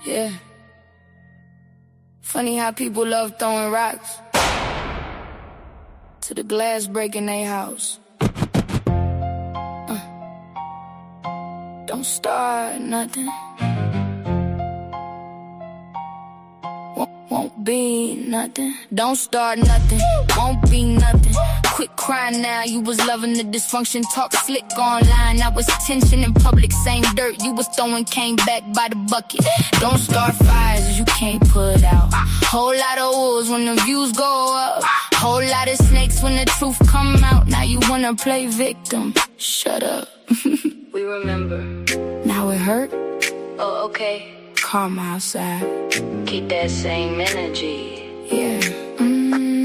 Yeah. Funny how people love throwing rocks to the glass breaking their house. Don't start nothing. Won't be nothing. Don't start nothing. Won't be nothing. Quit crying now. You was loving the dysfunction. Talk slick online. I was tension in public. Same dirt you was throwing came back by the bucket. Don't start fires you can't put out. Whole lot of wolves when the views go up. Whole lot of snakes when the truth come out. Now you wanna play victim. Shut up. We remember. Now it hurt? Oh, okay. Karma outside. Keep that same energy. Yeah.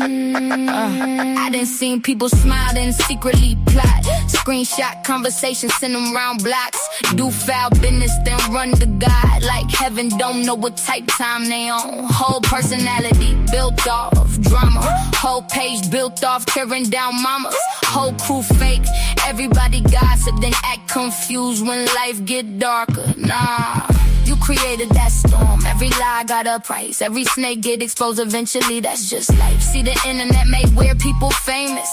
I done seen people smile and secretly plot. Screenshot conversations, send them round blocks. Do foul business, then run to God. Like heaven don't know what type time they on. Whole personality built off drama. Whole page built off tearing down mamas. Whole crew fake. Everybody gossip, then act confused when life get darker. Nah. You created that storm. Every lie got a price. Every snake get exposed eventually. That's just life. See, the internet made weird people famous.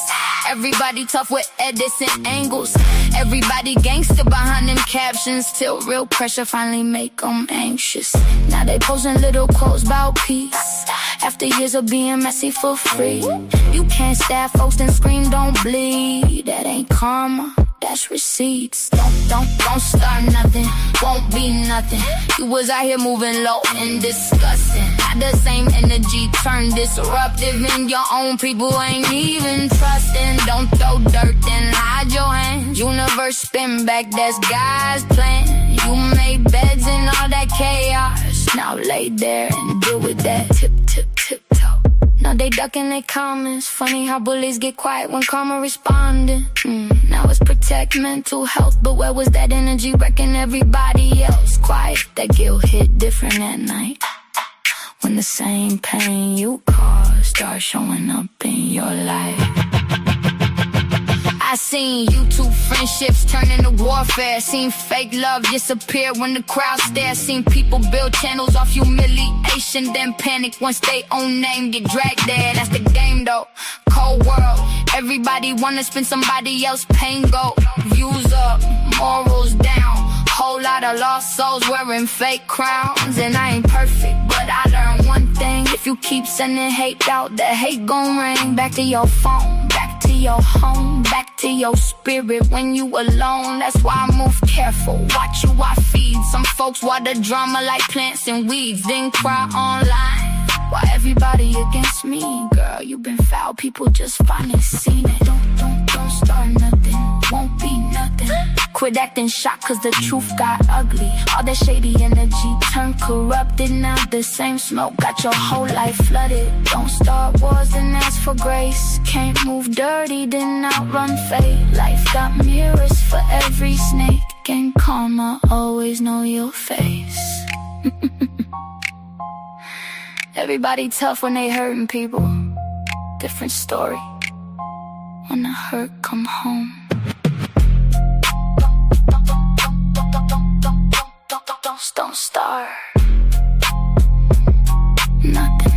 Everybody tough with edits and angles. Everybody gangster behind them captions. Till real pressure finally make them anxious. Now they posting little quotes about peace. After years of being messy for free. You can't stab folks and scream don't bleed. That ain't karma. That's receipts. Don't start nothing. Won't be nothing. You was out here moving low and disgusting. Had the same energy turn disruptive. And your own people ain't even trusting. Don't throw dirt and hide your hands. Universe spin back, that's God's plan. You made beds in all that chaos. Now lay there and deal with that. Tiptoe. Now they ducking their comments. Funny how bullies get quiet when karma responding. Now it's protect mental health. But where was that energy wrecking everybody else? Quiet, that guilt hit different at night. When the same pain you caused starts showing up in your life. I seen YouTube friendships turn into warfare. Seen fake love disappear when the crowd stares. Seen people build channels off humiliation, then panic once they own name get dragged there. That's the game though, cold world. Everybody wanna spend somebody else's pain go. Views up, morals down. Whole lot of lost souls wearing fake crowns. And I ain't perfect, but I learned one thing. If you keep sending hate out, the hate gon' ring. Back to your phone, back to your home, back to your spirit when you alone. That's why I move careful, watch who I feed. Some folks water drama like plants and weeds, then cry online. Why everybody against me? Girl, you been foul, people just finally seen it. Don't start nothing, won't be nothing. Quit acting shocked cause the truth got ugly. All that shady energy turned corrupted. Now the same smoke got your whole life flooded. Don't start wars and ask for grace. Can't move dirty, then outrun fate. Life got mirrors for every snake. And karma always know your face. Everybody tough when they hurting people. Different story when the hurt come home. Don't start nothing.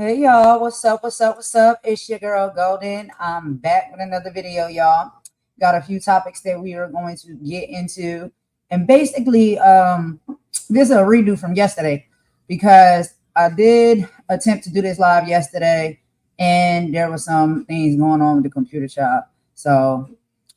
Hey y'all, what's up? What's up? What's up? It's your girl Golden. I'm back with another video, y'all. Got a few topics that we are going to get into. And basically, this is a redo from yesterday because I did attempt to do this live yesterday and there was some things going on with the computer shop. So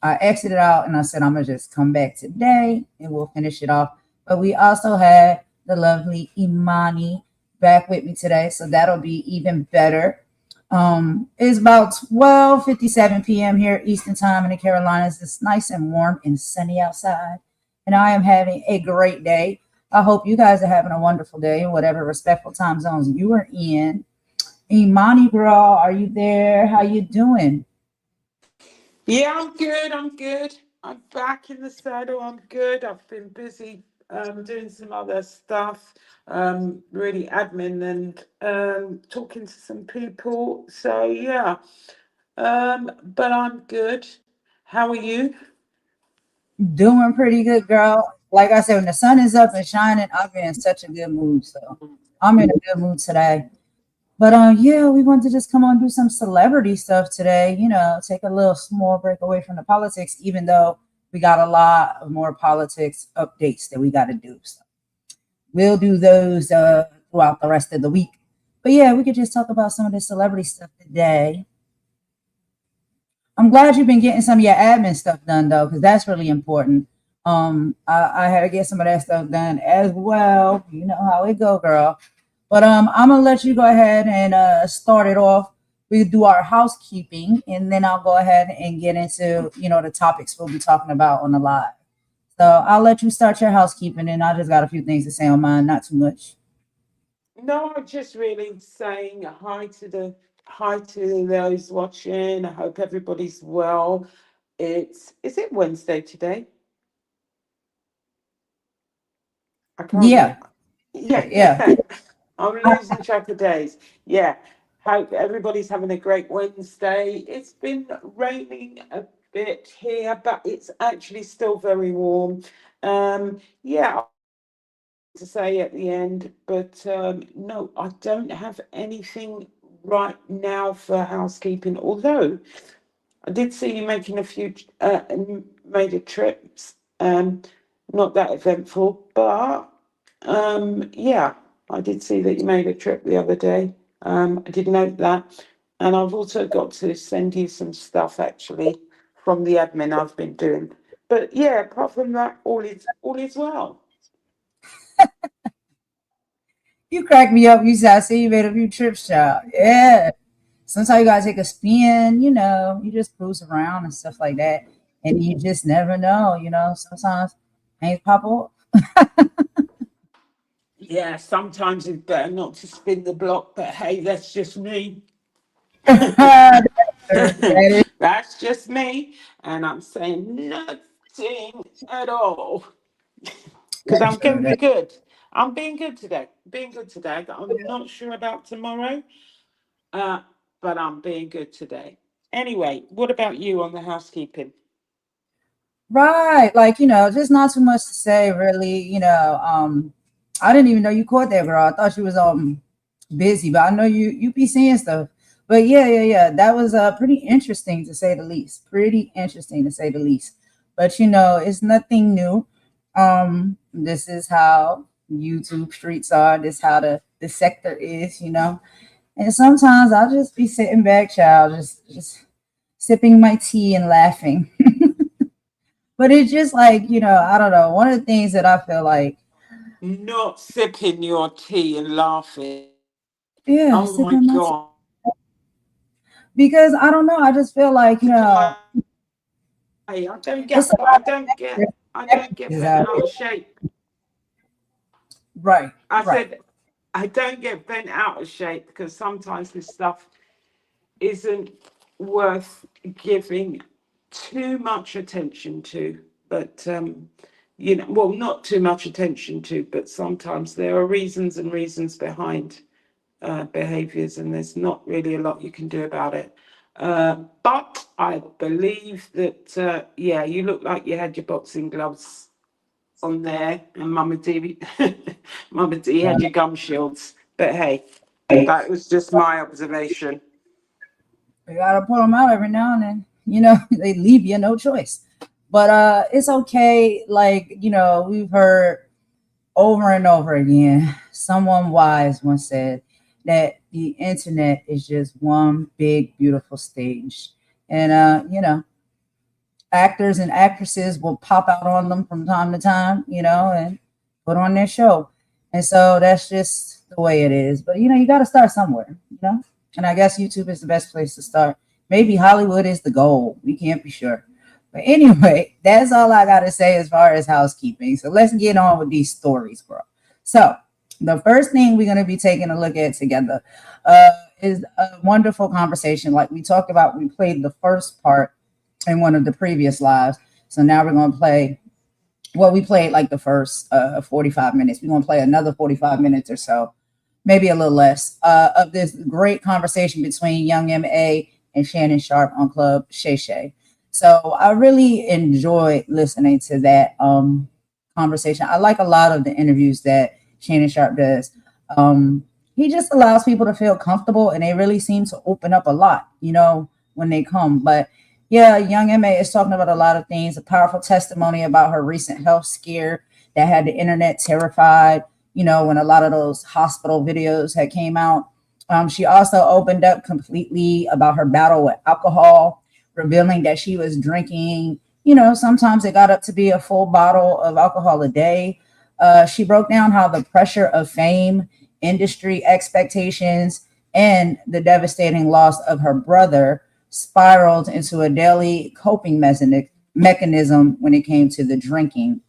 I exited out and I said, I'm gonna just come back today and we'll finish it off. But we also had the lovely Imani back with me today, so that'll be even better. It's about 12:57 p.m. here Eastern Time in the Carolinas. It's nice and warm and sunny outside, and I am having a great day. I hope you guys are having a wonderful day in whatever respectful time zones you are in. Imani, girl, are you there? How you doing? Yeah, I'm good. I'm good. I'm back in the saddle. I'm good. I've been busy doing some other stuff, really admin and talking to some people. So yeah, but I'm good. How are you? Doing pretty good, girl. Like I said, when the sun is up and shining, I'm in such a good mood. So I'm in a good mood today. But yeah, we wanted to just come on and do some celebrity stuff today. Take a little small break away from the politics, even though we got a lot of more politics updates that we got to do. So we'll do those throughout the rest of the week. But yeah, we could just talk about some of the celebrity stuff today. I'm glad you've been getting some of your admin stuff done though, because that's really important. I had to get some of that stuff done as well. You know how it go, girl. But I'm gonna let you go ahead and start it off. We do our housekeeping, and then I'll go ahead and get into the topics we'll be talking about on the live. So I'll let you start your housekeeping, and I just got a few things to say on mine, not too much. No, I'm just really saying hi to those watching. I hope everybody's well. Is it Wednesday today? I can't Yeah, remember. Yeah, yeah. I'm losing track of days. Yeah, hope everybody's having a great Wednesday. It's been raining a bit here, but it's actually still very warm. Yeah, to say at the end, but no, I don't have anything right now for housekeeping. Although I did see you making a few made a trips. Not that eventful, but yeah, I did see that you made a trip the other day. I did note that, and I've also got to send you some stuff actually from the admin I've been doing. But yeah, apart from that, all is well. You crack me up. You said I see you made a few trips, child. Yeah. Sometimes you gotta take a spin, you just cruise around and stuff like that. And you just never know, sometimes things pop up. Yeah, sometimes it's better not to spin the block, but hey, that's just me. That is That's just me, and I'm saying nothing at all because that's I'm going true. to be good. I'm being good today. Being good today. I'm not sure about tomorrow, uh, but I'm being good today. Anyway, what about you on the housekeeping? Right. Like, just not too much to say really, I didn't even know you caught that girl. I thought you was busy, but I know you be seeing stuff. But yeah. That was pretty interesting to say the least. Pretty interesting to say the least. But it's nothing new. This is how YouTube streets are. This how the sector is. And sometimes I'll just be sitting back, child, just sipping my tea and laughing. But it's just like, I don't know. One of the things that I feel like, Not sipping your tea and laughing. yeah, Oh my sipping my tea. God. Because I don't know. I just feel like, Hey, it's a I lot of don't get, I don't get perspectives bent out out here. of shape. Right, I right. said I don't get bent out of shape because sometimes this stuff isn't worth giving too much attention to. But well, not too much attention to, but sometimes there are reasons and reasons behind behaviors, and there's not really a lot you can do about it. But I believe that, yeah, you look like you had your boxing gloves on there, and Mama D, Mama D had your gum shields. But hey. That was just my observation. You gotta pull them out every now and then. You know, they leave you no choice. But it's okay. Like, you know, we've heard over and over again, someone wise once said that the internet is just one big, beautiful stage. And you know, actors and actresses will pop out on them from time to time, you know, and put on their show. And so that's just the way it is. But you know, you got to start somewhere, you know. And I guess YouTube is the best place to start. Maybe Hollywood is the goal. We can't be sure. But anyway, that's all I got to say as far as housekeeping. So let's get on with these stories, bro. So the first thing we're going to be taking a look at together is a wonderful conversation. Like we talked about, we played the first part in one of the previous lives. So now we're going to play, well, we played like the first 45 minutes. We're going to play another 45 minutes or so, maybe a little less, of this great conversation between Young M.A. and Shannon Sharp on Club Shay Shay. So I really enjoyed listening to that conversation. I like a lot of the interviews that Shannon Sharp does. He just allows people to feel comfortable, and they really seem to open up a lot, you know, when they come. But yeah, Young M.A. is talking about a lot of things, a powerful testimony about her recent health scare that had the internet terrified, you know, when a lot of those hospital videos had came out. She also opened up completely about her battle with alcohol, revealing that she was drinking, you know, sometimes it got up to be a full bottle of alcohol a day. She broke down how the pressure of fame, industry expectations, and the devastating loss of her brother spiraled into a daily coping mechanism when it came to the drinking.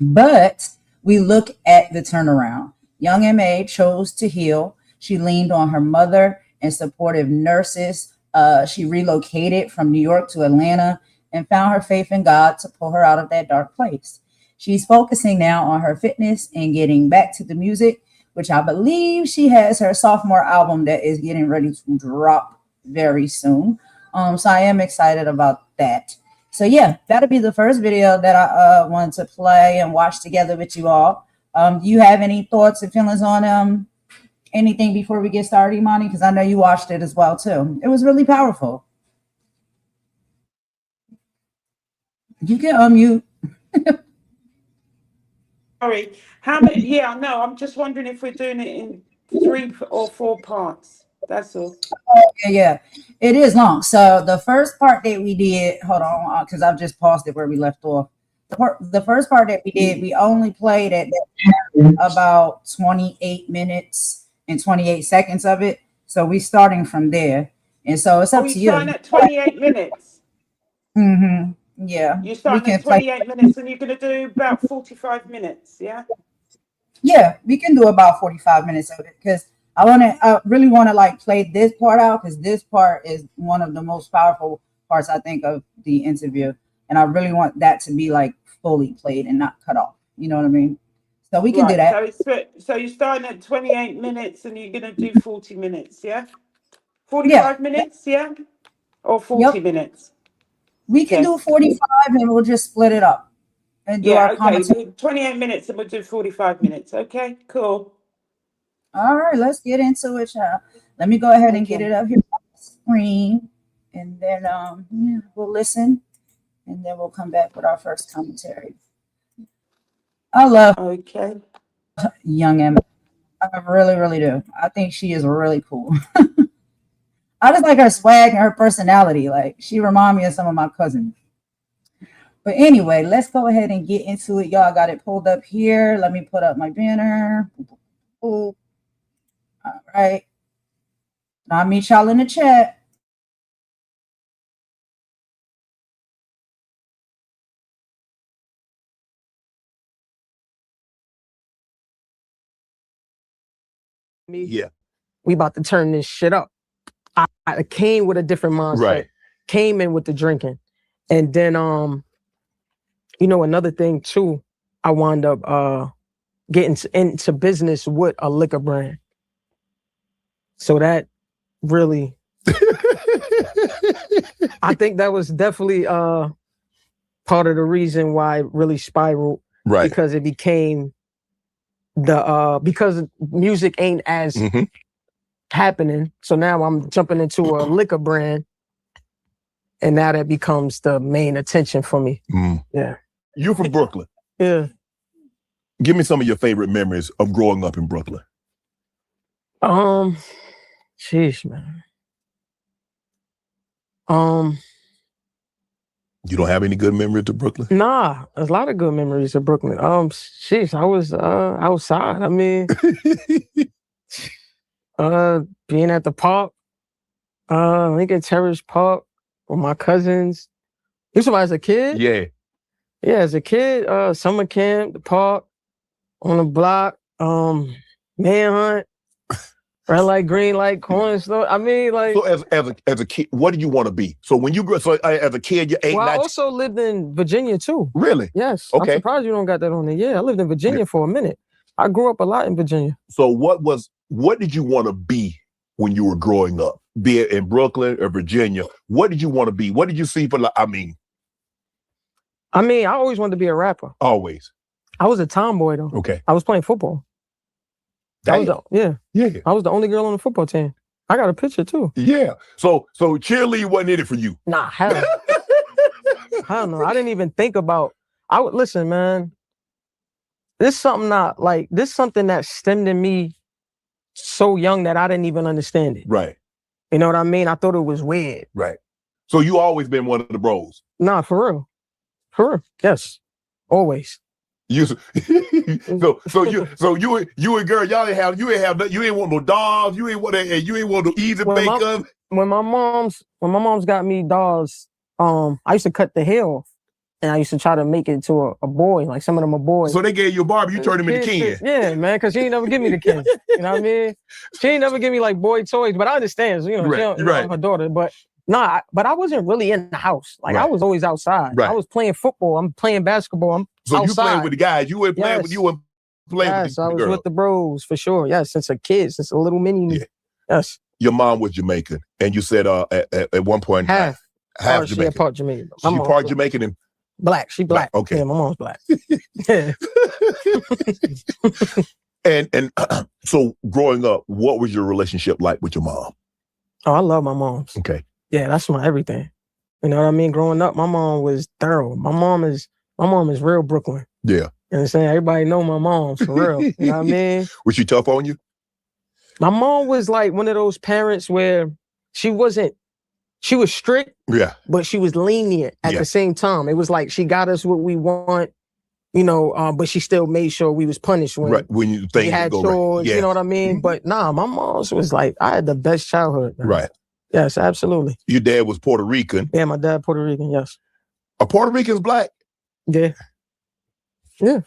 But we look at the turnaround. Young M.A. chose to heal. She leaned on her mother and supportive nurses. She relocated from New York to Atlanta and found her faith in God to pull her out of that dark place. She's focusing now on her fitness and getting back to the music, which I believe she has her sophomore album that is getting ready to drop very soon. So I am excited about that. So yeah, that'll be the first video that I wanted to play and watch together with you all. Do you have any thoughts and feelings on anything before we get started, Imani? Because I know you watched it as well too. It was really powerful. You can unmute. Sorry. How many? Yeah, no, I'm just wondering if we're doing it in 3 or 4 parts. That's all. Yeah, it is long. So the first part that we did, hold on, because I've just paused it where we left off. The first part that we did, we only played at about 28 minutes and 28 seconds of it. So we're starting from there. And so it's up to you. Are you starting at 28 minutes? Mm-hmm. Yeah. You're starting at 28 minutes and you're going to do about 45 minutes, yeah? Yeah, we can do about 45 minutes of it because I really want to like play this part out because this part is one of the most powerful parts, I think, of the interview. And I really want that to be like fully played and not cut off. You know what I mean? So we can do that. So you're starting at 28 minutes and you're going to do 40 minutes, yeah? 45 minutes, yeah? Or 40 minutes? We can do 45 and we'll just split it up. And do our commentary. 28 minutes and we'll do 45 minutes. Okay, cool. All right, let's get into it, child. Let me go ahead and get it up here on the screen. And then we'll listen. And then we'll come back with our first commentary. I love Young M. I really, really do. I think she is really cool. I just like her swag and her personality. Like, she reminds me of some of my cousins. But anyway, let's go ahead and get into it. Y'all got it pulled up here. Let me put up my banner. All right. I'll meet y'all in the chat. Yeah. We about to turn this shit up. I came with a different mindset. Right. Came in with the drinking. And then you know, another thing too, I wound up getting into business with a liquor brand. So that really I think that was definitely part of the reason why it really spiraled. Right. Because it became because music ain't as happening. So now I'm jumping into a liquor brand. And now that becomes the main attention for me. Yeah. You're from Brooklyn. Yeah. Give me some of your favorite memories of growing up in Brooklyn. Sheesh, man. You don't have any good memories of Brooklyn? Nah, there's a lot of good memories of Brooklyn. Sheesh, I was outside. I mean, being at the park, Lincoln Terrace Park with my cousins. You saw as a kid? Yeah. Yeah, as a kid, summer camp, the park, on the block, manhunt, red light, green light, corner store. I mean, like. So as a kid, what did you want to be? So when you grew up, as a kid, you're 8, Well, 9. I also lived in Virginia too. Really? Yes. Okay. I'm surprised you don't got that on there. Yeah, I lived in Virginia for a minute. I grew up a lot in Virginia. So what did you want to be when you were growing up? Be it in Brooklyn or Virginia, what did you want to be? What did you see for, I always wanted to be a rapper. Always. I was a tomboy though. Okay. I was playing football. Damn. Yeah. Yeah. I was the only girl on the football team. I got a picture too. Yeah. So cheerleading wasn't in it for you. Nah, hell no. Hell no. I didn't even think about. Listen, man. This is something that stemmed in me so young that I didn't even understand it. Right. You know what I mean? I thought it was weird. Right. So you always been one of the bros. Nah, for real. For real. Yes. Always. You so you and girl, you ain't want no dolls, you ain't want no easy makeup. When my mom's got me dolls, I used to cut the hair off. And I used to try to make it to a boy, like some of them are boys. So they gave you a Barbie, you turned him into Ken. Yeah, man, because she ain't never give me the Ken. You know what I mean? She ain't never give me like boy toys, but I understand, you know, right, she don't, her daughter. But but I wasn't really in the house. Like I was always outside. Right. I was playing football. I'm playing basketball. I'm outside. You playing with the guys. You weren't playing with you and playing with the I was girl. with the bros for sure. Yes, since a kid, since a little mini me. Yeah. Yes. Your mom was Jamaican, and you said at one point half Jamaican. Part Jamaican. She part Jamaican and black. She black. Okay. Yeah, my mom's black. Yeah. And so growing up, what was your relationship like with your mom? Oh, I love my moms. Okay. Yeah, that's my everything. You know what I mean? Growing up, my mom was thorough. My mom is real Brooklyn. Yeah. You know what I'm saying? Everybody know my mom for real. You know what I mean? Was she tough on you? My mom was like one of those parents where she was strict, but she was lenient at the same time. It was like she got us what we want, you know, but she still made sure we was punished when we had chores, you know what I mean? But nah, my mom's was like, I had the best childhood. Man. Right. Yes, absolutely. Your dad was Puerto Rican. Yeah, my dad Puerto Rican, yes. Are Puerto Ricans black? Yeah. Yeah.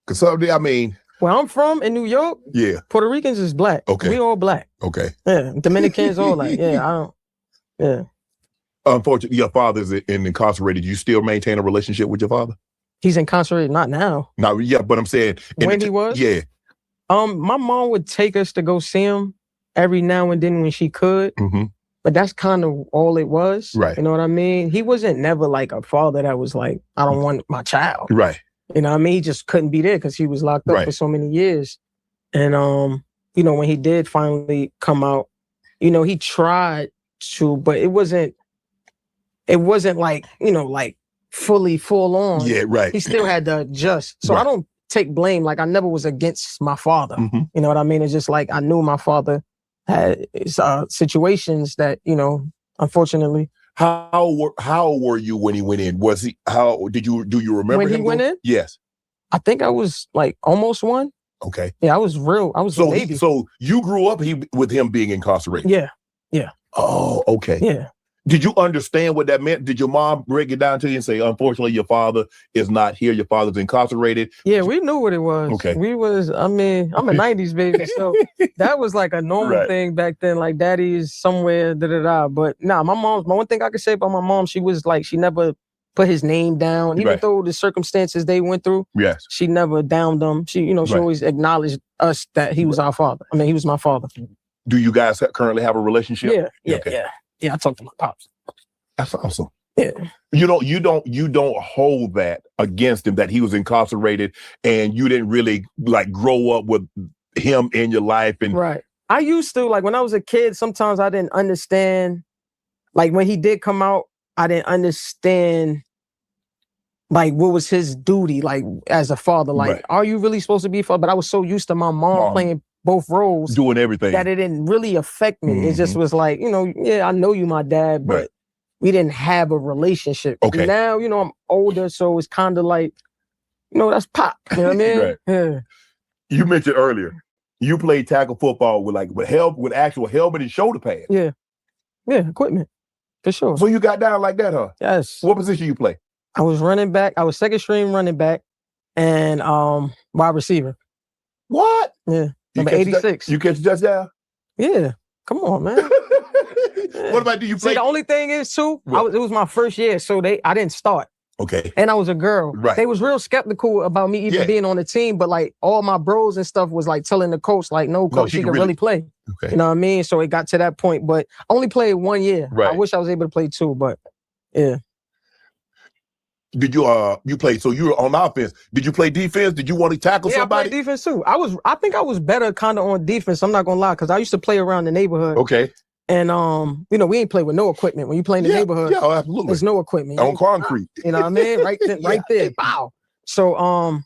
Because I mean... Where I'm from in New York, Puerto Ricans is black. Okay. We all black. Okay. Yeah. Dominicans all like, yeah. Unfortunately, your father's incarcerated. You still maintain a relationship with your father? He's incarcerated, not now. But I'm saying... When he was? Yeah. My mom would take us to go see him every now and then when she could. Mm-hmm. But that's kind of all it was. Right. You know what I mean? He wasn't never like a father that was like, I don't want my child. Right. You know what I mean? He just couldn't be there because he was locked up for so many years. And, you know, when he did finally come out, you know, he tried to, but it wasn't like, you know, like full on. Yeah, right. He still had to adjust. So I don't take blame. Like I never was against my father. Mm-hmm. You know what I mean? It's just like I knew my father had situations that, you know, unfortunately. How were you when he went in? Do you remember when he went in? Yes. I think I was like almost 1. Okay. Yeah, I was a baby. So you grew up with him being incarcerated? Yeah. Yeah. Oh, okay. Yeah. Did you understand what that meant? Did your mom break it down to you and say, unfortunately, your father is not here, your father's incarcerated? Yeah, we knew what it was. Okay. I'm a 90s baby, so that was like a normal thing back then, like daddy's somewhere, da-da-da. But my one thing I could say about my mom, she was like, she never put his name down, even though the circumstances they went through, she never downed them. She, you know, she always acknowledged us that he was our father. I mean, he was my father. Do you guys currently have a relationship? Yeah, I talked to my pops. That's awesome. Yeah. You don't hold that against him that he was incarcerated and you didn't really like grow up with him in your life and I used to, like when I was a kid, sometimes I didn't understand. Like when he did come out, I didn't understand like what was his duty, like as a father. Like, Right. are you really supposed to be a father? But I was so used to my mom playing both roles, doing everything, that it didn't really affect me. It just was like, you know, yeah, I know you my dad, but we didn't have a relationship. Okay. Now, you know, I'm older, so it's kind of like, you know, that's pop. You know what I mean? Right. Yeah. You mentioned earlier, you played tackle football with actual helmet and shoulder pads. Yeah. Yeah, equipment. For sure. So you got down like that, huh? Yes. What position you play? I was running back. I was second string running back and wide receiver. What? Yeah. Number 86. You catch a touchdown? Yeah. Come on, man. What about do you play? See, the only thing is too, it was my first year, so I didn't start. Okay. And I was a girl. Right. They was real skeptical about me even being on the team, but like all my bros and stuff was like telling the coach, like, no, coach, she can really play. Okay. You know what I mean? So it got to that point, but I only played 1 year. Right. I wish I was able to play 2, but yeah. Did you play, so you were on offense. Did you play defense? Did you want to tackle somebody? I played defense too. I think I was better kind of on defense. I'm not gonna lie, because I used to play around the neighborhood. Okay. And you know, we ain't play with no equipment. When you play in the neighborhood, absolutely. There's no equipment. On concrete. You know what I mean? Right there. Wow. So I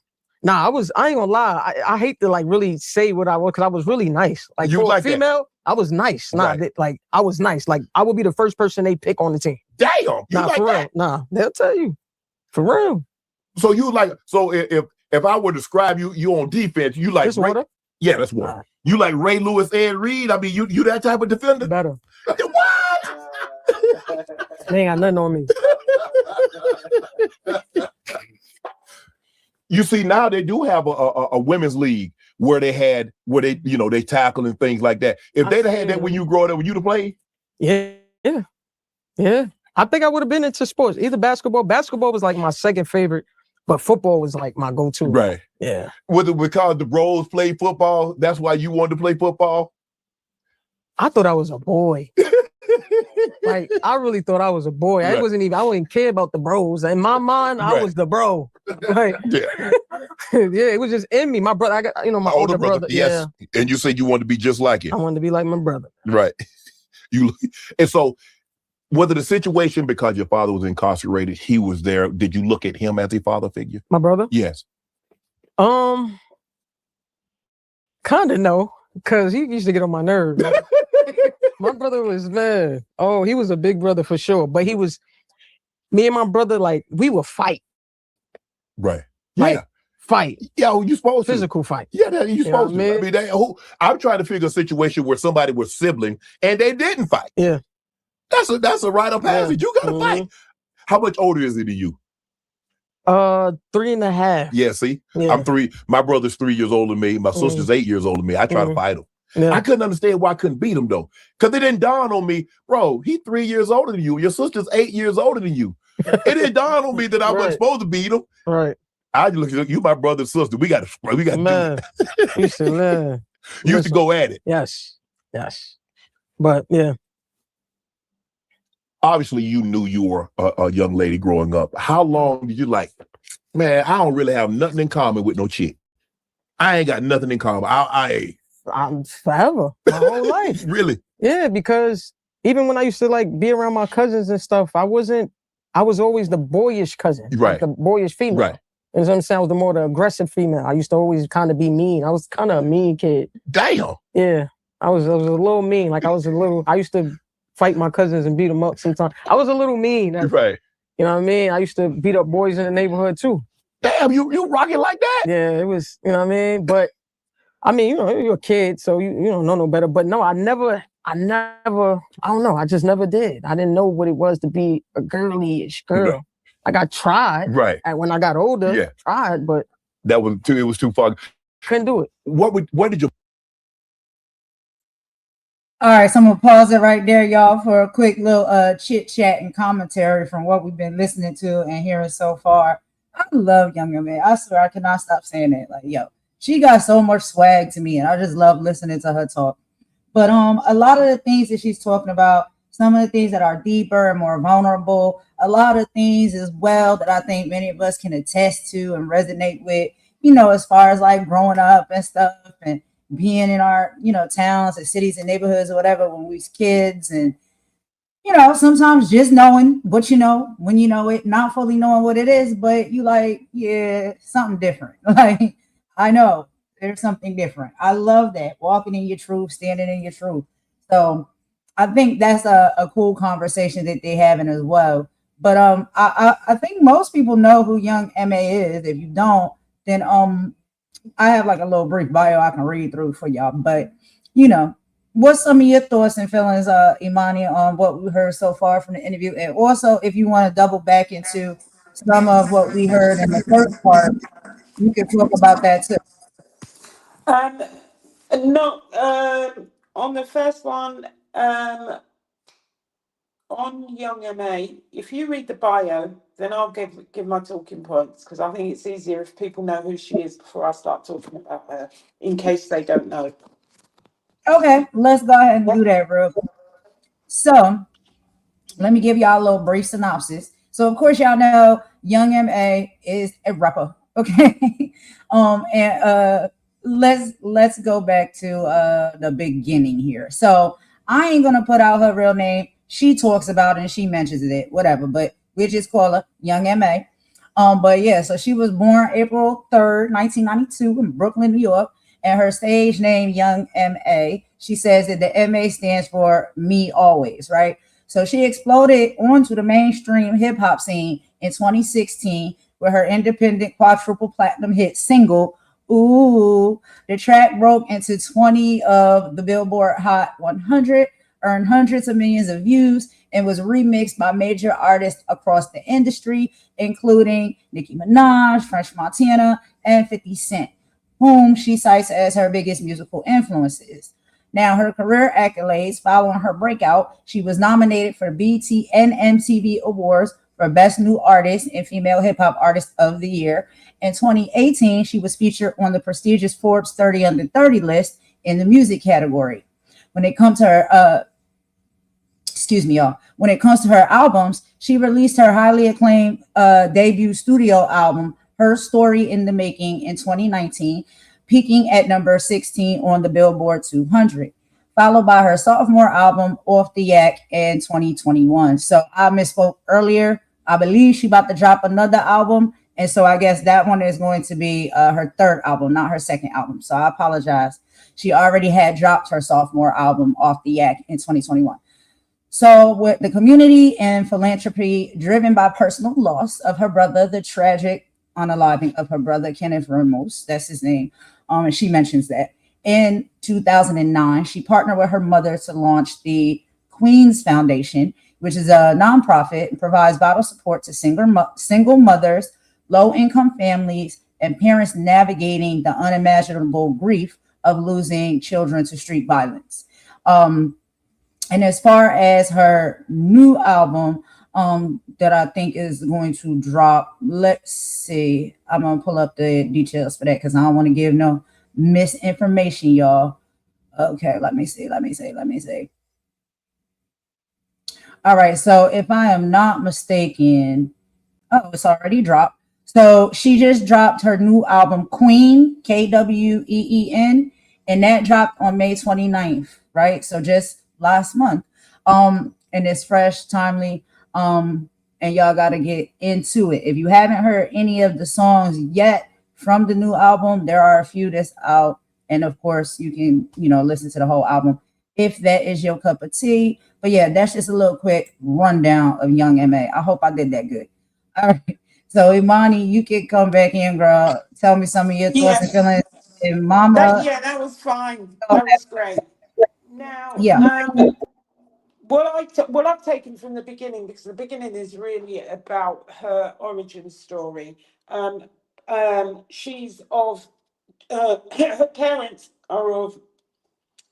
ain't gonna lie. I hate to like really say what I was, because I was really nice. Like you for like a female, I was nice. Like I was nice. Like I would be the first person they pick on the team. Damn. You like for that? real. Nah, they'll tell you. For real. So you like, so if I were to describe you on defense, you like water? Yeah, that's water. Nah. You like Ray Lewis, Ed Reed? I mean, you that type of defender? Better. What? They ain't got nothing on me. You see, now they do have a women's league where they you know, they tackle and things like that. If they'd have had that when you growing up, would you to play? Yeah. I think I would have been into sports, either basketball. Basketball was like my second favorite, but football was like my go-to. Right. Yeah. Because the bros played football, that's why you wanted to play football? I thought I was a boy. Like, I really thought I was a boy. Right. I wouldn't care about the bros. In my mind, I was the bro. Like, yeah, it was just in me. My brother, I got, you know, my older brother. Yes. Yeah. And you said you wanted to be just like him. I wanted to be like my brother. Right. And so, whether the situation, because your father was incarcerated, he was there, did you look at him as a father figure? My brother? Yes. Kind of no, because he used to get on my nerves. My brother was, man, he was a big brother for sure. But me and my brother, like, we would fight. Right. Like, fight. Yeah, you supposed to. Physical fight. Yeah, you supposed to. I mean, I'm trying to figure a situation where somebody was sibling and they didn't fight. Yeah. That's a rite of passage. You gotta fight. How much older is he than you? 3.5. Yeah, see? Yeah. I'm 3. My brother's 3 years older than me. My sister's 8 years older than me. I try to fight him. Yeah. I couldn't understand why I couldn't beat him though. Because it didn't dawn on me, bro, he's 3 years older than you. Your sister's 8 years older than you. It didn't dawn on me that I wasn't supposed to beat him. Right. I just look at you, my brother and sister. We got to do it. You used to go at it. Yes. But yeah. Obviously, you knew you were a young lady growing up. How long did you like, man, I don't really have nothing in common with no chick. I ain't got nothing in common. I'm forever, my whole life. Really? Yeah, because even when I used to like be around my cousins and stuff, I was always the boyish cousin. Right. Like the boyish female. Right. You know what I'm saying? I was the more aggressive female. I used to always kind of be mean. I was kind of a mean kid. Damn. Yeah. I was a little mean. Like I used to fight my cousins and beat them up sometimes. I was a little mean. Right. You know what I mean? I used to beat up boys in the neighborhood too. Damn, you rock it like that? Yeah, it was, you know what I mean? But I mean, you know, you're a kid, so you don't know no better. But no, I don't know. I just never did. I didn't know what it was to be a girly-ish girl. Yeah. Like I tried. Right. And when I got older, tried, but it was too far. Couldn't do it. What did you? All right, so I'm gonna pause it right there, y'all, for a quick little chit chat and commentary from what we've been listening to and hearing so far. I love Young Man. I swear I cannot stop saying it. Like, yo, she got so much swag to me, and I just love listening to her talk. But a lot of the things that she's talking about, some of the things that are deeper and more vulnerable, a lot of things as well that I think many of us can attest to and resonate with, you know, as far as like growing up and stuff and being in our, towns and cities and neighborhoods or whatever when we was kids. And, sometimes just knowing what you know, when you know it, not fully knowing what it is, but you like, yeah, something different. Like, I know there's something different. I love that. Walking in your truth, standing in your truth. So I think that's a cool conversation that they're having as well. But I think most people know who Young MA is. If you don't, then I have like a little brief bio I can read through for y'all. But what's some of your thoughts and feelings, Imani, on what we heard so far from the interview? And also, if you want to double back into some of what we heard in the first part, you can talk about that too. No, on the first one, on Young MA, if you read the bio, then I'll give my talking points, because I think it's easier if people know who she is before I start talking about her, in case they don't know. Okay, let's go ahead and do that real quick. So let me give y'all a little brief synopsis. So of course y'all know Young MA is a rapper. Okay. And let's go back to the beginning here. So I ain't gonna put out her real name. She talks about it and she mentions it, whatever, but we just call her Young MA. But yeah, so she was born April 3rd, 1992 in Brooklyn, New York, and her stage name Young MA. She says that the MA stands for Me Always, right? So she exploded onto the mainstream hip hop scene in 2016 with her independent quadruple platinum hit single, Ooh. The track broke into 20 of the Billboard Hot 100, earned hundreds of millions of views, and was remixed by major artists across the industry, including Nicki Minaj, French Montana, and 50 Cent, whom she cites as her biggest musical influences. Now, her career accolades following her breakout, she was nominated for BET and MTV Awards for Best New Artist and Female Hip Hop Artist of the Year. In 2018, she was featured on the prestigious Forbes 30 Under 30 list in the music category. When it comes to her, when it comes to her albums, she released her highly acclaimed debut studio album, Her Story in the Making, in 2019, peaking at number 16 on the Billboard 200, followed by her sophomore album, Off the Yak, in 2021. So I misspoke earlier. I believe she about to drop another album. And so I guess that one is going to be her third album, not her second album. So I apologize. She already had dropped her sophomore album, Off the Yak, in 2021. So with the community and philanthropy driven by personal loss of her brother, the tragic unaliving of her brother, Kenneth Ramos, that's his name, and she mentions that. In 2009, she partnered with her mother to launch the Queens Foundation, which is a nonprofit and provides vital support to single mothers, low-income families, and parents navigating the unimaginable grief of losing children to street violence. And as far as her new album, that I think is going to drop, let's see. I'm gonna pull up the details for that because I don't want to give no misinformation, y'all. Okay, let me see. All right, so if I am not mistaken, it's already dropped. So she just dropped her new album, Queen, Kween, and that dropped on May 29th, right? So just last month. And it's fresh, timely, and y'all got to get into it. If you haven't heard any of the songs yet from the new album, there are a few that's out, and of course you can listen to the whole album if that is your cup of tea. But yeah, that's just a little quick rundown of Young MA. I hope I did that good. All right, so Imani, you can come back in, girl. Tell me some of your thoughts and feelings. And Mama, that was fine. That was great. Now, yeah. what I've taken from the beginning, because the beginning is really about her origin story. She's of her parents are of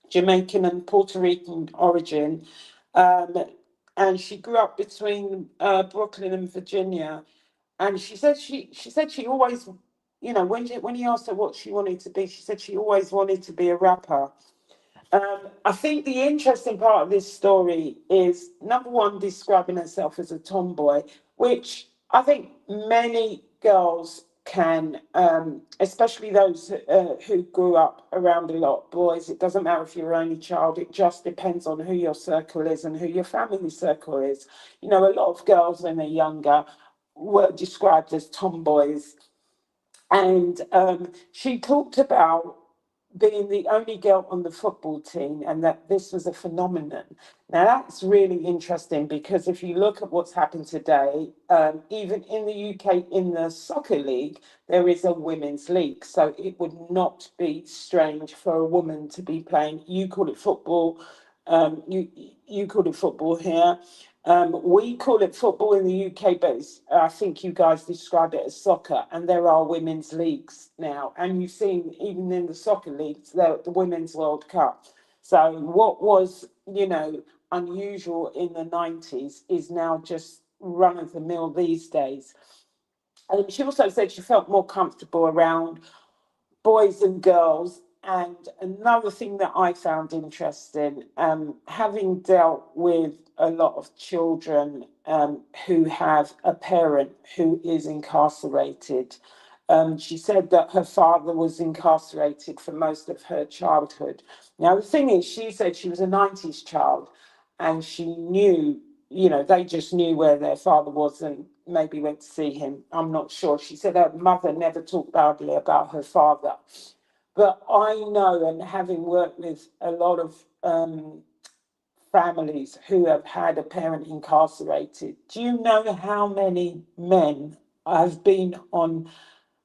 Jamaican and Puerto Rican origin, and she grew up between Brooklyn and Virginia. And she said she always, when he asked her what she wanted to be, she said she always wanted to be a rapper. I think the interesting part of this story is, number one, describing herself as a tomboy, which I think many girls can, especially those who grew up around a lot of boys. It doesn't matter if you're an only child. It just depends on who your circle is and who your family circle is. You know, a lot of girls when they're younger were described as tomboys, and she talked about being the only girl on the football team and that this was a phenomenon. Now, that's really interesting because if you look at what's happened today, even in the UK, in the soccer league, there is a women's league. So it would not be strange for a woman to be playing. You call it football. You call it football here. We call it football in the UK, but I think you guys describe it as soccer, and there are women's leagues now. And you've seen, even in the soccer leagues, the Women's World Cup. So what was, you know, unusual in the 90s is now just run of the mill these days. And she also said she felt more comfortable around boys and girls. And another thing that I found interesting, having dealt with a lot of children who have a parent who is incarcerated, she said that her father was incarcerated for most of her childhood. Now, the thing is, she said she was a 90s child and she knew, you know, they just knew where their father was and maybe went to see him. I'm not sure. She said her mother never talked badly about her father. But I know, and having worked with a lot of families who have had a parent incarcerated, do you know how many men have been on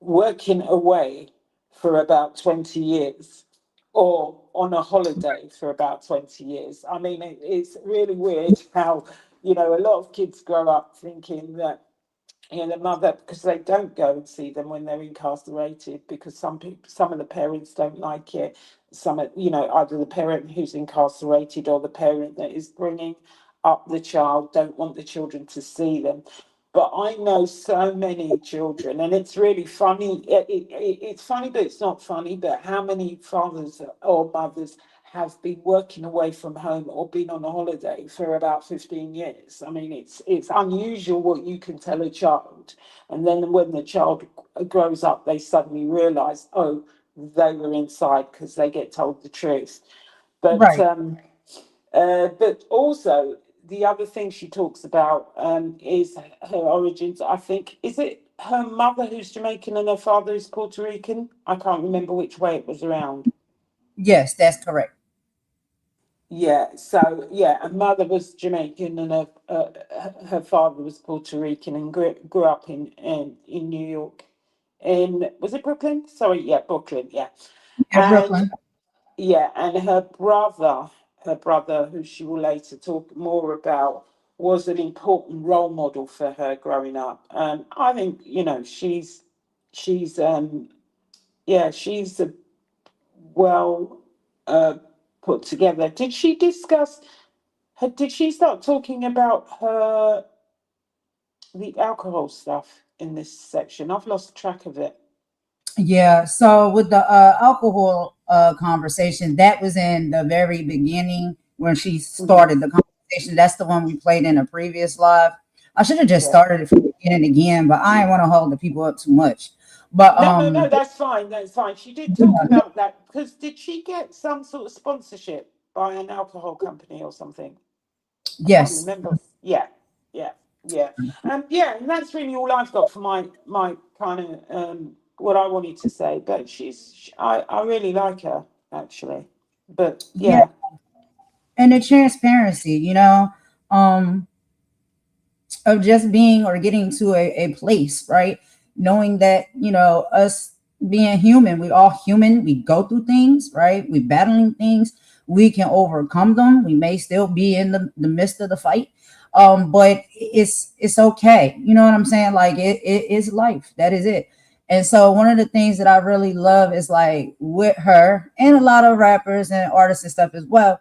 working away for about 20 years or on a holiday for about 20 years? I mean, it's really weird how, you know, a lot of kids grow up thinking that, you know, the mother, because they don't go and see them when they're incarcerated, because some of the parents don't like it. You know, either the parent who's incarcerated or the parent that is bringing up the child don't want the children to see them. But I know so many children, and it's really funny. It's funny, but it's not funny. But how many fathers or mothers have been working away from home or been on a holiday for about 15 years? I mean, it's unusual what you can tell a child. And then when the child grows up, they suddenly realize, oh, they were inside, because they get told the truth. But Right. but also, the other thing she talks about is her origins. I think, is it her mother who's Jamaican and her father is Puerto Rican? I can't remember which way it was around. Yes, that's correct. Yeah, so yeah, her mother was Jamaican and her father was Puerto Rican, and grew up in New York. Was it Brooklyn? Sorry, yeah, Brooklyn, yeah. Yeah, And Brooklyn. yeah, and her brother, who she will later talk more about, was an important role model for her growing up. I think, you know, she's yeah, she's a well uh, put together. Did she start talking about the alcohol stuff in this section? I've lost track of it. Yeah, so with the alcohol conversation, that was in the very beginning when she Mhm. started the conversation. That's the one we played in a previous live. I should have just Yeah. started it from the beginning again, but I didn't want to hold the people up too much. But No, that's fine. That's fine. She did talk about that because did she get some sort of sponsorship by an alcohol company or something? I can't yes, remember. Yeah, yeah, yeah. Yeah, and that's really all I've got for my kind of what I wanted to say. But I really like her actually. But yeah, yeah, and the transparency, um, of just being or getting to a place, right? Knowing that, us being human, we all human, we go through things, right? We battling things, we can overcome them. We may still be in the midst of the fight. But it's okay. You know what I'm saying? Like it is life. That is it. And so one of the things that I really love is like with her and a lot of rappers and artists and stuff as well.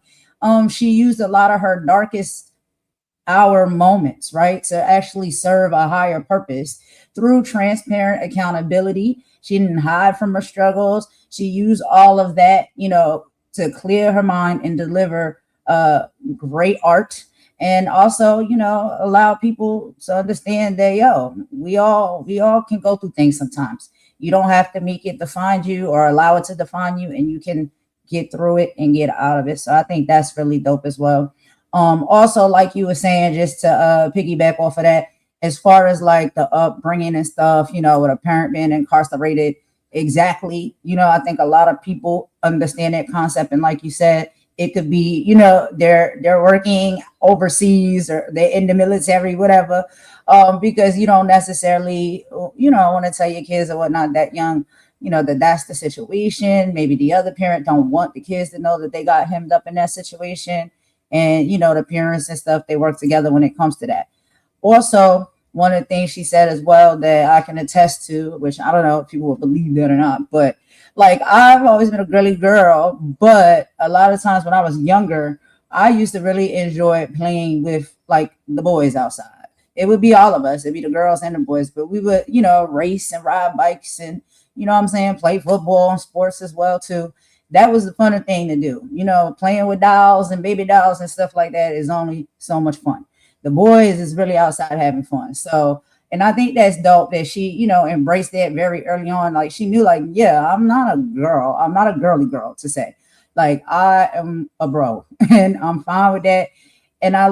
She used a lot of her darkest our moments, right? To actually serve a higher purpose through transparent accountability. She didn't hide from her struggles. She used all of that, to clear her mind and deliver great art. And also, allow people to understand that we all can go through things sometimes. You don't have to make it define you or allow it to define you, and you can get through it and get out of it. So I think that's really dope as well. Also, like you were saying, just to piggyback off of that, as far as like the upbringing and stuff, with a parent being incarcerated, exactly. I think a lot of people understand that concept, and like you said, it could be, they're working overseas or they're in the military, whatever, because you don't necessarily, want to tell your kids or whatnot that young, that that's the situation. Maybe the other parent don't want the kids to know that they got hemmed up in that situation. And, the parents and stuff, they work together when it comes to that. Also, one of the things she said as well that I can attest to, which I don't know if people will believe that or not, but like I've always been a girly girl, but a lot of times when I was younger, I used to really enjoy playing with like the boys outside. It would be all of us, it'd be the girls and the boys, but we would, race and ride bikes and, what I'm saying, play football and sports as well too. That was the fun thing to do. Playing with dolls and baby dolls and stuff like that is only so much fun. The boys is really outside having fun. So, and I think that's dope that she, embraced that very early on. Like she knew, like, yeah, I'm not a girl. I'm not a girly girl to say. Like I am a bro and I'm fine with that. And I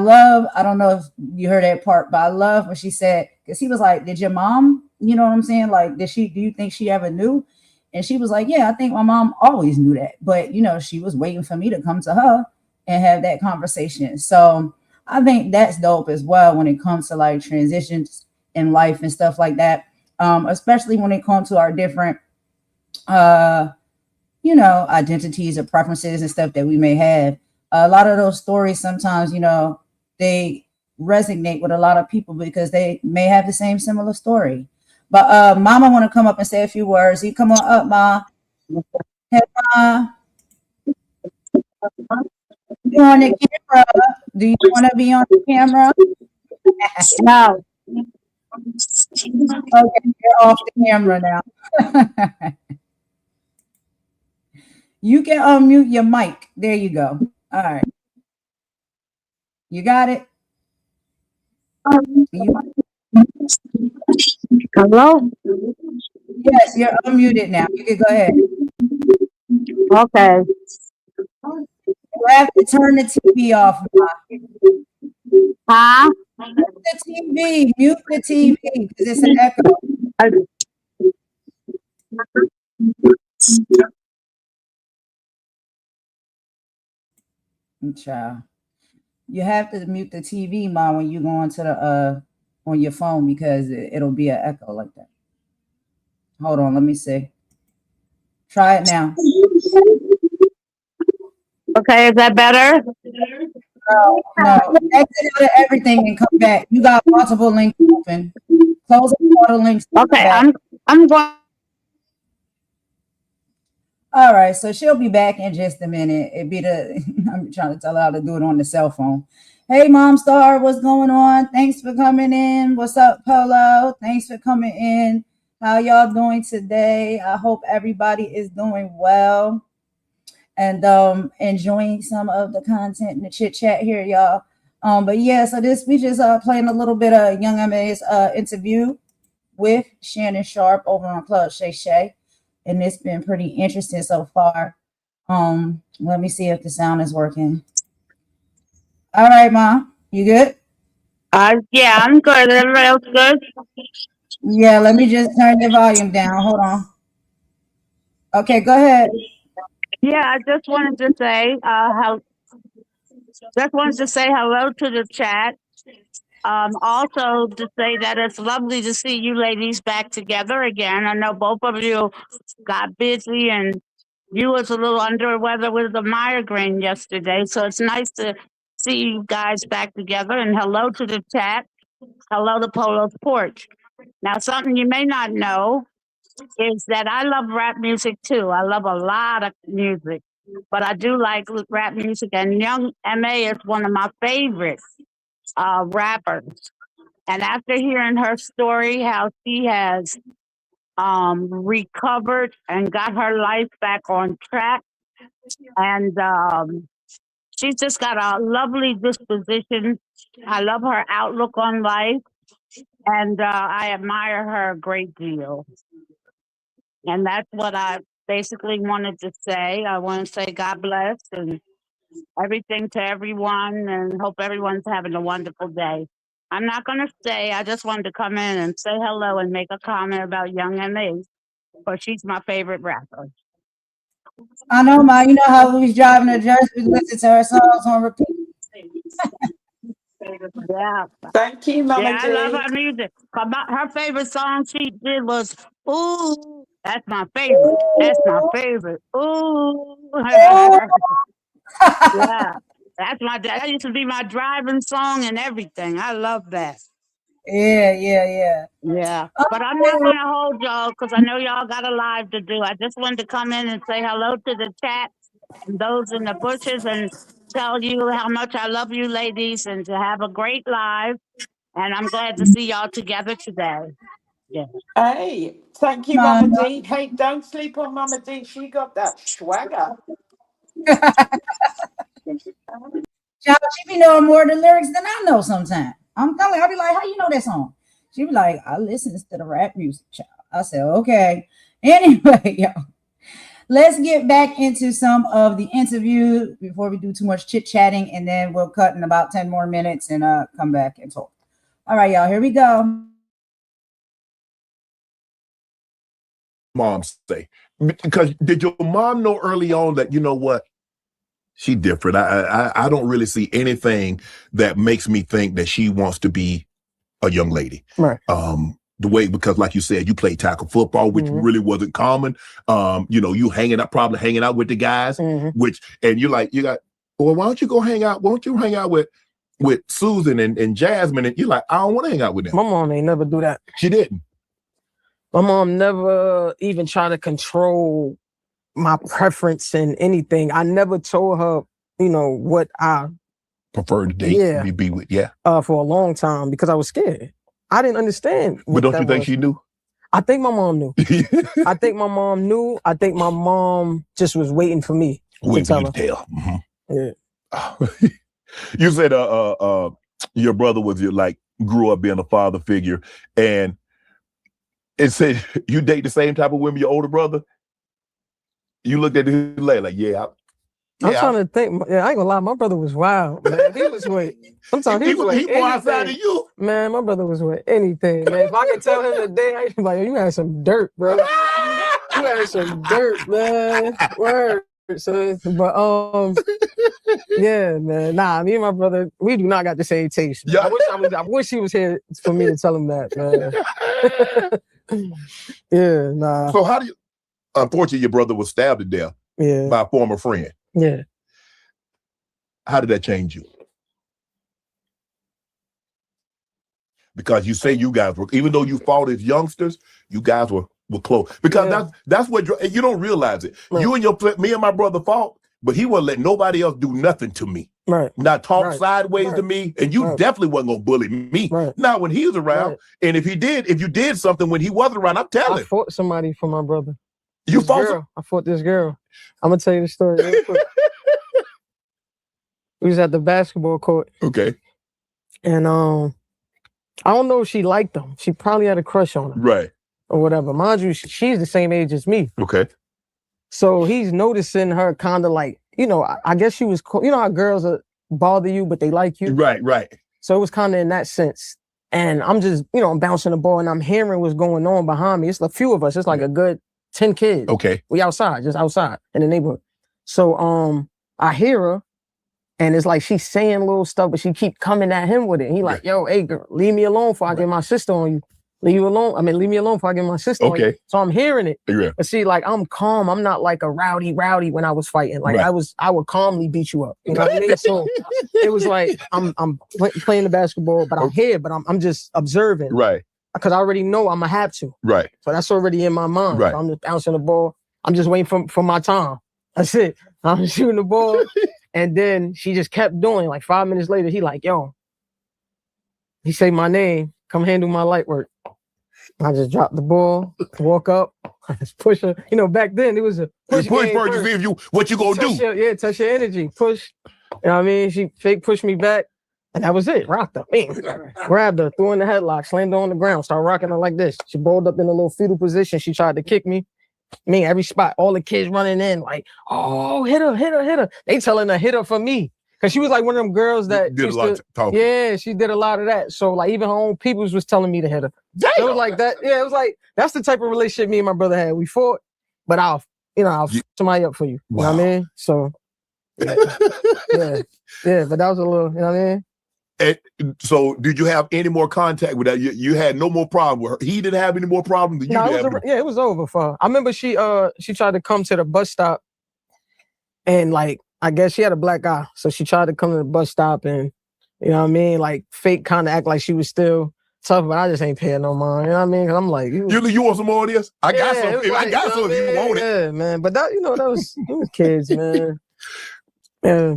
don't know if you heard that part, but I love what she said, because he was like, did your mom, you know what I'm saying? Like, do you think she ever knew? And she was like, yeah, I think my mom always knew that. But, she was waiting for me to come to her and have that conversation. So I think that's dope as well when it comes to like transitions in life and stuff like that. Especially when it comes to our different, identities or preferences and stuff that we may have. A lot of those stories sometimes, they resonate with a lot of people because they may have the same similar story. But Mama want to come up and say a few words. You come on up, Ma. Hey, Ma. You on the camera? Do you want to be on the camera? No. Okay, you're off the camera now. You can unmute your mic. There you go. All right. You got it? Hello? Yes, you're unmuted now. You can go ahead. Okay. You have to turn the TV off. Huh? Mute the TV. Mute the TV because it's an echo. Child. You have to mute the TV, Mom, when you go onto the on your phone because it'll be an echo like that. Hold on, let me see. Try it now. Okay, is that better? No. Exit out of everything and come back. You got multiple links open. Close all the links. Okay, I'm going. All right, so she'll be back in just a minute. I'm trying to tell her how to do it on the cell phone. Hey, Mom Star, what's going on? Thanks for coming in. What's up, Polo? Thanks for coming in. How y'all doing today? I hope everybody is doing well and enjoying some of the content and the chit chat here, y'all. But yeah, so we just playing a little bit of Young MA's interview with Shannon Sharp over on Club Shay Shay. And it's been pretty interesting so far. Let me see if the sound is working. All right, Ma, you good? Yeah, I'm good. Everybody else good? Yeah, let me just turn the volume down. Hold on. Okay, go ahead. Yeah, I just wanted to say hello to the chat. Also to say that it's lovely to see you ladies back together again. I know both of you got busy and you was a little under weather with the migraine yesterday. So it's nice to see you guys back together. And hello to the chat. Hello to Polo's Porch. Now, something you may not know is that I love rap music too. I love a lot of music, but I do like rap music. And Young MA is one of my favorite rappers. And after hearing her story, how she has recovered and got her life back on track, and she's just got a lovely disposition. I love her outlook on life, and I admire her a great deal. And that's what I basically wanted to say. I want to say God bless and everything to everyone and hope everyone's having a wonderful day. I'm not going to stay. I just wanted to come in and say hello and make a comment about Young M.A. because she's my favorite rapper. I know, Ma. You know how we was driving to Jersey, we listened to her songs on repeat. Yeah. Thank you, Mama Yeah, I love D. her music. Her favorite song she did was Ooh. That's my favorite. That's my favorite. Ooh. Oh, Yeah. That used to be my driving song and everything. I love that. yeah. Yeah. But I'm not going to hold y'all because I know y'all got a live to do. I just wanted to come in and say hello to the chat and those in the bushes and tell you how much I love you ladies and to have a great live. And I'm glad to see y'all together today. Yeah. Hey, thank you, Ma. Mama D. Hey, don't sleep on Mama D. She got that swagger. Child, she be knowing more of the lyrics than I know sometimes. I'm telling her, I'll be like, how you know that song? She be like, I listen to the rap music, child. I said, okay. Anyway, y'all, let's get back into some of the interview before we do too much chit-chatting, and then we'll cut in about 10 more minutes and come back and talk. All right, y'all, here we go. Mom say, because did your mom know early on that, you know what? She different. I don't really see anything that makes me think that she wants to be a young lady. Right. The way, because like you said, you played tackle football, which really wasn't common. You probably hanging out with the guys, and you're like, well, why don't you go hang out? Why don't you hang out with Susan and Jasmine? And you're like, I don't want to hang out with them. My mom ain't never do that. She didn't. My mom never even tried to control my preference in anything. I never told her, what I prefer to date, be with, for a long time because I was scared. I didn't understand. But don't you think she knew? I think my mom knew. I think my mom knew. I think my mom just was waiting for me to tell her. Yeah. You said your brother was grew up being a father figure, and it said you date the same type of women your older brother. You looked at him like, I'm trying to think. Yeah, I ain't gonna lie. My brother was wild, man. He was with. Sometimes he was more outside of you. Man, my brother was with anything, man. If I could tell him today, I'd be like, you had some dirt, bro. You had some dirt, man. Word. So, but yeah, man. Nah, me and my brother, we do not got the same taste. Yeah. I wish he was here for me to tell him that, man. Yeah, nah. So how do you? Unfortunately, your brother was stabbed to death by a former friend. Yeah. How did that change you? Because you say you guys were, even though you fought as youngsters, you guys were close. Because that's what you don't realize it. Right. Me and my brother fought, but he wouldn't let nobody else do nothing to me. Right. Not talk sideways to me, and you definitely wasn't gonna bully me. Right. Not when he was around. And if you did something when he wasn't around, I'm telling. I fought somebody for my brother. You fought? I fought this girl. I'm gonna tell you the story real quick. We was at the basketball court. Okay. And I don't know if she liked him. She probably had a crush on him. Right. Or whatever. Mind you, she's the same age as me. Okay. So he's noticing her kind of like, I guess she was, how girls bother you, but they like you? Right. So it was kind of in that sense. And I'm just, I'm bouncing the ball and I'm hearing what's going on behind me. It's a few of us. It's like a good 10 kids. Okay. We just outside in the neighborhood. So I hear her and it's like she's saying little stuff, but she keep coming at him with it. And he like, yo, hey girl, leave me alone before I get my sister on you. Leave me alone before I get my sister on you. So I'm hearing it. Yeah. But see, like I'm calm. I'm not like a rowdy when I was fighting. Like I would calmly beat you up. You know what I mean? So it was like I'm playing the basketball, but I'm here, but I'm just observing. Right. Because I already know I'm gonna have to. Right. So that's already in my mind. Right. So I'm just bouncing the ball. I'm just waiting for my time. That's it. I'm shooting the ball. And then she just kept doing. Like 5 minutes later, he like, yo. He say my name. Come handle my light work. I just dropped the ball, walk up, I just push her. Back then it was a push first to see what you gonna do. Touch your energy. Push. You know what I mean? She fake pushed me back. And that was it. Rocked her. Grabbed her, threw in the headlock, slammed her on the ground, started rocking her like this. She balled up in a little fetal position. She tried to kick me. Me, every spot, all the kids running in, like, oh, hit her, hit her, hit her. They telling her hit her for me. Cause she was like one of them girls that did a lot of talking. Yeah, she did a lot of that. So like even her own peoples was telling me to hit her. Damn. So it was like that. Yeah, it was like that's the type of relationship me and my brother had. We fought, but I'll f somebody up for you. Wow. You know what I mean? So yeah. yeah, but that was a little, you know what I mean? And so did you have any more contact with that? You had no more problem with her. He didn't have any more problems than you did. Yeah, it was over for her. I remember she tried to come to the bus stop and like I guess she had a black eye. So she tried to come to the bus stop and you know what I mean? Like fake kind of act like she was still tough, but I just ain't paying no mind. You know what I mean? Cause I'm like, you want some more of this? I got some. Like, I got some if you want it. Yeah, man. But that, that was kids, man. Yeah.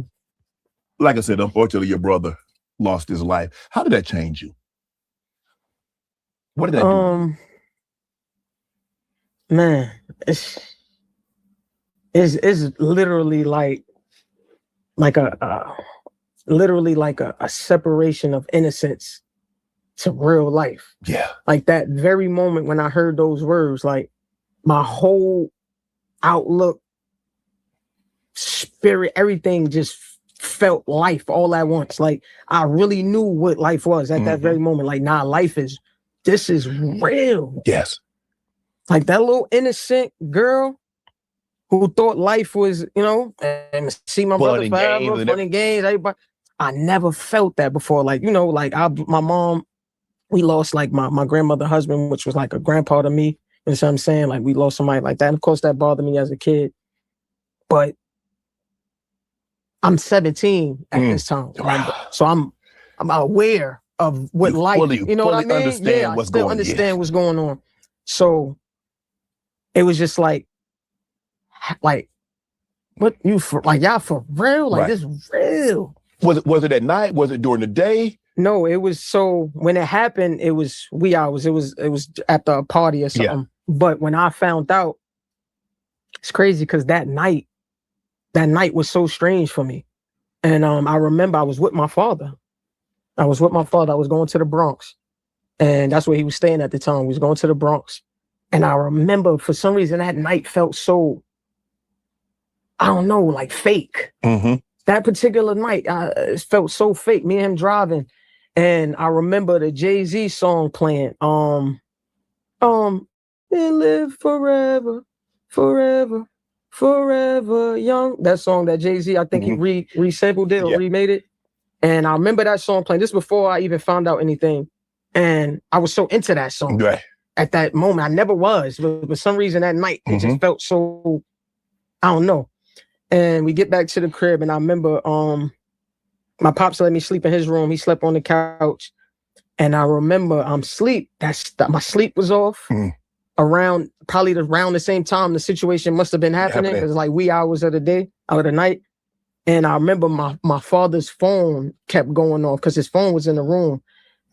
Like I said, unfortunately, your brother lost his life. How did that change you? What did that do? Man, it's literally like a separation of innocence to real life. Yeah. Like that very moment when I heard those words, like my whole outlook, spirit, everything just felt life all at once. Like I really knew what life was at that very moment. Like, nah, this is real. Yes. Like that little innocent girl who thought life was, and see my brother forever, fun and games, everybody. I never felt that before. Like, like my mom, we lost like my grandmother husband, which was like a grandpa to me. You know what I'm saying? Like we lost somebody like that. And of course that bothered me as a kid. But I'm 17 at this time. Wow. So I'm aware of what life, you know what I mean? Understand what's going on. Understand what's going on. So it was just like what you for, like y'all for real? Like this real. Was it at night? Was it during the day? No, it was, so when it happened, it was wee hours. It was at the party or something. Yeah. But when I found out, it's crazy because that night was so strange for me. And I remember I was with my father. I was going to the Bronx. And that's where he was staying at the time. We was going to the Bronx. And I remember for some reason that night felt so, I don't know, like fake. That particular night, it felt so fake. Me and him driving. And I remember the Jay-Z song playing. And live forever, forever, forever young. That song that Jay-Z, I think he resampled it or remade it. And I remember that song playing. This before I even found out anything. And I was so into that song. Right. At that moment. I never was. But for some reason that night, it just felt so, I don't know. And we get back to the crib and I remember my pops let me sleep in his room. He slept on the couch. And I remember I'm asleep. My sleep was off. Around the same time the situation must have been happening. It was like wee hours of the night. And I remember my father's phone kept going off because his phone was in the room.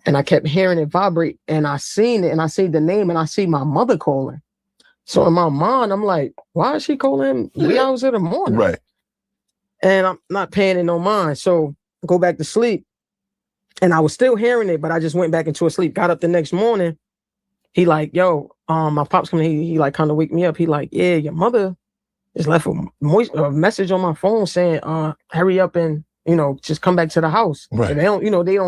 And I kept hearing it vibrate. And I seen it and I see the name and I see my mother calling. So in my mind, I'm like, why is she calling wee hours of the morning? Right. And I'm not paying it no mind. So go back to sleep. And I was still hearing it, but I just went back into a sleep. Got up the next morning. He like, yo, my pop's coming. He like kind of wake me up. He like, yeah, your mother just left a message on my phone saying, hurry up and, just come back to the house. Right. And they don't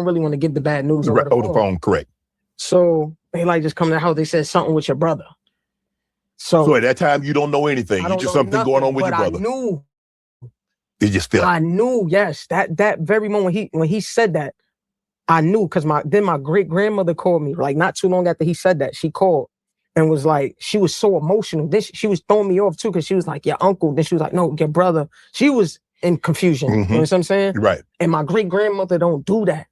really want to give the bad news over the phone. Correct. So they like just come to the house. They said something with your brother. So at that time, you don't know anything. You just something going on with your brother. I knew. You just feel. I knew, yes. That very moment when he said that, I knew because my great grandmother called me like not too long after he said that. She called and was like, she was so emotional. Then she was throwing me off too because she was like, your uncle. Then she was like, no, your brother. She was in confusion. You know what I'm saying? Right. And my great grandmother don't do that.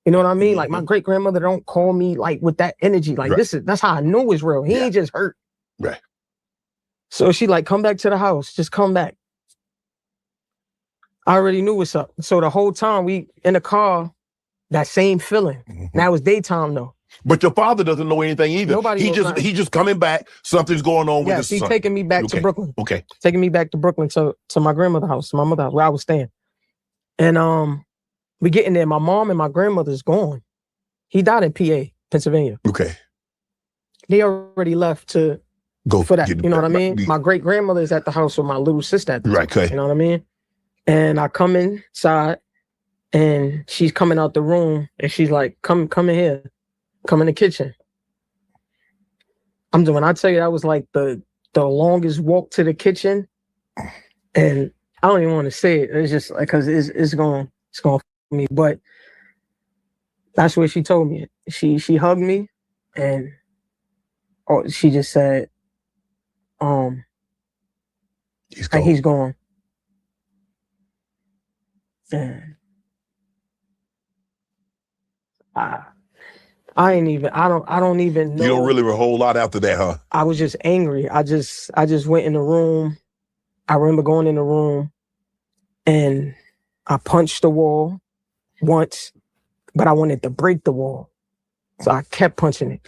You know what I mean? Like my great grandmother don't call me like with that energy. Like that's how I knew it's real. He ain't just hurt. Right. So she like, come back to the house. Just come back. I already knew what's up. So the whole time we in the car, that same feeling. Now it's daytime though. But your father doesn't know anything either. He just coming back. Something's going on with his son. He's taking me back to Brooklyn. Okay. Taking me back to Brooklyn to my grandmother's house, my mother's house, where I was staying. And we get in there. My mom and my grandmother's gone. He died in PA, Pennsylvania. Okay. They already left to for that. You know what I mean? My great grandmother is at the house with my little sister at the time. Okay. You know what I mean? And I come inside and she's coming out the room and she's like, come in here. Come in the kitchen. When I tell you that was like the longest walk to the kitchen, and I don't even want to say it. It's just like because it's going to me, but that's what she told me. She hugged me, and she just said, he's gone. And I don't even know. You don't really a whole lot after that, huh? I was just angry. I just went in the room. I remember going in the room and I punched the wall once, but I wanted to break the wall. So I kept punching it.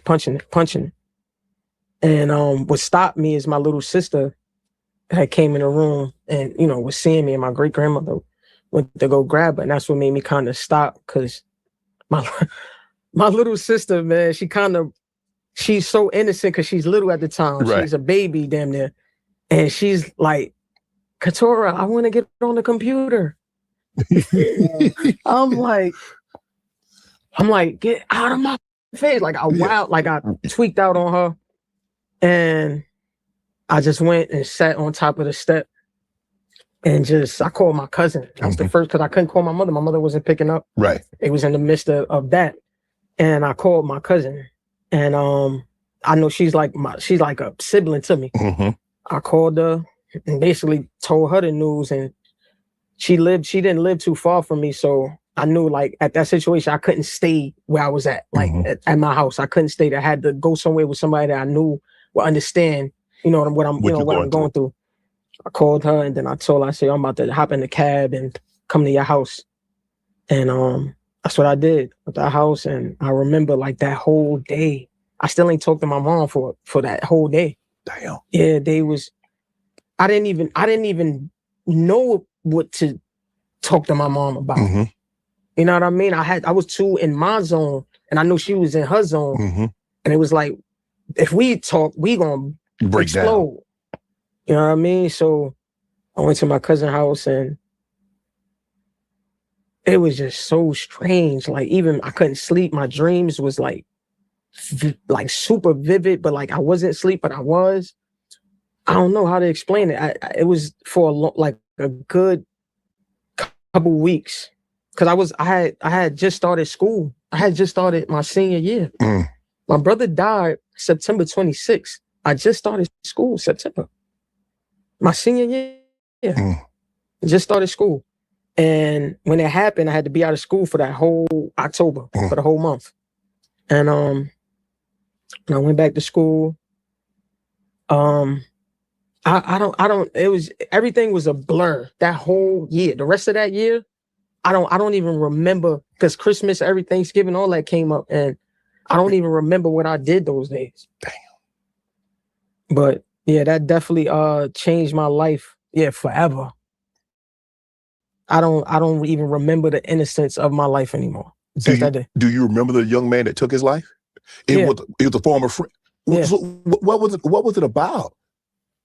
And what stopped me is my little sister had came in the room and, was seeing me, and my great grandmother went to go grab her. And that's what made me kind of stop, because my little sister, man, she's so innocent because she's little at the time. Right. She's a baby, damn near. And she's like, Katora, I want to get on the computer. I'm like, get out of my face. Like I tweaked out on her. And I just went and sat on top of the step and I called my cousin. That was the first, because I couldn't call my mother. My mother wasn't picking up. Right. It was in the midst of that. And I called my cousin, and I know she's like a sibling to me. I called her and basically told her the news, and she didn't live too far from me, so I knew, like, at that situation I couldn't stay where I was at, like at my house. I couldn't stay there. I had to go somewhere with somebody that I knew would understand, what I'm going through. I called her, and then I told her, I said, I'm about to hop in the cab and come to your house, and that's what I did at that house. And I remember, like, that whole day, I still ain't talked to my mom for that whole day. Damn. Yeah, I didn't even know what to talk to my mom about. You know what I mean? I was too in my zone, and I knew she was in her zone. And it was like, if we talk, we gonna explode. Down. You know what I mean? So I went to my cousin's house, and it was just so strange. Like, even I couldn't sleep. My dreams was like super vivid, but like I wasn't asleep, but I was. I don't know how to explain it. It was for a good couple weeks, because I had just started school. I had just started my senior year. My brother died September 26th. I just started school September. My senior year. Just started school. And when it happened, I had to be out of school for that whole October, for the whole month. And I went back to school. Everything was a blur that whole year. The rest of that year, I don't even remember, because Christmas, every Thanksgiving, all that came up, and I don't even remember what I did those days. Damn. But yeah, that definitely changed my life. Yeah, forever. I don't even remember the innocence of my life anymore since that day. Do you remember the young man that took his life? It was a former friend. Yeah. So what was it about?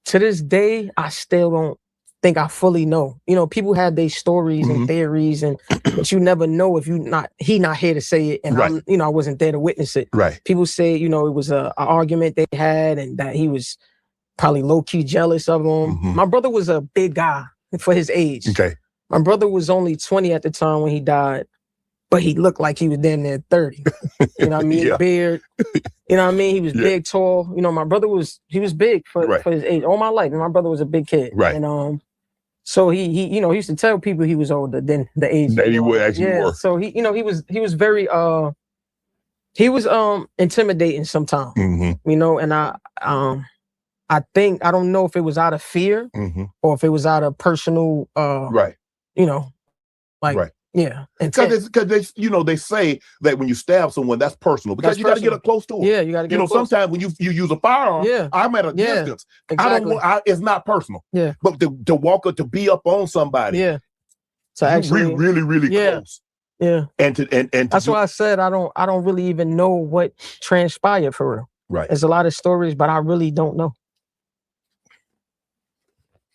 To this day, I still don't think I fully know. People have their stories and theories, but you never know if he not here to say it, and right. I wasn't there to witness it. Right. People say, it was an argument they had, and that he was probably low key jealous of him. My brother was a big guy for his age. Okay. My brother was only 20 at the time when he died, but he looked like he was damn near 30. You know what I mean? Yeah. Beard. You know what I mean? He was big, tall. My brother was big for his age. All my life, and my brother was a big kid. Right. And so he he used to tell people he was older than the age that he was. Actually were. So he was very intimidating sometimes. And I think, I don't know if it was out of fear or if it was out of personal right. Right. Yeah. Because they say that when you stab someone, that's personal, because you got to get up close to them. Yeah, you got to get up close. Sometimes when you use a firearm, I'm at a distance. Exactly. It's not personal. Yeah. But to walk up, to be up on somebody. Yeah. So actually, really close. Yeah. And that's why I said I don't really even know what transpired for real. Right. There's a lot of stories, but I really don't know.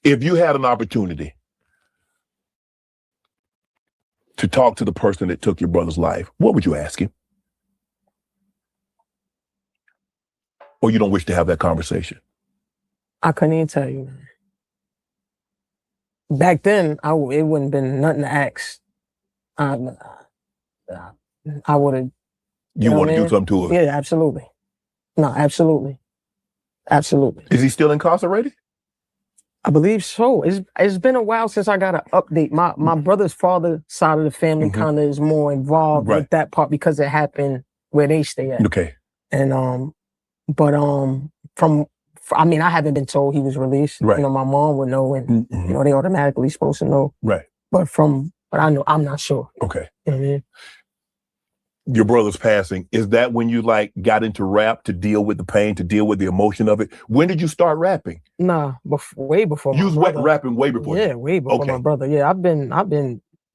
If you had an opportunity to talk to the person that took your brother's life, what would you ask him? Or you don't wish to have that conversation? I couldn't even tell you, man. Back then, it wouldn't have been nothing to ask. I would have. You want to do something to him? Yeah, absolutely. No, absolutely. Absolutely. Is he still incarcerated? I believe so. It's been a while since I got an update. My brother's father side of the family kind of is more involved with that part because it happened where they stay at. Okay. And I mean, I haven't been told he was released. Right. You know, my mom would know, and you know, they automatically supposed to know. Right. But I know, I'm not sure. Okay. You know what I mean? Your brother's passing, is that when you like got into rap to deal with the pain, to deal with the emotion of it? When did you start rapping? Nah, way before. You was rapping way before. Yeah, way before my brother. Yeah, I've been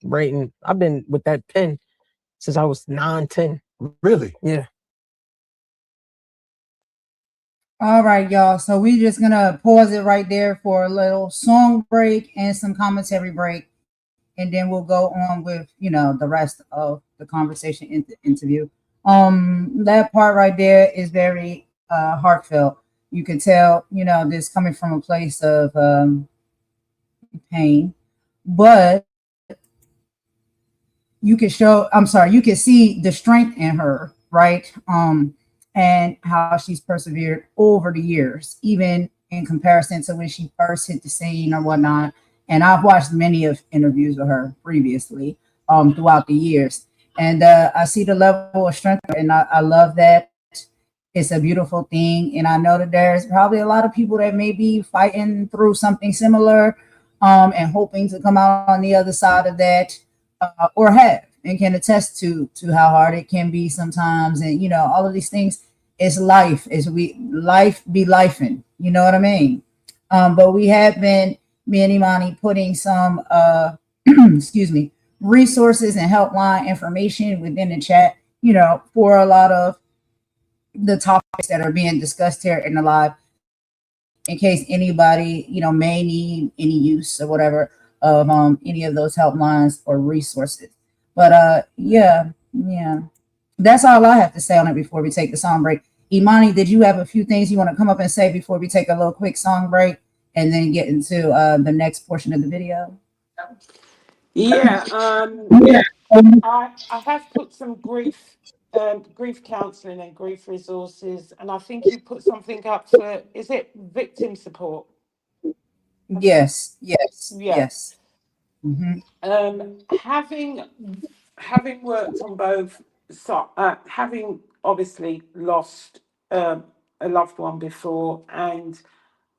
writing. I've been with that pen since I was 9, 10. Really? Yeah. All right, y'all. So we're just gonna pause it right there for a little song break and some commentary break, and then we'll go on with the rest of the conversation interview. That part right there is very heartfelt. You can tell this coming from a place of pain, but you can see the strength in her, right? And how she's persevered over the years, even in comparison to when she first hit the scene or whatnot. And I've watched many of interviews with her previously throughout the years. And I see the level of strength, and I love that. It's a beautiful thing. And I know that there's probably a lot of people that may be fighting through something similar and hoping to come out on the other side of that or have, and can attest to how hard it can be sometimes. And all of these things, it's life. Life be lifing, you know what I mean? But we have been, me and Imani, putting some excuse me, resources and helpline information within the chat, for a lot of the topics that are being discussed here in the live, in case anybody may need any use or whatever of any of those helplines or resources. But yeah, that's all I have to say on it before we take the song break. Imani, did you have a few things you want to come up and say before we take a little quick song break and then get into the next portion of the video? Yeah, I have put some grief counselling and grief resources, and I think you put something up for, is it victim support? Yes. Yeah. Mm-hmm. Having worked on both, having obviously lost a loved one before, and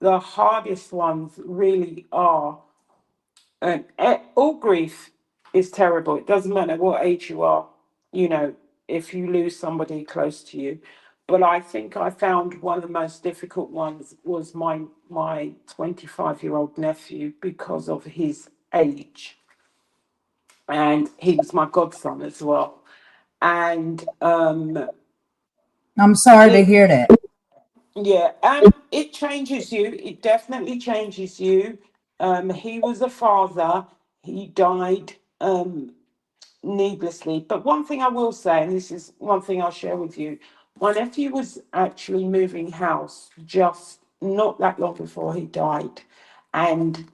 the hardest ones really are, all grief is terrible. It doesn't matter what age you are, if you lose somebody close to you. But I think I found one of the most difficult ones was my 25-year-old nephew, because of his age. And he was my godson as well. And I'm sorry to hear that. yeah, it changes you. It definitely changes you. He was a father. He died needlessly. But one thing I will say, and this is one thing I'll share with you, my nephew was actually moving house just not that long before he died. And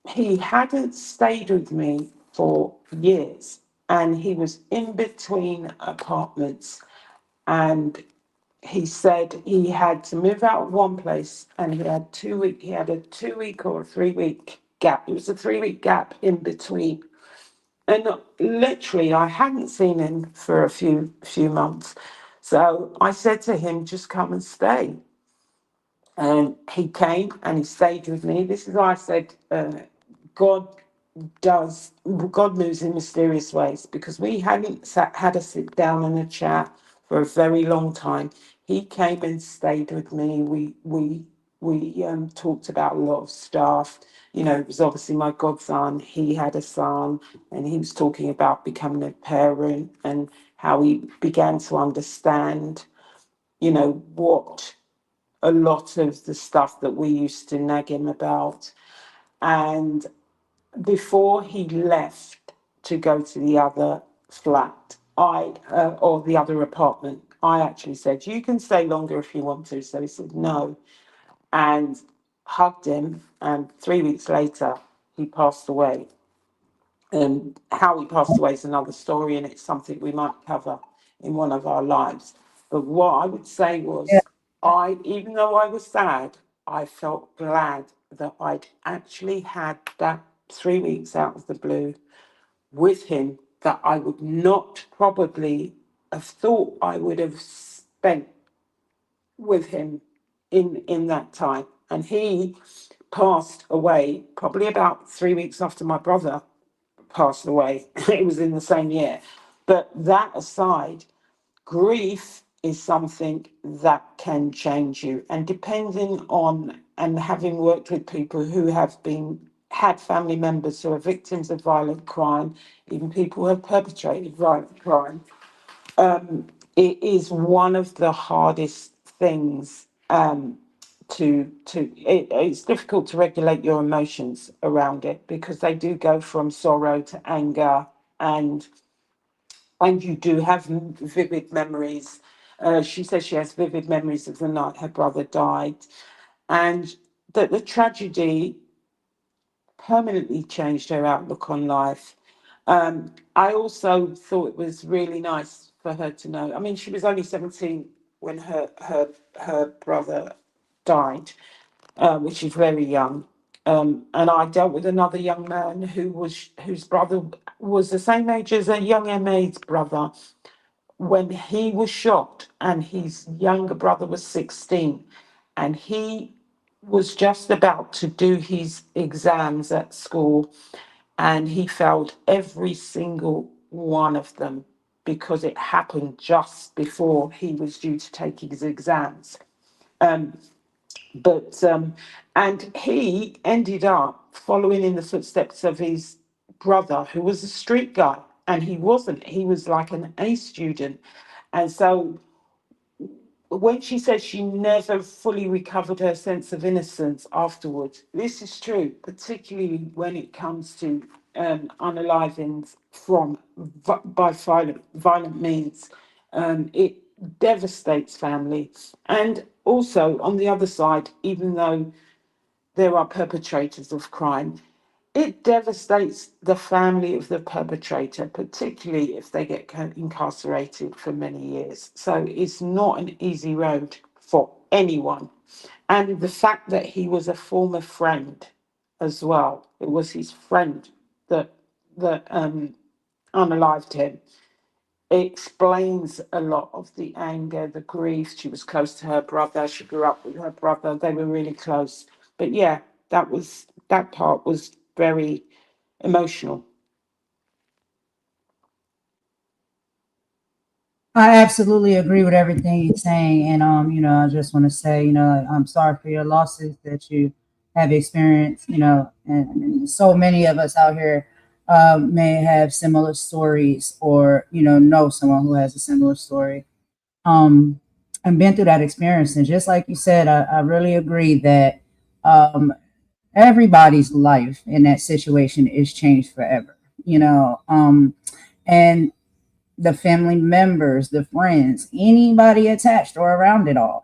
he hadn't stayed with me for years. And he was in between apartments. And he said he had to move out of one place, and he had a 2 week or a 3 week gap. It was a 3 week gap in between. And literally, I hadn't seen him for a few months. So I said to him, just come and stay. And he came and he stayed with me. This is why I said, God moves in mysterious ways, because we hadn't had a sit down and a chat for a very long time. He came and stayed with me. We talked about a lot of stuff. It was obviously my godson. He had a son, and he was talking about becoming a parent and how he began to understand, what a lot of the stuff that we used to nag him about. And before he left to go to the other flat, or the other apartment, I actually said, "You can stay longer if you want to." So he said no, and hugged him. And 3 weeks later, he passed away. And how he passed away is another story, and it's something we might cover in one of our lives. But what I would say Yeah. was, even though I was sad, I felt glad that I'd actually had that 3 weeks out of the blue with him that I would not probably have thought I would have spent with him in that time. And he passed away probably about 3 weeks after my brother passed away. It was in the same year. But that aside, grief is something that can change you. And depending on, and having worked with people who have had family members who are victims of violent crime, even people who have perpetrated violent crime, it is one of the hardest things it's difficult to regulate your emotions around it, because they do go from sorrow to anger, and you do have vivid memories. She says she has vivid memories of the night her brother died, and that the tragedy permanently changed her outlook on life. I also thought it was really nice for her to know. I mean, she was only 17 when her brother died, which is very young. And I dealt with another young man whose brother was the same age as a young MA's brother when he was shot, and his younger brother was 16, and he was just about to do his exams at school, and he failed every single one of them because it happened just before he was due to take his exams. But and he ended up following in the footsteps of his brother, who was a street guy, and he wasn't. He was like an A student, and so when she says she never fully recovered her sense of innocence afterwards, this is true, particularly when it comes to unalivings by violent means. It devastates family. And also, on the other side, even though there are perpetrators of crime, it devastates the family of the perpetrator, particularly if they get incarcerated for many years. So it's not an easy road for anyone. And the fact that he was a former friend as well, it was his friend that unalived him. It explains a lot of the anger, the grief. She was close to her brother. She grew up with her brother. They were really close. But yeah, that part was very emotional. I absolutely agree with everything you're saying. And I just want to say, I'm sorry for your losses that you have experienced, and so many of us out here may have similar stories, or, know someone who has a similar story. Um, and been through that experience. And just like you said, I really agree that um everybody's life in that situation is changed forever, and the family members, the friends, anybody attached or around it all.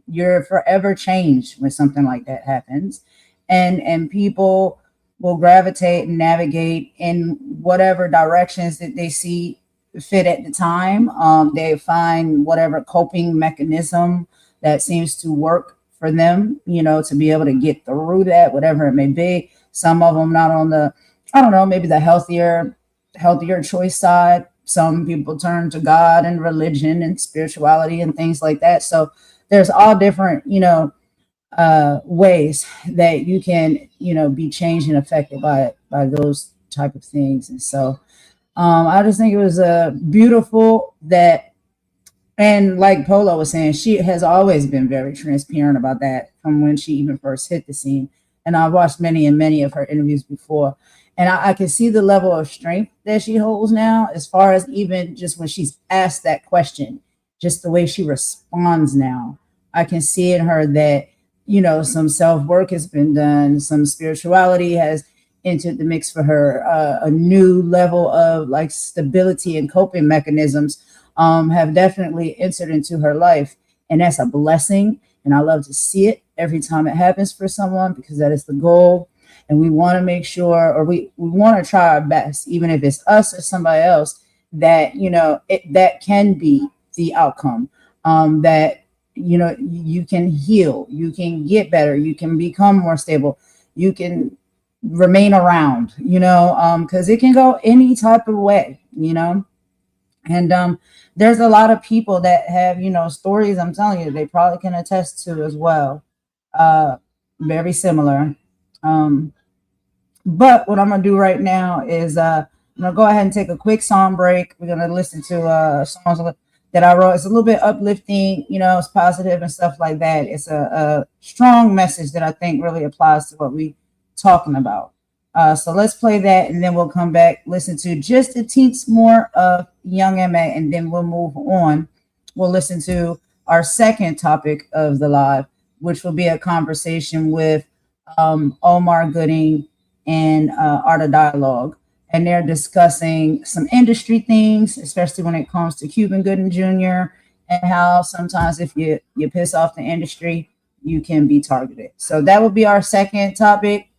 You're forever changed when something like that happens. And people will gravitate and navigate in whatever directions that they see fit at the time. They find whatever coping mechanism that seems to work for them, to be able to get through that, whatever it may be. Some of them not on the, I don't know, maybe the healthier choice side. Some people turn to God and religion and spirituality and things like that. So there's all different, ways that you can, be changed and affected by those type of things. And so I just think it was beautiful that, and like Polo was saying, she has always been very transparent about that from when she even first hit the scene. And I've watched many and many of her interviews before. And I can see the level of strength that she holds now, as far as even just when she's asked that question, just the way she responds now. I can see in her that, some self-work has been done, some spirituality has entered the mix for her, a new level of like stability and coping mechanisms have definitely entered into her life. And that's a blessing. And I love to see it every time it happens for someone, because that is the goal. And we want to make sure, or we want to try our best, even if it's us or somebody else, that, that can be the outcome, that, you can heal, you can get better, you can become more stable, you can remain around, because it can go any type of way, and there's a lot of people that have, stories, I'm telling you, they probably can attest to as well, very similar. But what I'm going to do right now is I'm going to go ahead and take a quick song break. We're going to listen to songs that I wrote. It's a little bit uplifting, it's positive and stuff like that. It's a strong message that I think really applies to what we're talking about. So let's play that, and then we'll come back, listen to just a teens more of Young M.A., and then we'll move on. We'll listen to our second topic of the live, which will be a conversation with Omar Gooding and Art of Dialogue. And they're discussing some industry things, especially when it comes to Cuban Gooding Jr., and how sometimes if you piss off the industry, you can be targeted. So that will be our second topic.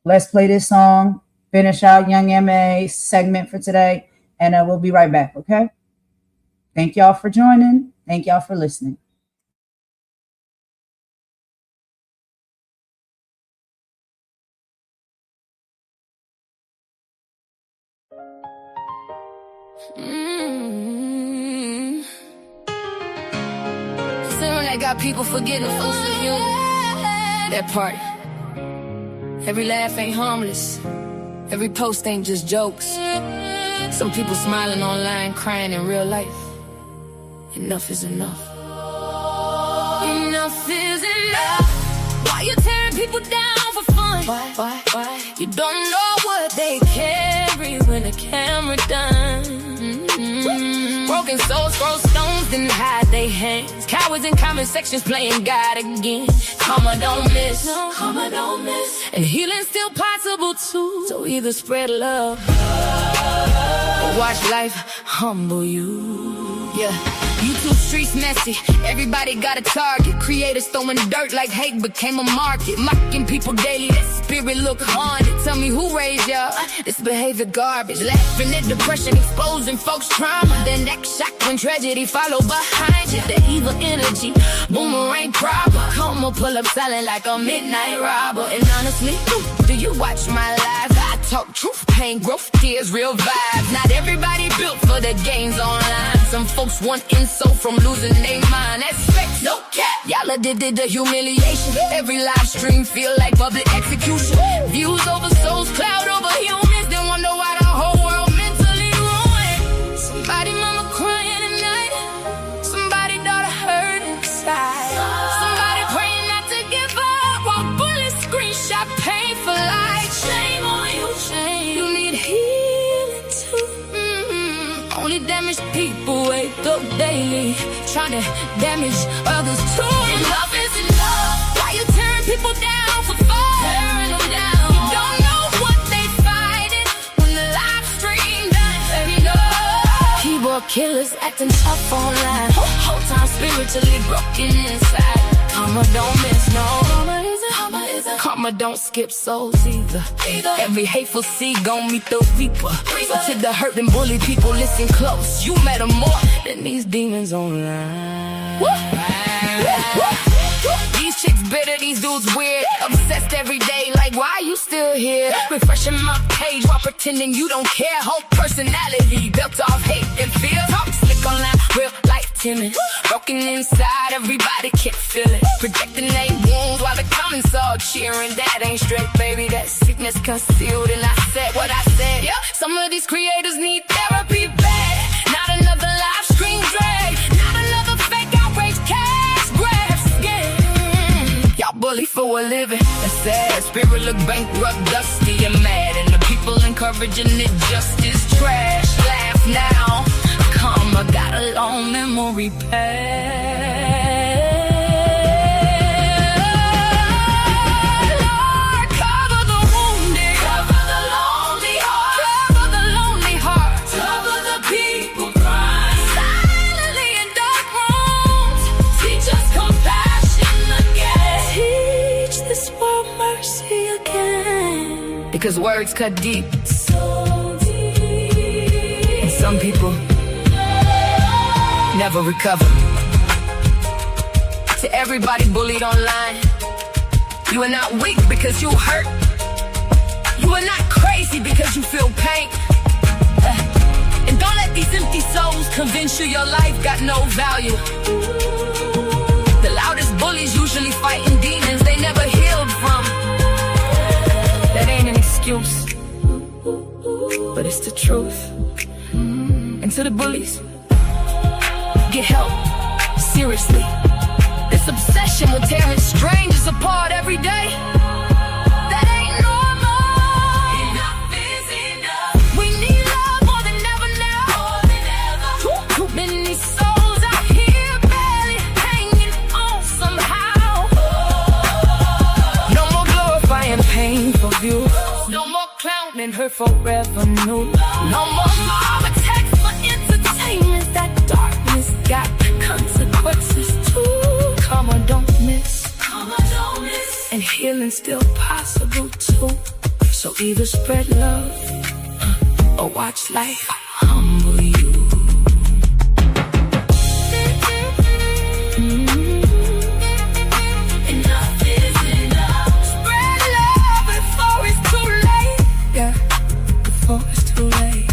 Let's play this song, finish out Young M.A. segment for today, and we'll be right back, okay? Thank y'all for joining. Thank y'all for listening. Soon got people forgetting folks in you. That part. Every laugh ain't harmless. Every post ain't just jokes. Some people smiling online, crying in real life. Enough is enough. Enough is enough. Why you tearing people down for fun? Why? You don't know what they carry when the camera done. Broken souls throw stones, then hide their hands. Cowards in comment sections playing God again. Karma don't miss, no, karma don't miss. And healing's still possible too. So either spread love or watch life humble you. Yeah. YouTube streets messy, everybody got a target. Creators throwing dirt like hate became a market. Mocking people daily, that spirit look haunted. Tell me who raised y'all, this behavior garbage. Laughing at depression, exposing folks' trauma. Then act shocked when tragedy follow behind you. The evil energy, boomerang proper. Come pull up selling like a midnight robber. And honestly, do you watch my live? I talk truth, pain, growth, tears, real vibes. Not everybody built for the games online. Some folks want insult from losing their mind. That's fake, no cap. Y'all did the humiliation. Every live stream feel like public execution. Views over souls, cloud over humans. Then wonder why the whole world mentally ruined. Somebody mama crying at night. Somebody daughter hurt inside. Somebody praying not to give up while bullets screenshot painful like shame on you, shame. You need healing too. Only damaged people wake up daily, trying to damage others too. Enough is enough. Why you tearing people down for fun? Tearing them down. You don't know what they fighting when the live stream done. Enough. Keyboard killers acting tough online. Whole time spiritually broken inside. Karma don't miss, no. Karma don't skip souls either. Every hateful seed gon' meet the reaper. So to the hurt and bully people, listen close. You matter more than these demons online. These chicks bitter, these dudes weird. Obsessed every day, like why you still here? Refreshing my page while pretending you don't care. Whole personality built off hate and fear. Talk slick online, real life timid. Broken inside, everybody can't feel it. Projecting their wounds while the comments all cheering. That ain't straight, baby, that sickness concealed. And I said what I said. Yeah, some of these creators need therapy bad. Not another live stream drag. Not another fake outrage cash grab scam. Y'all bully for a living. That's sad. Spirit look bankrupt, dusty and mad. And the people encouraging it just is trash. Laugh now. Karma got a long memory past. because words cut deep. So deep. And some people never recover. To everybody bullied online, you are not weak because you hurt. You are not crazy because you feel pain. And don't let these empty souls convince you your life got no value. The loudest bullies usually fighting demons they never healed from. That ain't an excuse, but it's the truth. And to the bullies, get help, seriously. This obsession will tear his strangers apart every day. That ain't normal. Enough is enough. We need love more than ever now. More than ever. Too many souls out here barely hanging on somehow. No more glorifying painful views. No more clowning her forever new. No more mob attacks for entertainment. That darkness got consequences too. Karma don't miss. Karma don't miss. And healing still possible too. So either spread love or watch life humble you. Enough is enough. Spread love before it's too late. Yeah, before it's too late.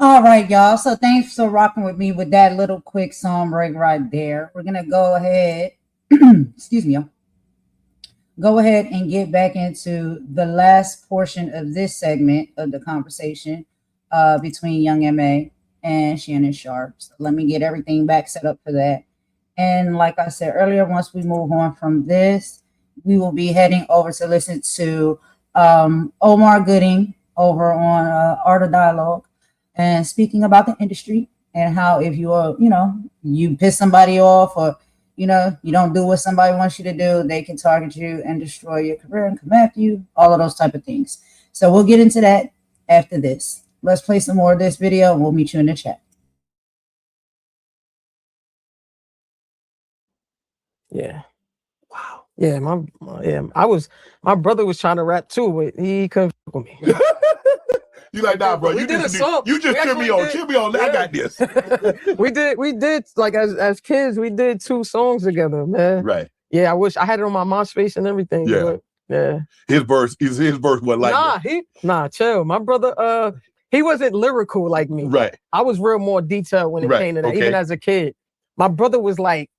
All right, y'all. So thanks for rocking with me with that little quick song break right there. We're gonna go ahead, excuse me, y'all. Go ahead and get back into the last portion of this segment of the conversation between Young M.A. and Shannon Sharp. So let me get everything back set up for that. And like I said earlier, once we move on from this, we will be heading over to listen to Omar Gooding over on Art of Dialogue, and speaking about the industry and how if you are, you piss somebody off or, you don't do what somebody wants you to do, they can target you and destroy your career and come after you, all of those type of things. So we'll get into that after this. Let's play some more of this video and we'll meet you in the chat. Yeah. Wow. Yeah, my brother was trying to rap too, but he couldn't fuck with me. You like, nah, bro. We did a song. You just cheer me on. Cheer me on. Yeah. I got this. we did like as kids, we did 2 songs together, man. Right. Yeah, I wish I had it on my MySpace and everything. Yeah. But, yeah. His verse wasn't like that. Chill. My brother, he wasn't lyrical like me. Right. I was real more detailed when it came to that, even as a kid. My brother was like,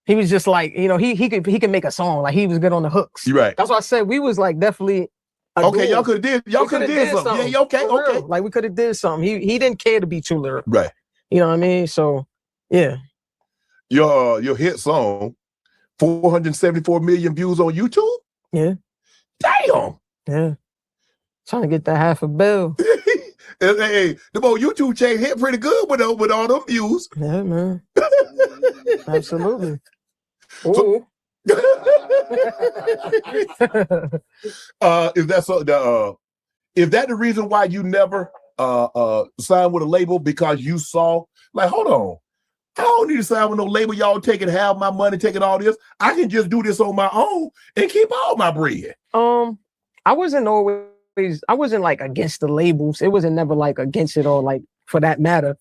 he was just like, he could make a song. Like he was good on the hooks. Right. That's why I said we was like definitely. Okay, y'all could have did something. Yeah, okay. Like we could have did something. He didn't care to be too lyrical. Right. You know what I mean? So yeah. Your hit song, 474 million views on YouTube? Yeah. Damn. Yeah. Trying to get that $500 million. Hey, the old YouTube chain hit pretty good with all them views. Yeah, man. Absolutely. So, is that the reason why you never signed with a label? Because you saw, like, hold on, I don't need to sign with no label. Y'all taking half my money, taking all this. I can just do this on my own and keep all my bread. I wasn't like against the labels. It wasn't never like against it or like for that matter.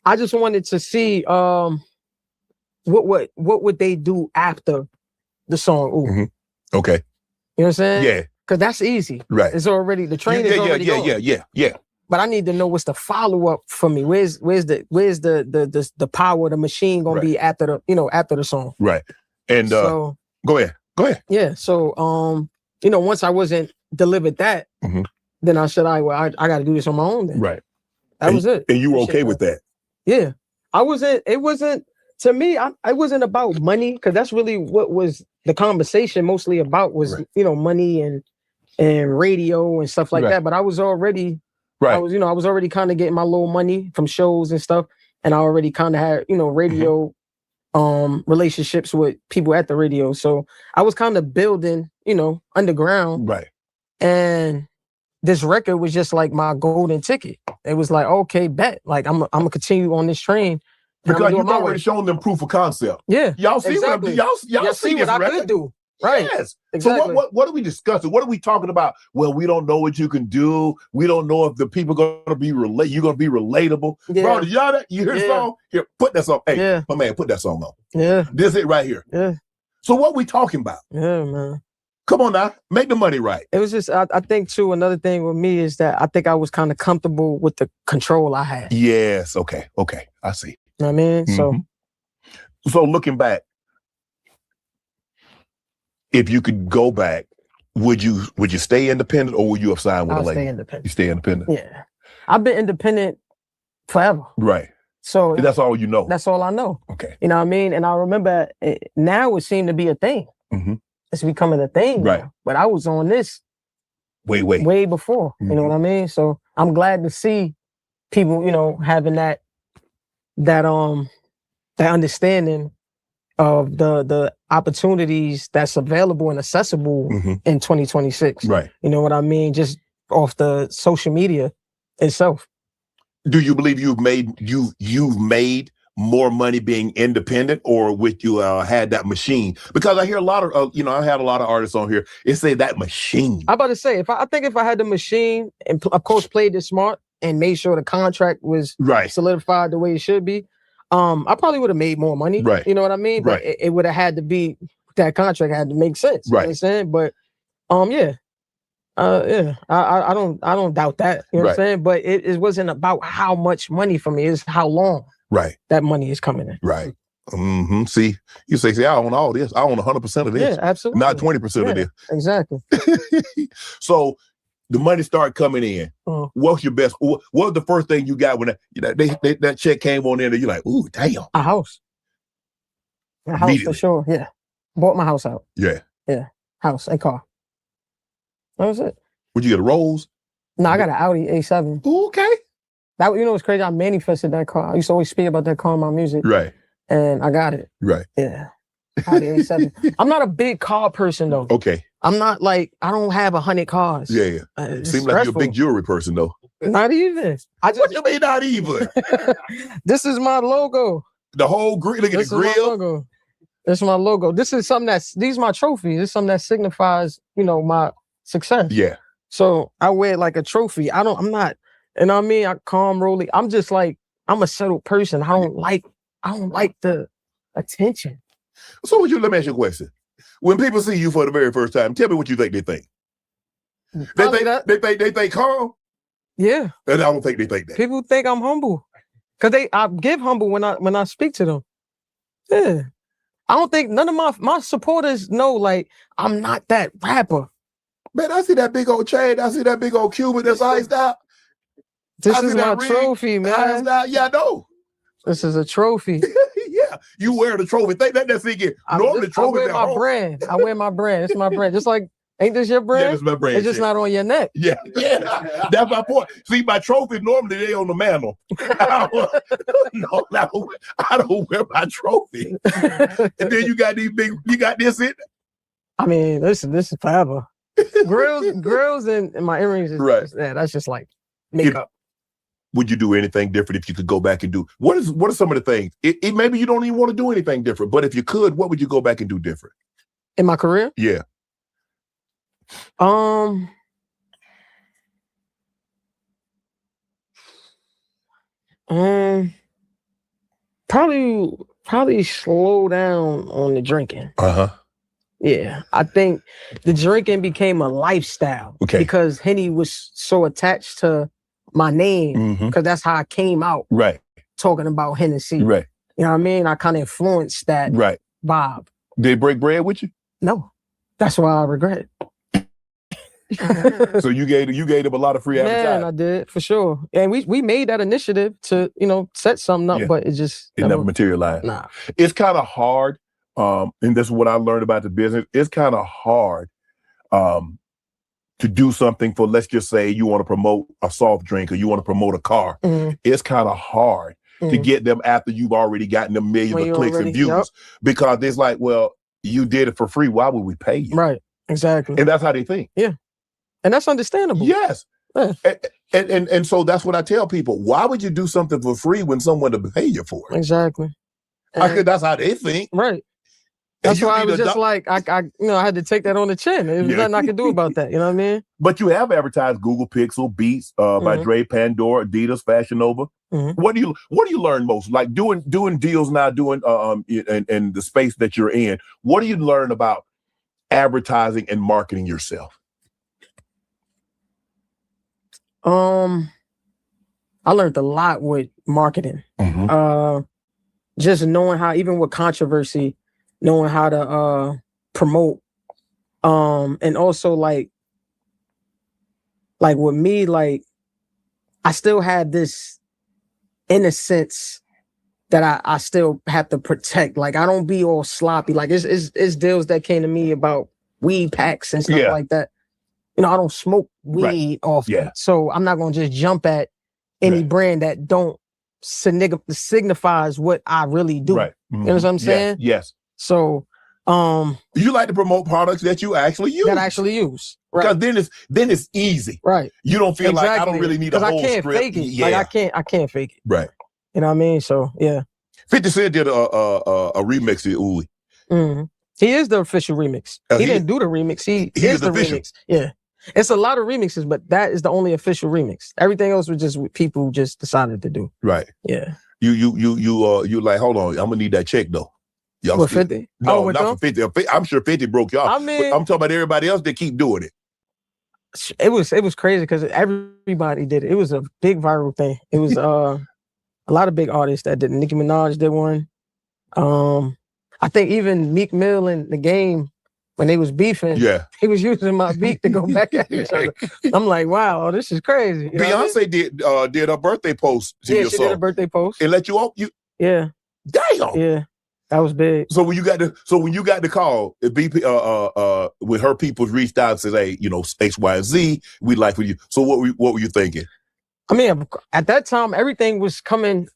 I just wanted to see what would they do after the song. Ooh. Mm-hmm. Okay. You know what I'm saying? Yeah. Because that's easy. Right. It's already, the train is already going. Yeah. But I need to know what's the follow-up for me. Where's the power of the machine gonna be after the song. Right. And so go ahead. Yeah. So once I wasn't delivered that, then I said, I gotta do this on my own then. Right. That was it. And you were okay with that? Yeah. It wasn't to me, I wasn't about money, because that's really what was the conversation mostly about was, money and radio and stuff like that. But I was already, I was already kind of getting my little money from shows and stuff. And I already kind of had, radio relationships with people at the radio. So I was kind of building, underground. Right. And this record was just like my golden ticket. It was like, okay, bet. Like I'm gonna continue on this train. Because you've already shown them proof of concept. Yeah. Y'all see exactly. what y'all see what I record? could do. Right. Yes. Exactly. So what are we discussing? What are we talking about? Well, we don't know what you can do. We don't know if the people are gonna be you're gonna be relatable. Yeah. Bro, did y'all you hear the song? Here, put that song. Hey, my man, put that song on. Yeah. This is it right here. Yeah. So what we talking about? Yeah, man. Come on now, make the money right. It was just, I think too, another thing with me is that I think I was kind of comfortable with the control I had. Yes, okay, I see. You know what I mean? Mm-hmm. So looking back, if you could go back, would you stay independent or would you have signed with a label? Stay independent. You stay independent? Yeah. I've been independent forever. Right. So that's all you know? That's all I know. Okay. You know what I mean? And I remember now it seemed to be a thing. Mm-hmm. It's becoming a thing. Right. Now. But I was on this way before. Mm-hmm. You know what I mean? So I'm glad to see people, you know, having that understanding of the opportunities that's available and accessible in 2026. Right. You know what I mean? Just off the social media itself. Do you believe you've made more money being independent, or with you had that machine? Because I hear a lot of I had a lot of artists on here. It say that machine. I'm about to say, I think if I had the machine and of course played it smart and made sure the contract was solidified the way it should be, I probably would have made more money. Right. You know what I mean? But it would have had to be, that contract had to make sense. Right. You know what I'm saying? But I don't doubt that. You know what I'm saying? But it wasn't about how much money for me, it's how long that money is coming in. Right. Mm-hmm. See, you say, I own all this. I own 100% of this. Yeah, absolutely. Not 20% of this. Exactly. So the money started coming in. What's your best? What was the first thing you got when that check came on in and you're like, ooh, damn. A house. A house for sure. Yeah. Bought my house out. Yeah. Yeah. House and car. That was it. Would you get a Rolls? No, I got an Audi A7. Okay. That, you know what's crazy? I manifested that car. I used to always speak about that car in my music. Right. And I got it. Right. Yeah. Audi A7. I'm not a big car person though. Okay. I'm not like, I don't have 100 cars. Yeah. Seems like you're a big jewelry person though. Not even. What you mean not even? This is my logo. The whole grill. Look at the grill. This is my logo. This is something these are my trophies. This is something that signifies, you know, my success. Yeah. So I wear it like a trophy. I'm not, you know what I mean? I calm, rolling. I'm just like, I'm a settled person. I don't like the attention. So let me ask you a question. When people see you for the very first time, tell me what you think they think. They think calm? Yeah. And I don't think they think that. People think I'm humble. Cause I give humble when I speak to them. Yeah. I don't think none of my supporters know, like, I'm not that rapper. Man, I see that big old chain. I see that big old Cuban that's iced out. This is my trophy, man. Yeah, I know. This is a trophy. Yeah, you wear the trophy. Think that's thinking. Normally, trophy. I wear my brand. I wear my brand. It's my brand. Just like, ain't this your brand? Yeah, it's my brand. It's just not on your neck. Yeah. That's my point. See, my trophy normally they on the mantle. I don't wear my trophy. And then you got this in. I mean, listen, this is forever. Grills and my earrings is that's just like makeup. Would you do anything different if you could go back and do what are some of the things? Maybe you don't even want to do anything different, but if you could, what would you go back and do different? In my career? Yeah. Probably slow down on the drinking. Uh-huh. Yeah, I think the drinking became a lifestyle because Henny was so attached to my name because that's how I came out. Right. Talking about Hennessy. Right. You know what I mean? I kind of influenced that vibe. Did they break bread with you? No. That's why I regret it. So you gave them a lot of free advertising. Man, I did, for sure. And we made that initiative to, set something up, but it never materialized. Nah. It's kind of hard. And this is what I learned about the business. It's kind of hard to do something for, let's just say you want to promote a soft drink or you want to promote a car. It's kind of hard to get them after you've already gotten the millions of clicks and views because it's like, well, you did it for free. Why would we pay you? Right. Exactly. And that's how they think. Yeah. And that's understandable. Yes. And so that's what I tell people. Why would you do something for free when someone to pay you for it? Exactly. That's how they think. Right. That's why I was just like, I had to take that on the chin. There's nothing I could do about that. You know what I mean? But you have advertised Google Pixel, Beats, by Dre, Pandora, Adidas, Fashion Nova. What do you learn most? Like doing deals now, in the space that you're in. What do you learn about advertising and marketing yourself? I learned a lot with marketing. Just knowing how, even with controversy, knowing how to promote, and also like with me, like I still had this innocence that I still have to protect. Like I don't be all sloppy. Like it's deals that came to me about weed packs and stuff like that. You know, I don't smoke weed often, so I'm not gonna just jump at any brand that don't signifies what I really do. Right. You know what I'm saying? Yes. So you like to promote products that you actually use. Right. Because then it's easy. Right. You don't feel like I don't really need a whole script. Because I can't fake it. Like I can't fake it. Right. You know what I mean? So yeah. 50 Cent did a remix of Ooey. He is the official remix. He didn't do the remix. He is the remix. Yeah. It's a lot of remixes, but that is the only official remix. Everything else was just people just decided to do. Right. Yeah. You like, hold on, I'm gonna need that check though. What, 50? No, not for 50. I'm sure 50 broke y'all. I mean, I'm talking about everybody else that keep doing it. It was crazy because everybody did it. It was a big viral thing. It was a lot of big artists that did it. Nicki Minaj did one. I think even Meek Mill in The Game, when they was beefing, he was using my beat to go back at each other. I'm like, wow, this is crazy. You Beyonce did a birthday post to your she song. Did a birthday post. And let you off you. Yeah. Damn. Yeah. That was big. So when you got the call, when her people reached out and said, hey, X, Y, and Z, we'd like for you. So what were you thinking? I mean, at that time, everything was coming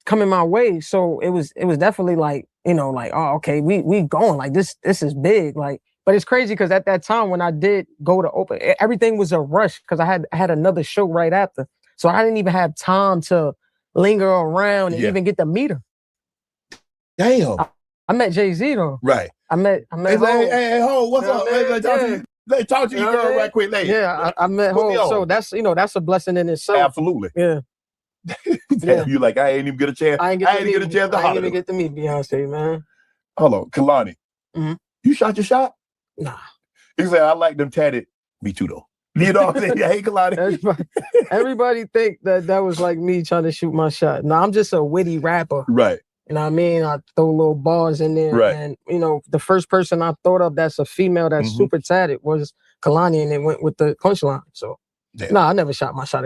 my way. So it was definitely like, like, oh, okay, we going, like this is big. Like, but it's crazy because at that time when I did go to open, everything was a rush because I had another show right after. So I didn't even have time to linger around and even get to meet her. Damn. I met Jay-Z though. Right. I met hey, Ho, what's up? Let's talk to you, girl, right quick. Later. Yeah, I met Ho. So that's a blessing in itself. Absolutely. Yeah. Damn, you like, I ain't even get a chance. I ain't get a chance to holler. I didn't even get to meet Beyonce, man. Hold on, Kalani. You shot your shot? Nah. He said, I like them tatted. Me too, though. You know what I'm saying? Hey, Kalani. Everybody think that was like me trying to shoot my shot. No, I'm just a witty rapper. Right. You know what I mean? I throw little bars in there. Right. And, the first person I thought of that's a female that's super tatted was Kalani, and it went with the punchline. So, I never shot my shot.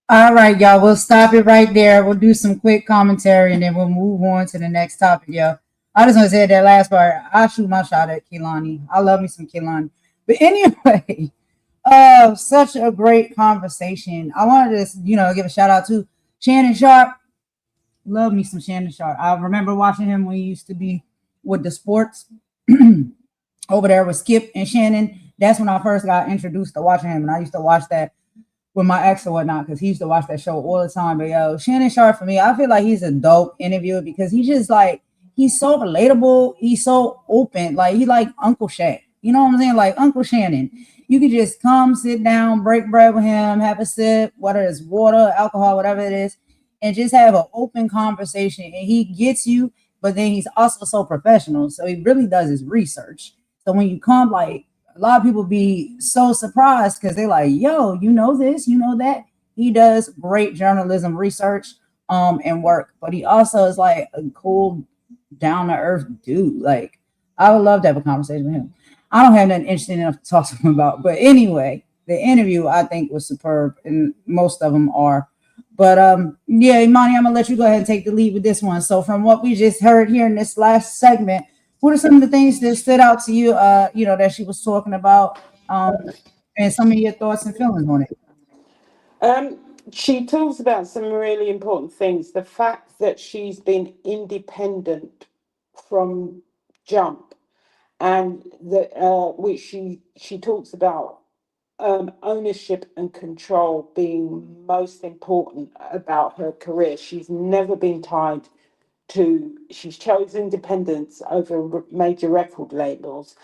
All right, y'all. We'll stop it right there. We'll do some quick commentary, and then we'll move on to the next topic, y'all. I just want to say that last part. I shoot my shot at Kehlani. I love me some Kehlani. But anyway, such a great conversation. I wanted to, give a shout out to Shannon Sharp. Love me some Shannon Sharp. I remember watching him when he used to be with the sports over there with Skip and Shannon. That's when I first got introduced to watching him, and I used to watch that with my ex or whatnot because he used to watch that show all the time. But Shannon Sharp, for me, I feel like he's a dope interviewer because he's just like, he's so relatable. He's so open. Like, he like Uncle Shay. You know what I'm saying? Like Uncle Shannon. You could just come, sit down, break bread with him, have a sip, whether it's water, alcohol, whatever it is, and just have an open conversation. And he gets you, but then he's also so professional. So he really does his research. So when you come, like, a lot of people be so surprised because they're like, yo, you know this, you know that. He does great journalism research and work, but he also is like a cool, down-to-earth dude. Like, I would love to have a conversation with him. I don't have nothing interesting enough to talk to him about. But anyway, the interview, I think, was superb, and most of them are. But, Imani, I'm going to let you go ahead and take the lead with this one. So from what we just heard here in this last segment, what are some of the things that stood out to you, that she was talking about, and some of your thoughts and feelings on it? She talks about some really important things. The fact that she's been independent from jump and which she talks about ownership and control being most important about her career. She's never been tied to, she's chosen independence over major record labels.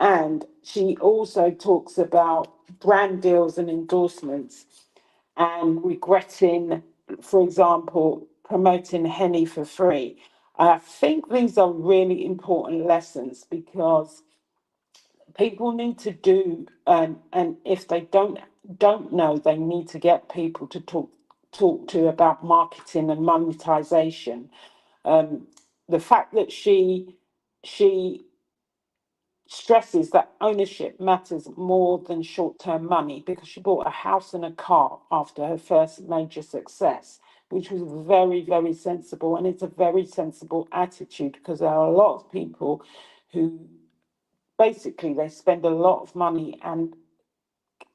And she also talks about brand deals and endorsements and regretting, for example, promoting Henny for free. I think these are really important lessons because people need to do, and if they don't know, they need to get people to talk to about marketing and monetization. The fact that she stresses that ownership matters more than short-term money because she bought a house and a car after her first major success, which was very, very sensible. And it's a very sensible attitude because there are a lot of people who basically they spend a lot of money and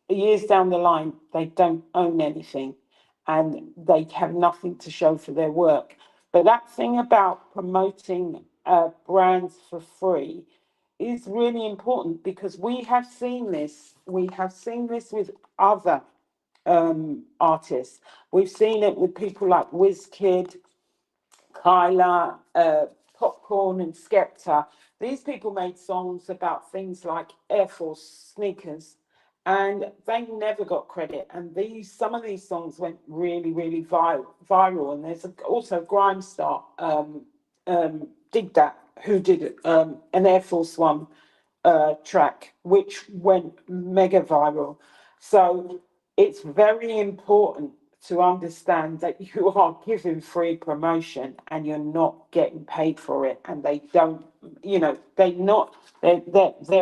years down the line they don't own anything and they have nothing to show for their work. But that thing about promoting brands for free is really important because we have seen this. We have seen this with other artists. We've seen it with people like WizKid, Kyla, Popcorn, and Skepta. These people made songs about things like Air Force sneakers, and they never got credit. And some of these songs went really, really viral. And there's also Grime Star, Dig That, who did an Air Force One track, which went mega viral. So it's very important to understand that you are giving free promotion and you're not getting paid for it. And they don't, they're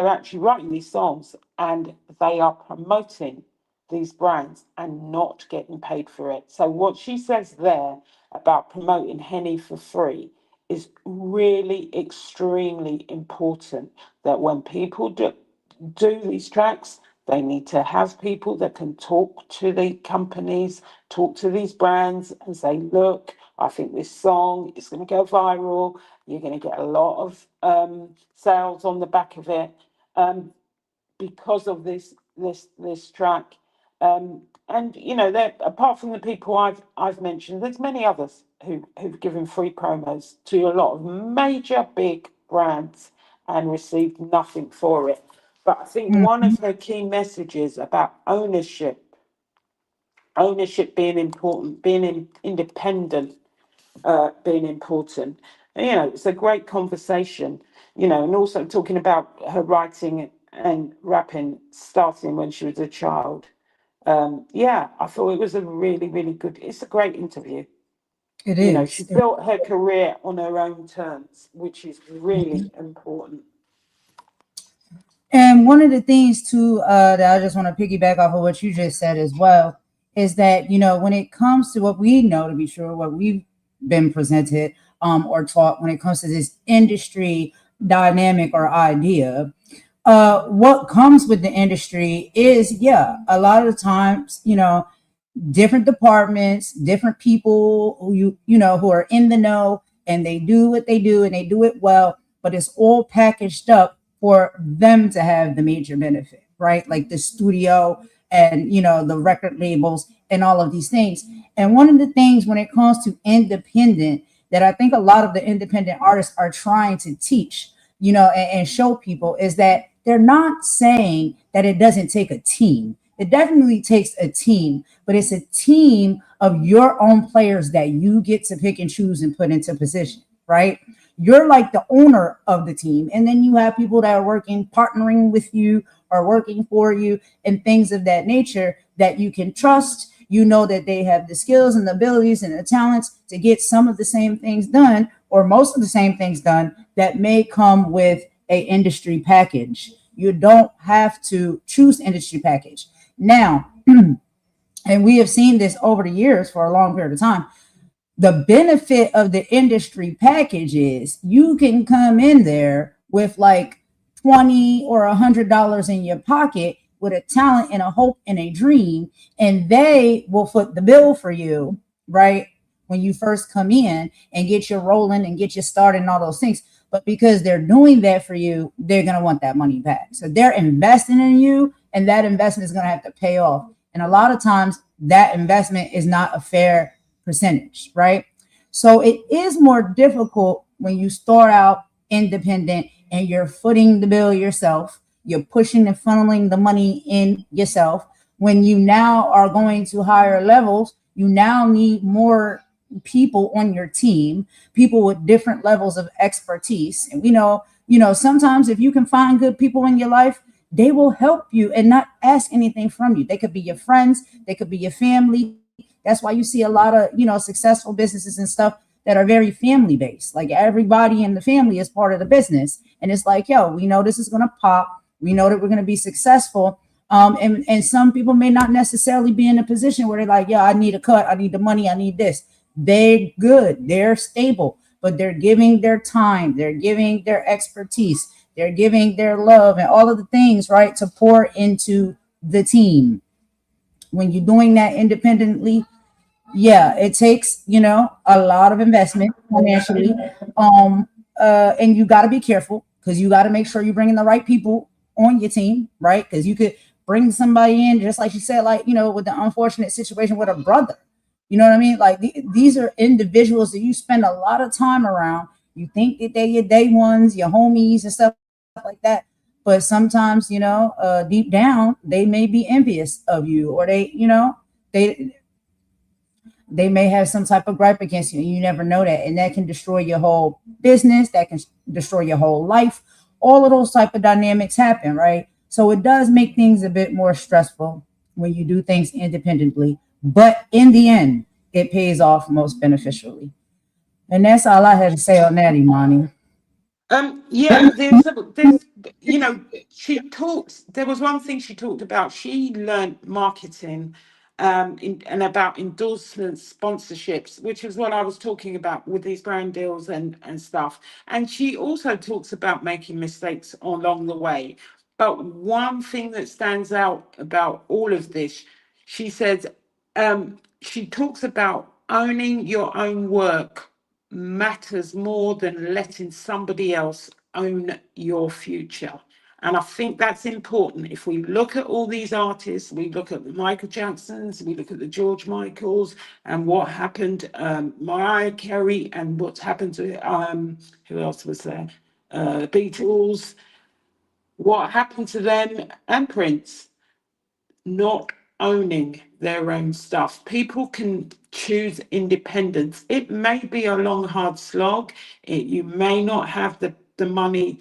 actually writing these songs and they are promoting these brands and not getting paid for it. So what she says there about promoting Henny for free is really extremely important, that when people do these tracks, they need to have people that can talk to the companies, talk to these brands and say, look, I think this song is going to go viral. You're going to get a lot of sales on the back of it because of this track. And apart from the people I've mentioned, there's many others who've given free promos to a lot of major big brands and received nothing for it. But I think one of her key messages about ownership being important, being independent, being important. And, it's a great conversation, and also talking about her writing and rapping starting when she was a child. I thought it was a really, really good, it's a great interview. It is. She built her career on her own terms, which is really important. And one of the things too that I just want to piggyback off of what you just said as well is that when it comes to what we know to be true, what we've been presented or taught when it comes to this industry dynamic or idea, what comes with the industry is a lot of the times different departments, different people who are in the know and they do what they do and they do it well, but it's all packaged up for them to have the major benefit, right? Like the studio and the record labels and all of these things. And one of the things when it comes to independent that I think a lot of the independent artists are trying to teach, and show people is that they're not saying that it doesn't take a team. It definitely takes a team, but it's a team of your own players that you get to pick and choose and put into position, right? You're like the owner of the team. And then you have people that are partnering with you or working for you and things of that nature that you can trust. You know that they have the skills and the abilities and the talents to get some of the same things done or most of the same things done that may come with a industry package. You don't have to choose industry package. Now, and we have seen this over the years for a long period of time, the benefit of the industry package is you can come in there with like $20 or $100 in your pocket with a talent and a hope and a dream, and they will foot the bill for you, right? When you first come in and get you rolling and get you started and all those things. But because they're doing that for you, they're going to want that money back. So they're investing in you, and that investment is going to have to pay off. And a lot of times that investment is not a fair percentage, right? So it is more difficult when you start out independent and you're footing the bill yourself. You're pushing and funneling the money in yourself. When you now are going to higher levels, you now need more people on your team, people with different levels of expertise. And sometimes if you can find good people in your life, they will help you and not ask anything from you. They could be your friends, they could be your family. That's why you see a lot of, successful businesses and stuff that are very family based. Like everybody in the family is part of the business. And it's like, yo, we know this is going to pop. We know that we're going to be successful. And some people may not necessarily be in a position where they're like, yeah, I need a cut. I need the money. I need this. They're good. They're stable, but they're giving their time. They're giving their expertise. They're giving their love and all of the things, right, to pour into the team. When you're doing that independently, yeah, it takes, a lot of investment financially. And you got to be careful because you got to make sure you're bringing the right people on your team, right? Because you could bring somebody in, just like you said, like, with the unfortunate situation with a brother. You know what I mean? Like these are individuals that you spend a lot of time around. You think that they're your day ones, your homies and stuff like that. But sometimes, deep down, they may be envious of you, or they may have some type of gripe against you, and you never know that. And that can destroy your whole business. That can destroy your whole life. All of those type of dynamics happen, right? So it does make things a bit more stressful when you do things independently. But in the end, it pays off most beneficially. And that's all I had to say on that, Imani. There was one thing she talked about. She learned marketing and about endorsements, sponsorships, which is what I was talking about with these brand deals and stuff. And she also talks about making mistakes along the way. But one thing that stands out about all of this, she says, she talks about owning your own work matters more than letting somebody else own your future. And I think that's important. If we look at all these artists, we look at the Michael Jacksons, we look at the George Michaels, and what happened, Mariah Carey, and what's happened to who else was there? Beatles. What happened to them and Prince? Not owning their own stuff. People can choose independence. It may be a long, hard slog. You may not have the money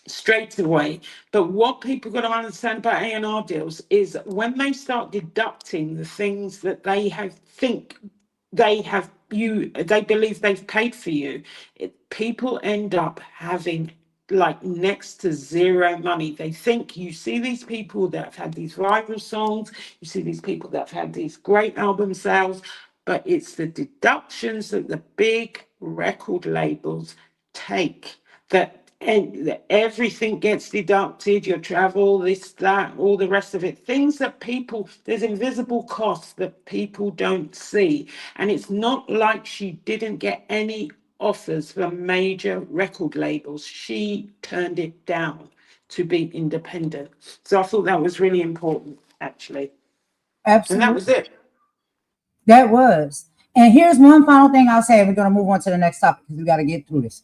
straight away. But what people got to understand about A&R deals is when they start deducting the things that they they believe they've paid for you, people end up having like next to zero money. They think, you see these people that have had these viral songs, you see these people that have had these great album sales, but it's the deductions that the big record labels take that everything gets deducted, your travel, this, that, all the rest of it. Things that there's invisible costs that people don't see. And it's not like she didn't get any offers from major record labels. She turned it down to be independent. So I thought that was really important, actually. Absolutely. And that was it. That was. And here's one final thing I'll say. We're going to move on to the next topic because we got to get through this.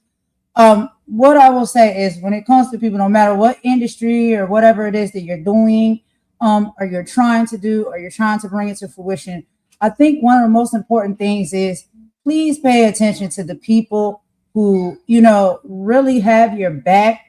What I will say is when it comes to people, no matter what industry or whatever it is that you're doing, or you're trying to do, or you're trying to bring it to fruition, I think one of the most important things is please pay attention to the people who, really have your back,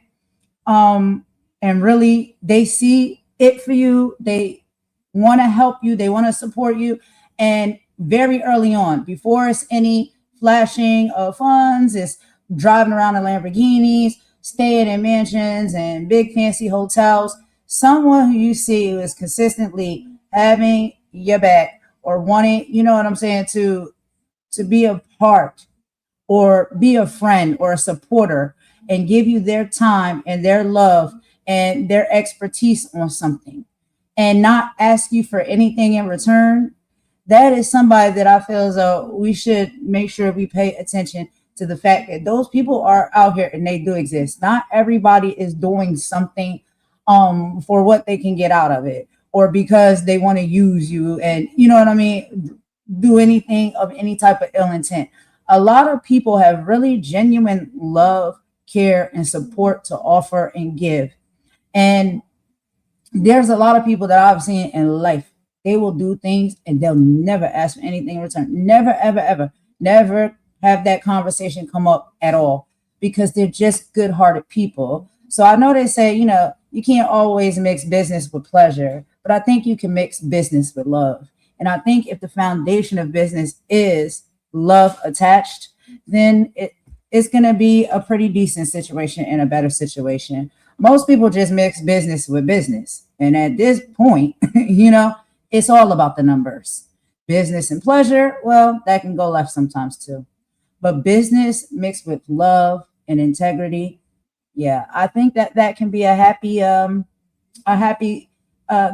and really they see it for you. They want to help you. They want to support you. And very early on, before it's any flashing of funds, it's driving around in Lamborghinis, staying in mansions and big fancy hotels, someone who you see who is consistently having your back or wanting, to be a part or be a friend or a supporter and give you their time and their love and their expertise on something and not ask you for anything in return. That is somebody that I feel as though we should make sure we pay attention to the fact that those people are out here and they do exist. Not everybody is doing something for what they can get out of it, or because they want to use you, and you know what I mean, do anything of any type of ill intent. A lot of people have really genuine love, care, and support to offer and give. And there's a lot of people that I've seen in life. They will do things and they'll never ask for anything in return. Never, ever, ever. Never have that conversation come up at all, because they're just good hearted people. So I know they say, you can't always mix business with pleasure, but I think you can mix business with love. And I think if the foundation of business is love attached, then it's going to be a pretty decent situation and a better situation. Most people just mix business with business. And at this point, it's all about the numbers. Business and pleasure, well, that can go left sometimes too. But business mixed with love and integrity, yeah, I think that can be a happy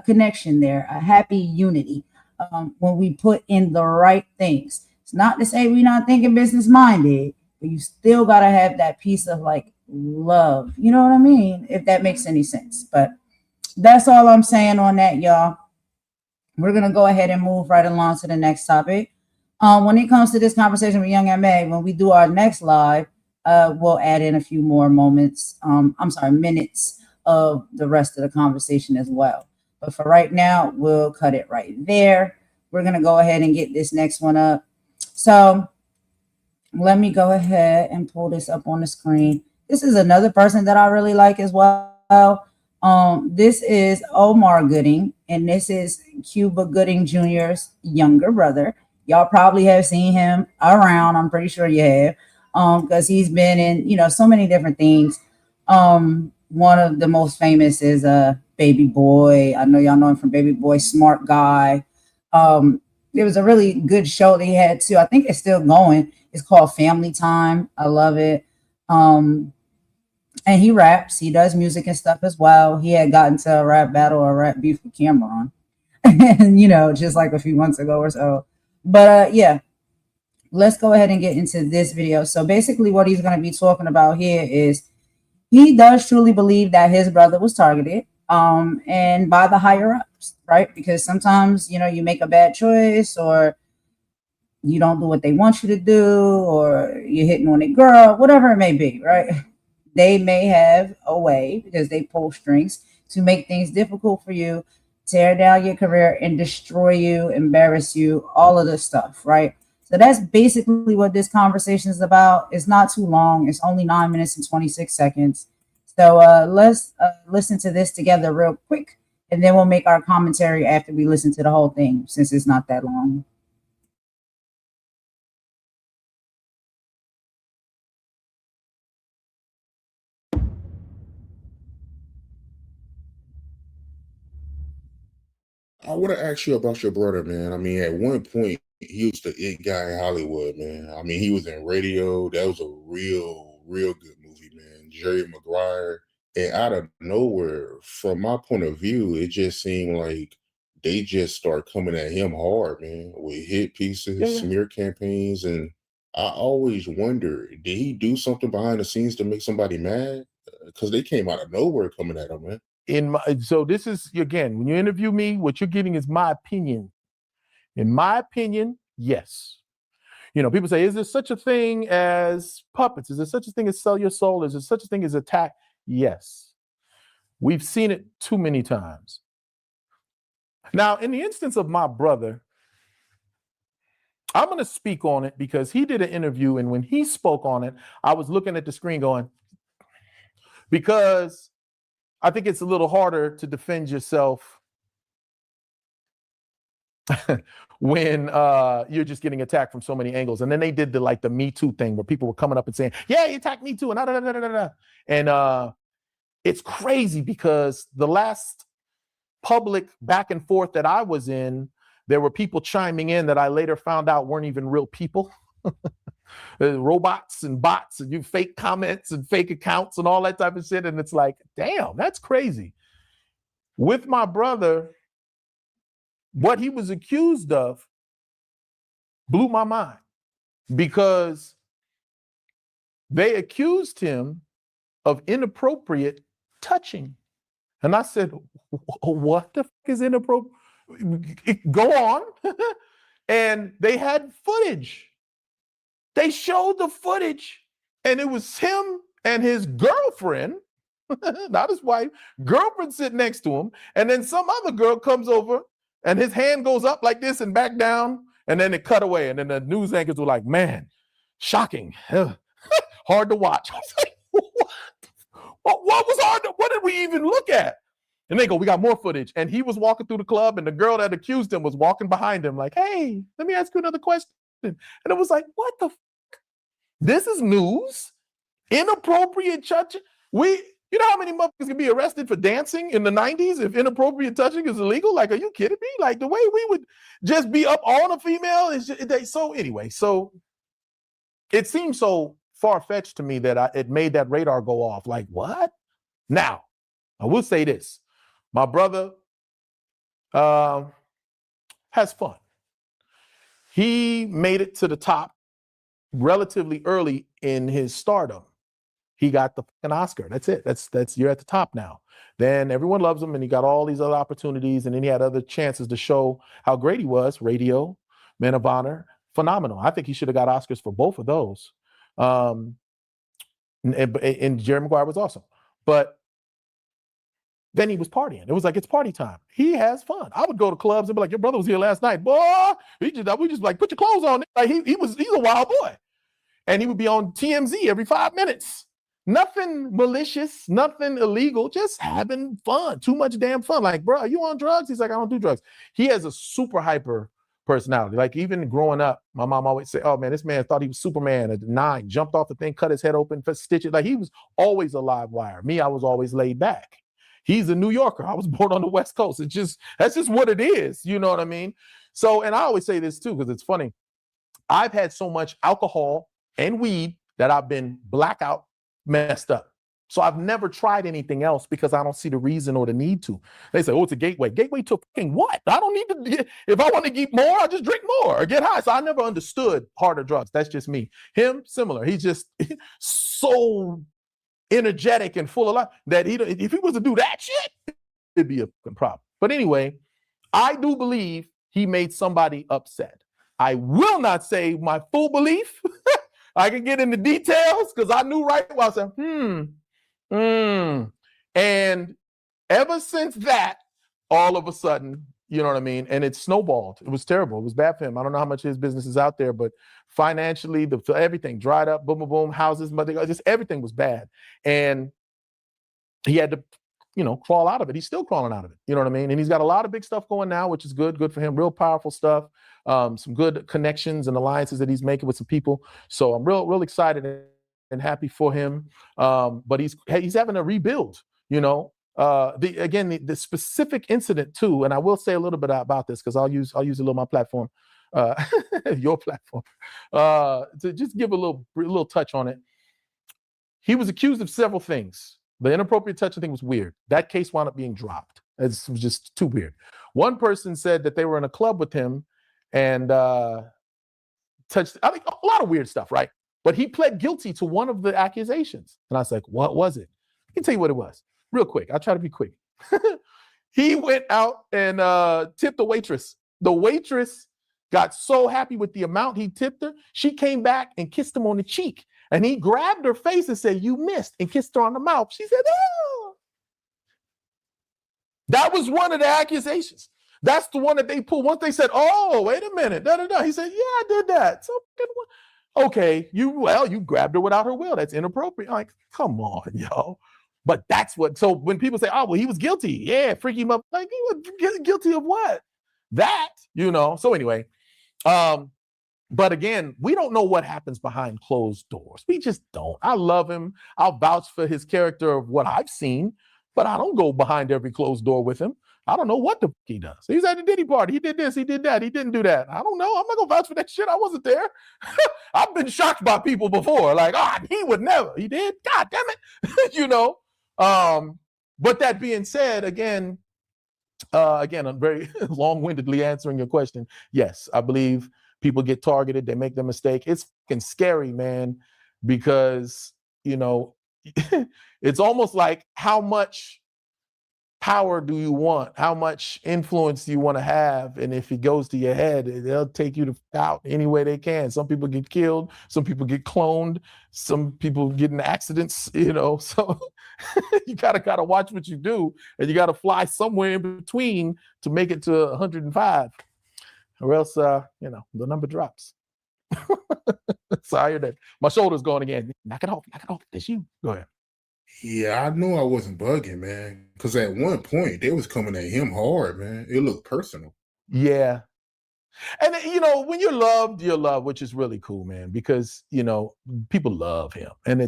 connection there, a happy unity when we put in the right things. It's not to say we're not thinking business minded, but you still got to have that piece of like love. You know what I mean? If that makes any sense. But that's all I'm saying on that, y'all. We're going to go ahead and move right along to the next topic. When it comes to this conversation with Young M.A., when we do our next live, we'll add in a few more minutes of the rest of the conversation as well. But for right now, we'll cut it right there. We're going to go ahead and get this next one up. So let me go ahead and pull this up on the screen. This is another person that I really like as well. This is Omar Gooding, and this is Cuba Gooding Jr.'s younger brother. Y'all probably have seen him around. I'm pretty sure you have, because he's been in, so many different things. One of the most famous is Baby Boy. I know y'all know him from Baby Boy, Smart Guy. There was a really good show that he had too. I think it's still going. It's called Family Time. I love it. And he raps. He does music and stuff as well. He had gotten to a rap battle or rap beef with Cameron, and just like a few months ago or so. But yeah, let's go ahead and get into this video. So basically, what he's going to be talking about here is he does truly believe that his brother was targeted, and by the higher ups, right? Because sometimes you make a bad choice, or you don't do what they want you to do, or you're hitting on a girl, whatever it may be, right? They may have a way, because they pull strings, to make things difficult for you, tear down your career, and destroy you, embarrass you, all of this stuff, right? So that's basically what this conversation is about. It's not too long. It's only 9 minutes and 26 seconds. So let's listen to this together real quick, and then we'll make our commentary after we listen to the whole thing, since it's not that long. I want to ask you about your brother, man. I mean, at one point, he was the it guy in Hollywood, man. I mean, he was in Radio. That was a real good movie, man. Jerry Maguire. And out of nowhere, from my point of view, it just seemed like they just start coming at him hard, man, with hit pieces, smear campaigns. And I always wonder, did he do something behind the scenes to make somebody mad? Because they came out of nowhere coming at him, man. So this is, again, when you interview me, what you're getting is my opinion. In my opinion, yes. People say, is there such a thing as puppets? Is there such a thing as sell your soul? Is there such a thing as attack? Yes. We've seen it too many times. Now, in the instance of my brother, I'm going to speak on it because he did an interview, and when he spoke on it, I was looking at the screen going, because I think it's a little harder to defend yourself when you're just getting attacked from so many angles. And then they did the Me Too thing where people were coming up and saying, yeah, you attacked me too. And it's crazy because the last public back and forth that I was in, there were people chiming in that I later found out weren't even real people. Robots and bots, and you fake comments and fake accounts and all that type of shit. And it's like, damn, that's crazy. With my brother, what he was accused of blew my mind, because they accused him of inappropriate touching. And I said, what the fuck is inappropriate? Go on. And they had footage. They showed the footage, and it was him and his girlfriend, not his wife, girlfriend sitting next to him. And then some other girl comes over and his hand goes up like this and back down. And then it cut away. And then the news anchors were like, man, shocking. Hard to watch. I was like, what was hard? What did we even look at? And they go, we got more footage. And he was walking through the club, and the girl that accused him was walking behind him like, hey, let me ask you another question. And it was like, what the fuck? This is news? Inappropriate touching? You know how many motherfuckers can be arrested for dancing in the 90s if inappropriate touching is illegal? Like, are you kidding me? Like, the way we would just be up on a female is just, so anyway, so it seems so far-fetched to me that it made that radar go off. Like, what? Now, I will say this. My brother has fun. He made it to the top relatively early in his stardom. He got the fucking Oscar. That's it. That's you're at the top now. Then everyone loves him, and he got all these other opportunities, and then he had other chances to show how great he was. Radio, Men of Honor, phenomenal. I think he should have got Oscars for both of those. And Jerry Maguire was awesome. But then he was partying. It was like, it's party time. He has fun. I would go to clubs and be like, your brother was here last night. Boy, we just like, put your clothes on. Like he's a wild boy. And he would be on TMZ every 5 minutes. Nothing malicious, nothing illegal, just having fun. Too much damn fun. Like, bro, are you on drugs? He's like, I don't do drugs. He has a super hyper personality. Like, even growing up, my mom always said, oh man, this man thought he was Superman at 9, jumped off the thing, cut his head open, stitched it. Like, he was always a live wire. Me, I was always laid back. He's a New Yorker. I was born on the West Coast. That's just what it is. You know what I mean? So, and I always say this too, because it's funny. I've had so much alcohol and weed that I've been blackout messed up. So I've never tried anything else because I don't see the reason or the need to. They say, oh, it's a gateway. Gateway to fucking what? I don't need to, if I want to get more, I just drink more or get high. So I never understood harder drugs. That's just me. Him, similar. He's just so energetic and full of life that if he was to do that shit, it'd be a problem. But anyway, I do believe he made somebody upset. I will not say my full belief. I can get into details because I knew right away. I said, And ever since that, all of a sudden, you know what I mean? And it snowballed. It was terrible. It was bad for him. I don't know how much his business is out there, but financially, everything dried up, boom, boom, boom, houses, just everything was bad. And he had to, crawl out of it. He's still crawling out of it. You know what I mean? And he's got a lot of big stuff going now, which is good for him. Real powerful stuff. Some good connections and alliances that he's making with some people. So I'm real excited and happy for him. But he's having a rebuild, the specific incident too, and I will say a little bit about this because I'll use a little my platform, your platform, to just give a little touch on it. He was accused of several things. The inappropriate touching thing was weird. That case wound up being dropped. It was just too weird. One person said that they were in a club with him and touched, a lot of weird stuff, right? But he pled guilty to one of the accusations. And I was like, what was it? I can tell you what it was. Real quick. I'll try to be quick. He went out and tipped the waitress. The waitress got so happy with the amount he tipped her, she came back and kissed him on the cheek. And he grabbed her face and said, you missed, and kissed her on the mouth. She said, oh. That was one of the accusations. That's the one that they pulled. Once they said, oh, wait a minute. He said, yeah, I did that. So, okay, you grabbed her without her will. That's inappropriate. I'm like, come on, yo. But that's what, so when people say, oh, well, he was guilty. Yeah, freaky him up. Like, he was guilty of what? That, So anyway, but again, we don't know what happens behind closed doors. We just don't. I love him. I'll vouch for his character of what I've seen, but I don't go behind every closed door with him. I don't know what the fuck he does. He's at the Diddy party. He did this, he did that, he didn't do that. I don't know. I'm not gonna vouch for that shit. I wasn't there. I've been shocked by people before. Like, he would never. He did. God damn it. But that being said, again, I'm very long-windedly answering your question. Yes, I believe people get targeted. They make the mistake. It's fucking scary, man. because, you know, it's almost like how much power do you want? How much influence do you want to have? And if it goes to your head, they'll take you out any way they can. Some people get killed, some people get cloned, some people get in accidents, you know. So you gotta watch what you do, and you gotta fly somewhere in between to make it to 105, or else you know, the number drops. Sorry, that my shoulder's going again. Knock it off, That's you. Go ahead. Yeah, I knew I wasn't bugging, man. Because at one point they was coming at him hard, man. It looked personal. Yeah. And you know, when you're loved, which is really cool, man, because you know, people love him. And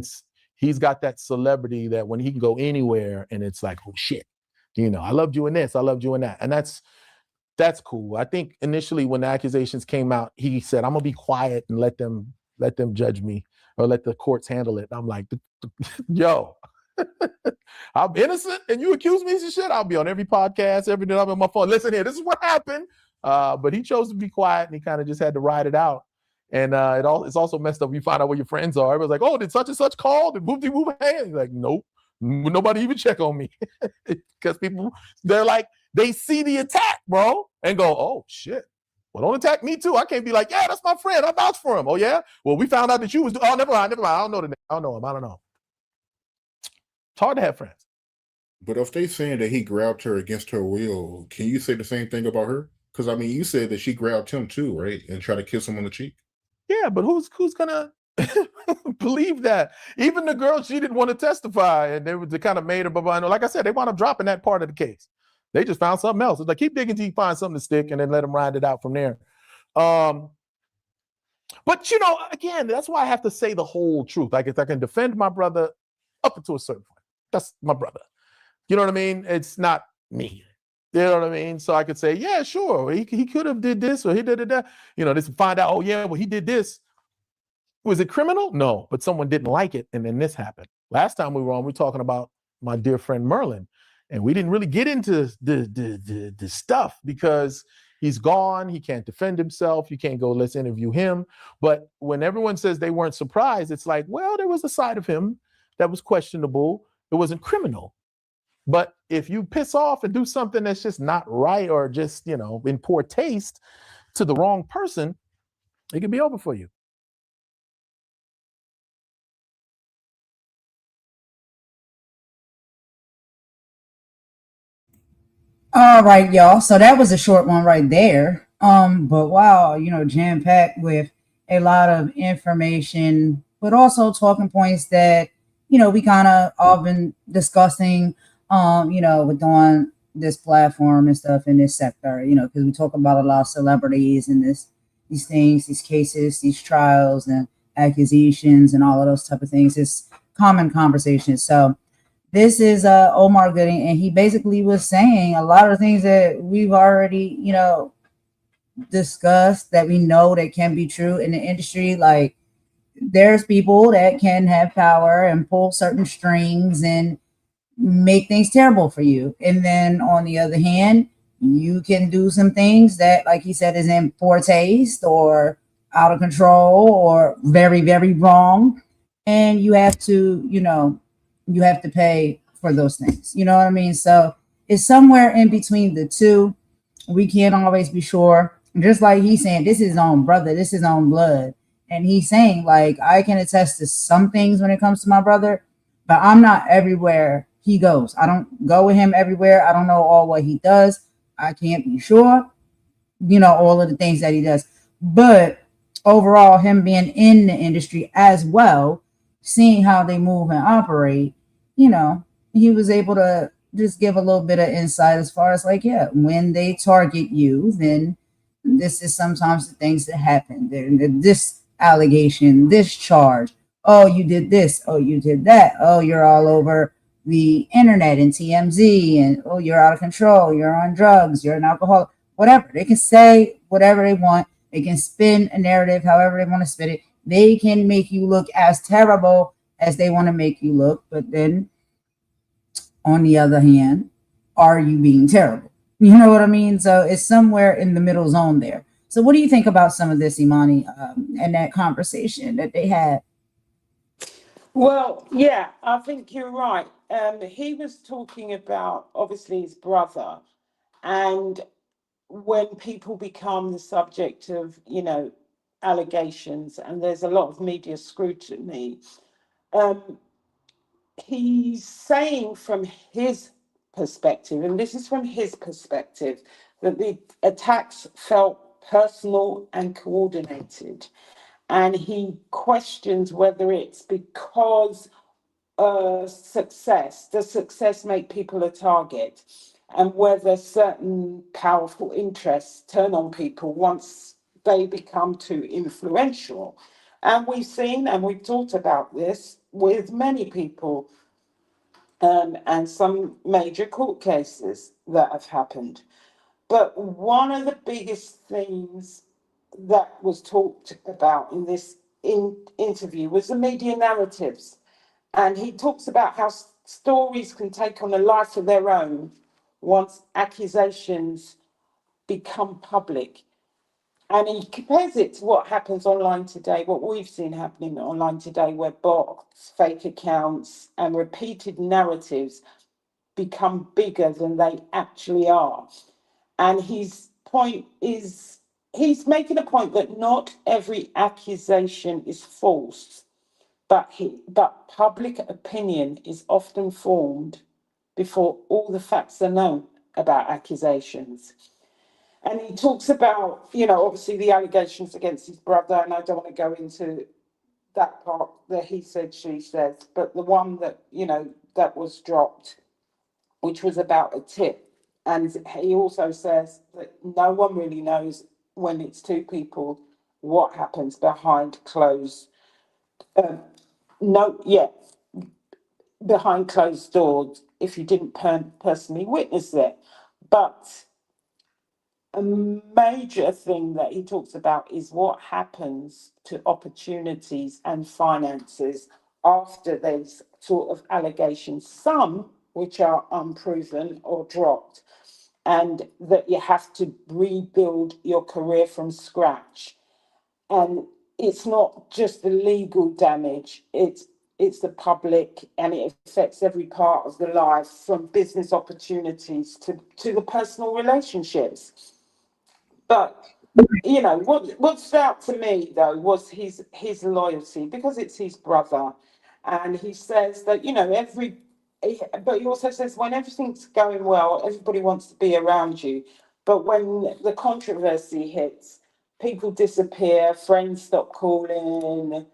he's got that celebrity that when he can go anywhere and it's like, oh shit, you know, I loved you in this, I loved you in that. And that's cool. I think initially when the accusations came out, he said, I'm gonna be quiet and let them judge me, or let the courts handle it. I'm like, yo, I'm innocent and you accuse me of shit. I'll be on every podcast, every day I'm on my phone. Listen here, this is what happened. But he chose to be quiet, and he kind of just had to ride it out. And it's also messed up. You find out where your friends are. Everybody's like, oh, did such and such call? Did move hands? Like, nope. Nobody even check on me. Because people, they're like, they see the attack, bro, and go, oh shit. Well, don't attack me too. I can't be like, yeah, that's my friend. I vouch for him. Oh yeah. Well, we found out that you was. Oh, never mind. I don't know the name. I don't know him. I don't know. It's hard to have friends. But if they saying that he grabbed her against her will, can you say the same thing about her? Because I mean, you said that she grabbed him too, right? And tried to kiss him on the cheek. Yeah, but who's gonna believe that? Even the girl, she didn't want to testify, and they kind of made her. But like I said, they wound up dropping that part of the case. They just found something else. It's like, keep digging till you find something to stick, and then let them ride it out from there. But you know, again, that's why I have to say the whole truth. Like, if I can defend my brother up until a certain point, that's my brother. You know what I mean? It's not me. You know what I mean? So I could say, yeah, sure, he could have did this, or he did that. You know, this find out, oh yeah, well, he did this. Was it criminal? No, but someone didn't like it, and then this happened. Last time we were on, we were talking about my dear friend Merlin, and we didn't really get into the stuff because he's gone. He can't defend himself. You can't go, let's interview him. But when everyone says they weren't surprised, it's like, well, there was a side of him that was questionable. It wasn't criminal. But if you piss off and do something that's just not right, or just, you know, in poor taste to the wrong person, it can be over for you. All right, y'all. So that was a short one right there. But wow, you know, jam-packed with a lot of information, but also talking points that, you know, we kind of all been discussing, you know, with on this platform and stuff in this sector, you know, because we talk about a lot of celebrities and these things, these cases, these trials and accusations and all of those type of things. It's common conversation. So this is Omar Gooding, and he basically was saying a lot of things that we've already, you know, discussed, that we know that can be true in the industry. Like, there's people that can have power and pull certain strings and make things terrible for you. And then on the other hand, you can do some things that, like he said, is in poor taste or out of control or very, very wrong. And you have to, you know, you have to pay for those things. You know what I mean? So it's somewhere in between the two. We can't always be sure. Just like he's saying, this is his own brother, this is his own blood. And he's saying, like, I can attest to some things when it comes to my brother, but I'm not everywhere he goes. I don't go with him everywhere. I don't know all what he does. I can't be sure, you know, all of the things that he does. But overall, him being in the industry as well, seeing how they move and operate, you know, he was able to just give a little bit of insight as far as, like, yeah, when they target you, then this is sometimes the things that happen. This allegation, this charge, oh, you did this, oh, you did that, oh, you're all over the internet and TMZ, and oh, you're out of control, you're on drugs, you're an alcoholic, whatever. They can say whatever they want. They can spin a narrative however they want to spin it. They can make you look as terrible as they want to make you look. But then, on the other hand, are you being terrible? You know what I mean? So it's somewhere in the middle zone there. So what do you think about some of this, Imani, and that conversation that they had? Well, yeah, I think you're right. He was talking about obviously his brother, and when people become the subject of, allegations, and there's a lot of media scrutiny, um, he's saying from his perspective, and this is from his perspective, that the attacks felt personal and coordinated. And he questions whether it's because does success make people a target, and whether certain powerful interests turn on people once they become too influential. And we've seen and we've talked about this with many people, and some major court cases that have happened. But one of the biggest things that was talked about in this interview was the media narratives. And he talks about how stories can take on a life of their own once accusations become public. And he compares it to what happens online today, what we've seen happening online today, where bots, fake accounts, and repeated narratives become bigger than they actually are. And his point is, he's making a point that not every accusation is false, but public opinion is often formed before all the facts are known about accusations. And he talks about, obviously the allegations against his brother, and I don't want to go into that part that he said, she said, but the one that, that was dropped, which was about a tip. And he also says that no one really knows when it's two people what happens behind closed. No, yeah, behind closed doors if you didn't personally witness it. But a major thing that he talks about is what happens to opportunities and finances after there's sort of allegations, some which are unproven or dropped, and that you have to rebuild your career from scratch. And it's not just the legal damage, it's the public, and it affects every part of the life, from business opportunities to the personal relationships. But what stood out to me though was his loyalty, because it's his brother, and he says that but he also says when everything's going well, everybody wants to be around you, but when the controversy hits, people disappear, friends stop calling,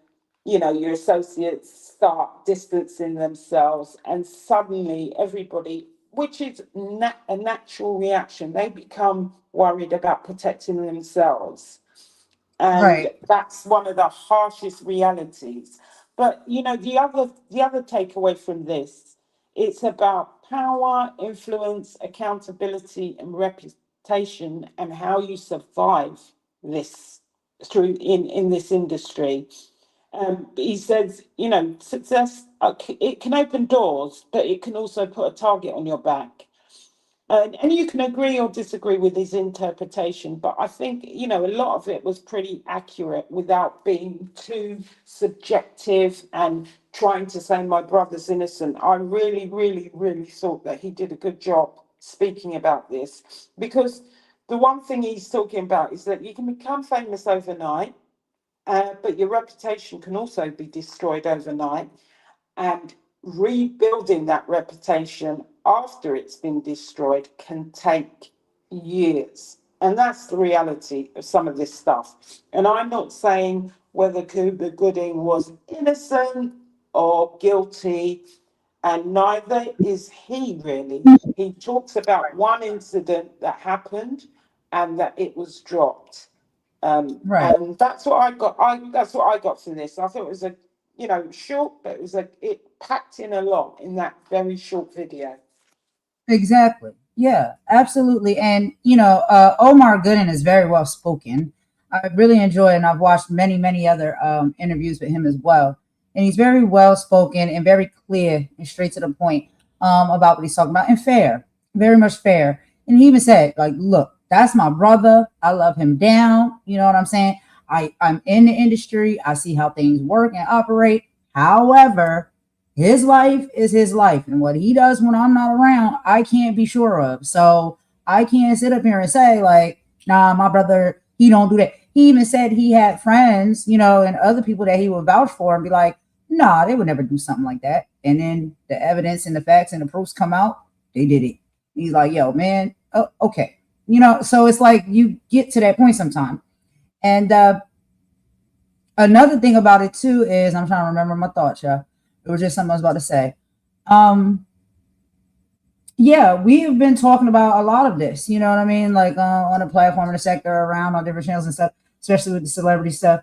your associates start distancing themselves, and suddenly everybody, which is a natural reaction, they become worried about protecting themselves. And Right. that's one of the harshest realities. But the other takeaway from this, it's about power, influence, accountability, and reputation, and how you survive this through in this industry. He says, success, it can open doors, but it can also put a target on your back. And you can agree or disagree with his interpretation, but I think, a lot of it was pretty accurate without being too subjective and trying to say my brother's innocent. I really, really, really thought that he did a good job speaking about this, because the one thing he's talking about is that you can become famous overnight, but your reputation can also be destroyed overnight, and rebuilding that reputation after it's been destroyed can take years. And that's the reality of some of this stuff. And I'm not saying whether Cuba Gooding was innocent or guilty, and neither is he really. He talks about one incident that happened and that it was dropped. Right. And that's what I got. That's what I got from this. I thought it was short, but it packed in a lot in that very short video. Exactly. Yeah, absolutely. And Omar Gooden is very well spoken. I really enjoy it, and I've watched many, many other interviews with him as well. And he's very well spoken and very clear and straight to the point about what he's talking about, and fair, very much fair. And he even said, like, look, that's my brother. I love him down. You know what I'm saying? I'm in the industry. I see how things work and operate. However, his life is his life, and what he does when I'm not around, I can't be sure of. So I can't sit up here and say like, nah, my brother, he don't do that. He even said he had friends, you know, and other people that he would vouch for and be like, nah, they would never do something like that. And then the evidence and the facts and the proofs come out, they did it. He's like, yo, man, oh, okay. You know, so it's like you get to that point sometime. And another thing about it too is I'm trying to remember my thoughts, y'all. It was just something I was about to say. Yeah, we've been talking about a lot of this, you know what I mean? Like on the platform in the sector, around on different channels and stuff, especially with the celebrity stuff.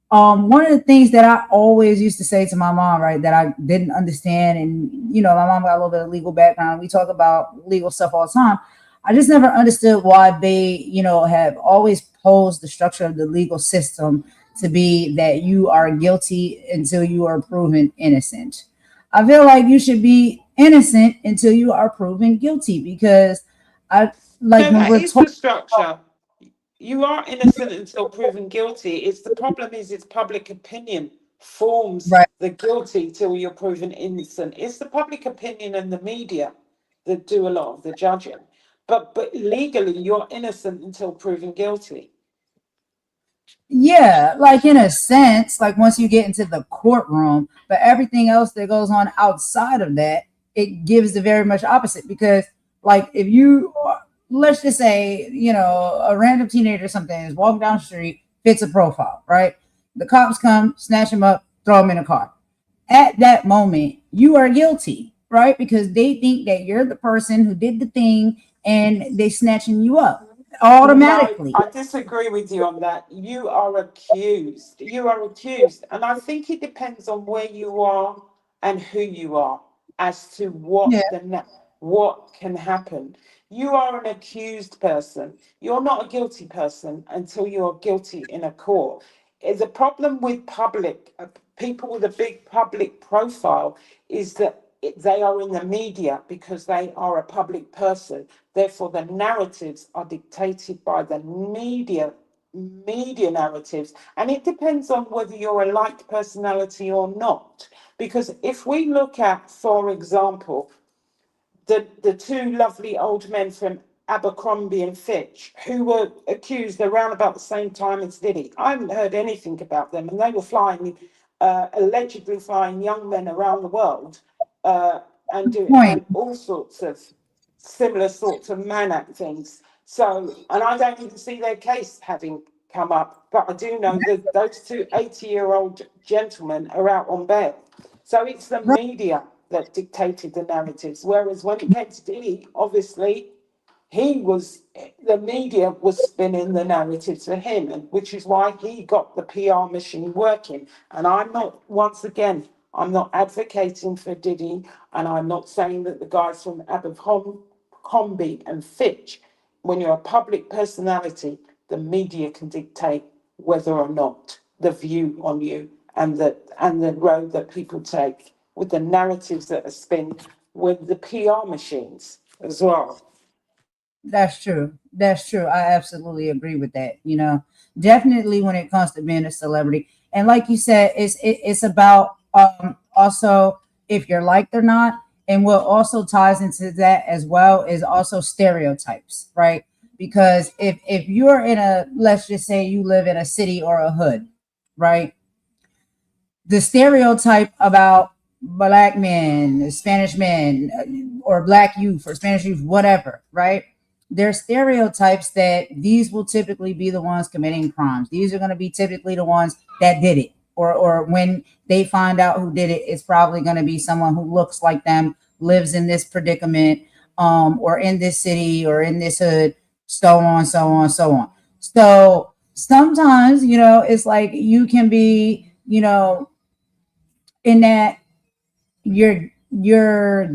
One of the things that I always used to say to my mom, right, that I didn't understand, and you know, my mom got a little bit of legal background. We talk about legal stuff all the time. I just never understood why they, you know, have always posed the structure of the legal system to be that you are guilty until you are proven innocent. I feel like you should be innocent until you are proven guilty, because I like No, when that we're is the talking. structure. You are innocent until proven guilty. It's the problem is it's public opinion forms Right. the guilty till you're proven innocent. It's the public opinion and the media that do a lot of the judging. But legally you're innocent until proven guilty. Yeah, like in a sense, like once you get into the courtroom, but everything else that goes on outside of that, it gives the very much opposite. Because, like, if you, let's just say, you know, a random teenager or something is walking down the street, fits a profile, right? The cops come, snatch him up, throw him in a car. At that moment, you are guilty, right? Because they think that you're the person who did the thing and they snatching you up No, automatically. I disagree with you on that. You are accused. You are accused. And I think it depends on where you are and who you are as to Yeah. what can happen. You are an accused person. You're not a guilty person until you're guilty in a court. The problem with public people with a big public profile is that they are in the media because they are a public person. Therefore, the narratives are dictated by the media narratives, and it depends on whether you're a liked personality or not. Because if we look at, for example, the two lovely old men from Abercrombie and Fitch, who were accused around about the same time as Diddy. I haven't heard anything about them, and they were flying, allegedly flying young men around the world, Point. and all sorts of similar sorts of man things. So, and I don't even see their case having come up, but I do know that those two 80-year-old gentlemen are out on bail. So it's the media that dictated the narratives. Whereas when it came to Diddy, obviously, the media was spinning the narratives for him, and which is why he got the PR machine working. And once again, I'm not advocating for Diddy, and I'm not saying that the guys from Abercrombie and Fitch, when you're a public personality, the media can dictate whether or not the view on you and the road that people take with the narratives that are spun with the PR machines as well. That's true. That's true. I absolutely agree with that. You know, definitely when it comes to being a celebrity, and like you said, it's about also if you're liked or not, and what also ties into that as well is also stereotypes, right? Because if you're in a, let's just say you live in a city or a hood, right? The stereotype about black men, Spanish men, or black youth or Spanish youth, whatever, right? There's stereotypes that these will typically be the ones committing crimes. These are going to be typically the ones that did it. Or when they find out who did it, it's probably going to be someone who looks like them, lives in this predicament, or in this city or in this hood, so on, so on, so on. So sometimes, you know, it's like you can be, you know, in that you're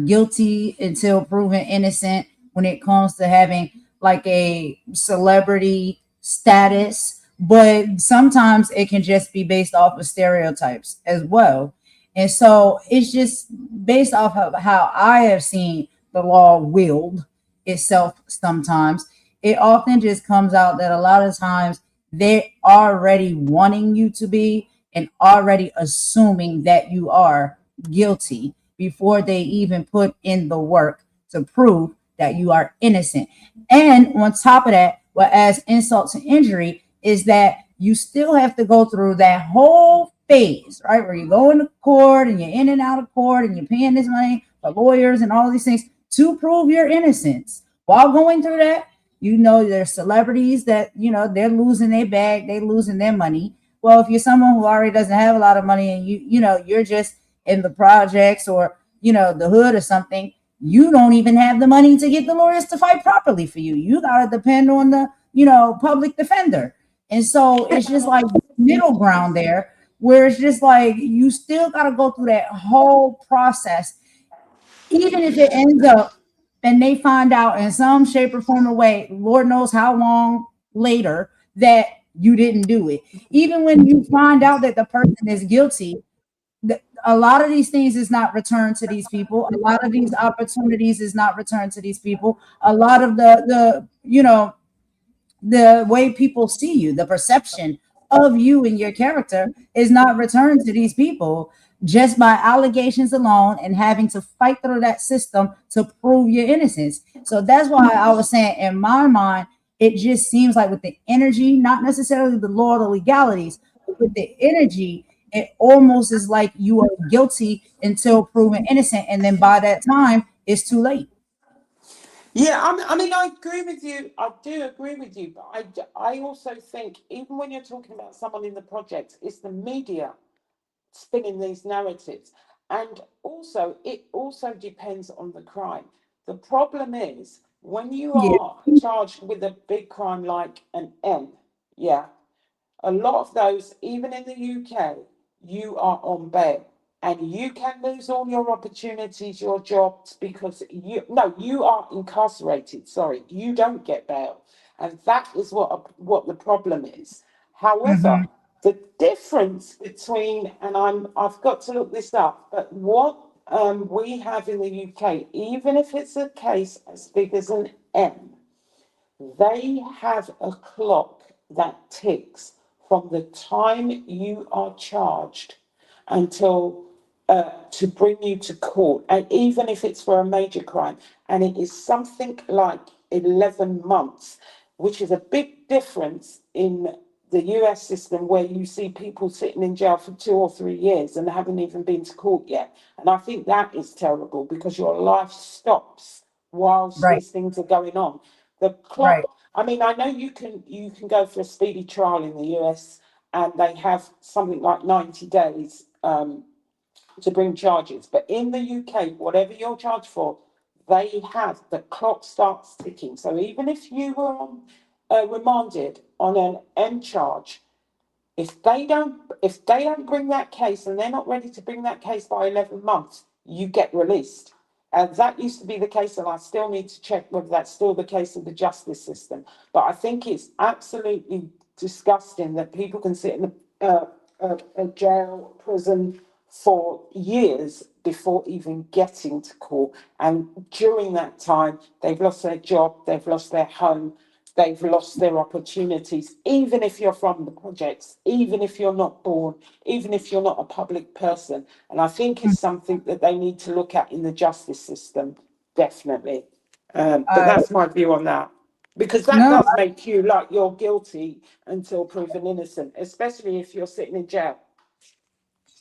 guilty until proven innocent when it comes to having like a celebrity status, but sometimes it can just be based off of stereotypes as well. And so it's just based off of how I have seen the law wield itself sometimes. It often just comes out that a lot of times they're already wanting you to be and already assuming that you are guilty before they even put in the work to prove that you are innocent. And on top of that, what adds insult to injury is that you still have to go through that whole phase, right? Where you go into court and you're in and out of court and you're paying this money for lawyers and all these things to prove your innocence. While going through that, you know, there's celebrities that, you know, they're losing their bag, they're losing their money. Well, if you're someone who already doesn't have a lot of money and you know, you're just in the projects or, you know, the hood or something, you don't even have the money to get the lawyers to fight properly for you. You got to depend on the, you know, public defender. And so it's just like middle ground there where it's just like you still got to go through that whole process, even if it ends up and they find out in some shape or form or way, Lord knows how long later, that you didn't do it. Even when you find out that the person is guilty, a lot of these things is not returned to these people. A lot of these opportunities is not returned to these people. A lot of the you know, the way people see you, the perception of you and your character is not returned to these people just by allegations alone and having to fight through that system to prove your innocence. So that's why I was saying, in my mind, it just seems like with the energy, not necessarily the law or the legalities, but with the energy, it almost is like you are guilty until proven innocent. And then by that time, it's too late. Yeah, I mean, I agree with you. I do agree with you, but I also think even when you're talking about someone in the project, it's the media spinning these narratives, and also it also depends on the crime. The problem is when you Yeah. are charged with a big crime like an M, yeah, a lot of those, even in the UK, you are on bail and you can lose all your opportunities, your jobs, because you are incarcerated. Sorry, you don't get bail. And that is what the problem is. However, Mm-hmm. the difference between, and I've got to look this up, but what we have in the UK, even if it's a case as big as an M, they have a clock that ticks from the time you are charged until to bring you to court, and even if it's for a major crime, and it is something like 11 months, which is a big difference in the US system where you see people sitting in jail for 2 or 3 years and haven't even been to court yet. And I think that is terrible because your life stops whilst Right. these things are going on. The Right. clock, I mean, I know you can go for a speedy trial in the US and they have something like 90 days to bring charges. But in the UK, whatever you're charged for, they have the clock starts ticking. So even if you were remanded on an M charge, if they don't bring that case and they're not ready to bring that case by 11 months, you get released. And that used to be the case, and I still need to check whether that's still the case of the justice system. But I think it's absolutely disgusting that people can sit in a jail, prison for years before even getting to court. And during that time, they've lost their job, they've lost their home, they've lost their opportunities, even if you're from the projects, even if you're not born, even if you're not a public person. And I think it's something that they need to look at in the justice system, definitely. But Uh, that's my view on that. Because that no, does make you like you're guilty until proven innocent, especially if you're sitting in jail.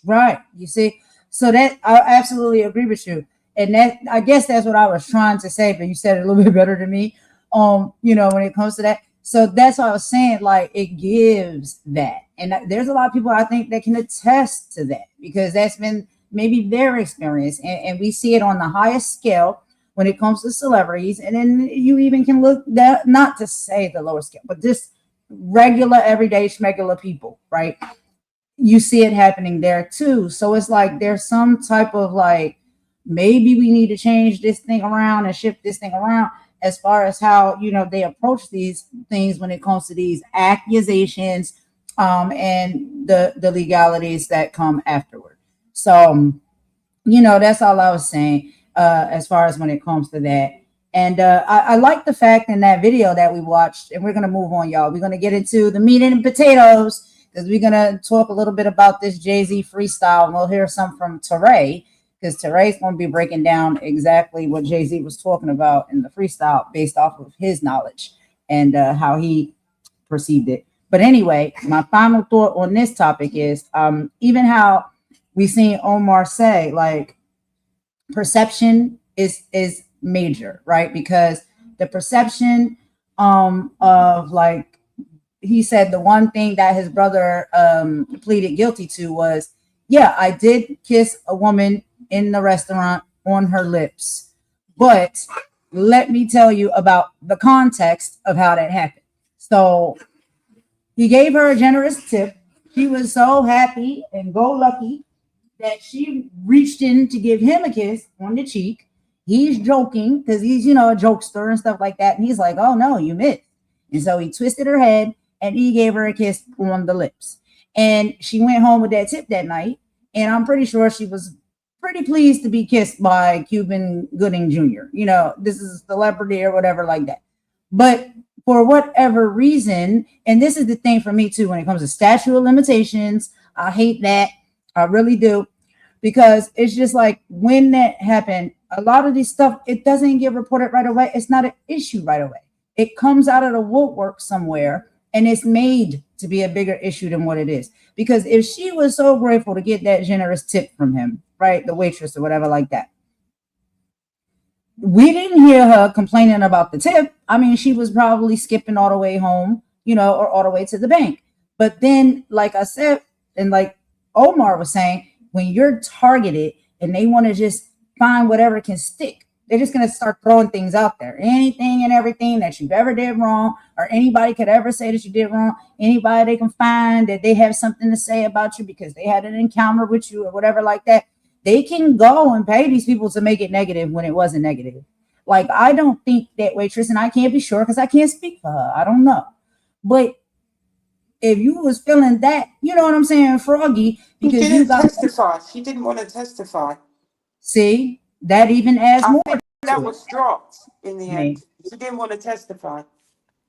right. You see, so that I absolutely agree with you, and that I guess that's what I was trying to say, but you said it a little bit better than me. You know, when it comes to that, so that's what I was saying. Like it gives that, and there's a lot of people I think that can attest to that because that's been maybe their experience, and we see it on the highest scale when it comes to celebrities, and then you even can look that not to say the lower scale, but just regular everyday schmegular people, right? You see it happening there too. So it's like there's some type of like maybe we need to change this thing around and shift this thing around as far as how you know they approach these things when it comes to these accusations and the legalities that come afterward. So you know that's all I was saying as far as when it comes to that. And I like the fact in that video that we watched, and we're gonna move on, y'all. We're gonna get into the meat and potatoes because we're gonna talk a little bit about this Jay-Z freestyle, and we'll hear some from Teray, because Teray's gonna be breaking down exactly what Jay-Z was talking about in the freestyle based off of his knowledge and how he perceived it. But anyway, my final thought on this topic is even how we seen Omar say, like, perception is major, right? Because the perception of, like, he said the one thing that his brother pleaded guilty to was, yeah, I did kiss a woman in the restaurant on her lips, but let me tell you about the context of how that happened. So he gave her a generous tip. She was so happy and go lucky that she reached in to give him a kiss on the cheek. He's joking because he's, a jokester and stuff like that. And he's like, oh no, you missed. And so he twisted her head and he gave her a kiss on the lips. And she went home with that tip that night. And I'm pretty sure she was pretty pleased to be kissed by Cuban Gooding Jr. This is a celebrity or whatever like that. But for whatever reason, and this is the thing for me too, when it comes to statute of limitations, I hate that. I really do. Because it's just like when that happened, a lot of these stuff, it doesn't get reported right away. It's not an issue right away. It comes out of the woodwork somewhere and it's made to be a bigger issue than what it is. Because if she was so grateful to get that generous tip from him, right, the waitress or whatever like that, we didn't hear her complaining about the tip. I mean, she was probably skipping all the way home, or all the way to the bank. But then, like I said, and like Omar was saying, when you're targeted and they want to just find whatever can stick, they're just going to start throwing things out there. Anything and everything that you've ever did wrong, or anybody could ever say that you did wrong. Anybody they can find that they have something to say about you because they had an encounter with you or whatever like that. They can go and pay these people to make it negative when it wasn't negative. Like, I don't think that waitress, and I can't be sure because I can't speak for her. I don't know. But if you was feeling that, you know what I'm saying, froggy, because you got testify. She didn't want to testify. See, that even adds more. That was dropped in the end. She didn't want to testify.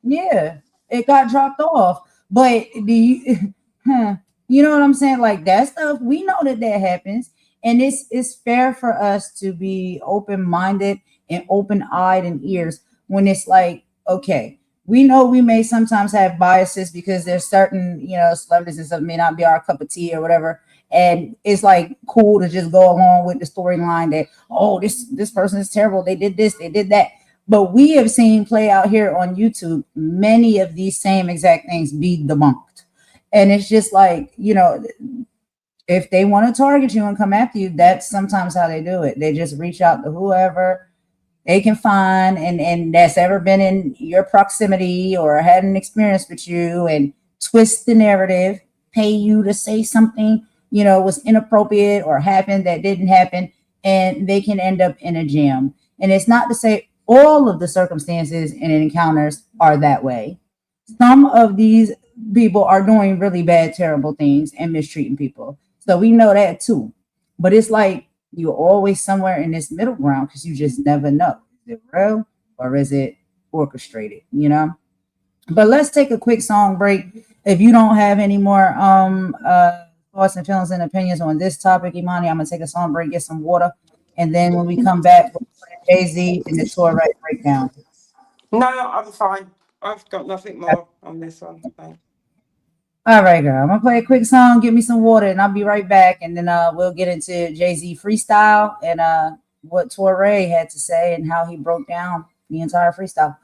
Yeah, it got dropped off. But do you know what I'm saying? Like, that stuff, we know that happens. And it's fair for us to be open-minded and open-eyed and ears when it's like, okay, we know we may sometimes have biases because there's certain, celebrities and stuff may not be our cup of tea or whatever. And it's like cool to just go along with the storyline that, oh, this person is terrible. They did this, they did that. But we have seen play out here on YouTube many of these same exact things be debunked. And it's just like, if they want to target you and come after you, that's sometimes how they do it. They just reach out to whoever they can find and that's ever been in your proximity or had an experience with you and twist the narrative, pay you to say something, was inappropriate or happened that didn't happen, and they can end up in a jam. And it's not to say all of the circumstances and encounters are that way. Some of these people are doing really bad, terrible things and mistreating people. So we know that too. But it's like you're always somewhere in this middle ground because you just never know. Is it real or is it orchestrated, But let's take a quick song break. If you don't have any more thoughts and feelings and opinions on this topic, Imani, I'm going to take a song break, get some water. And then when we come back, we'll put Jay-Z and the tour breakdown. No, I'm fine. I've got nothing more on this one. Thanks. All right, girl. I'm gonna play a quick song, give me some water, and I'll be right back. And then we'll get into Jay-Z freestyle and what Torre had to say and how he broke down the entire freestyle.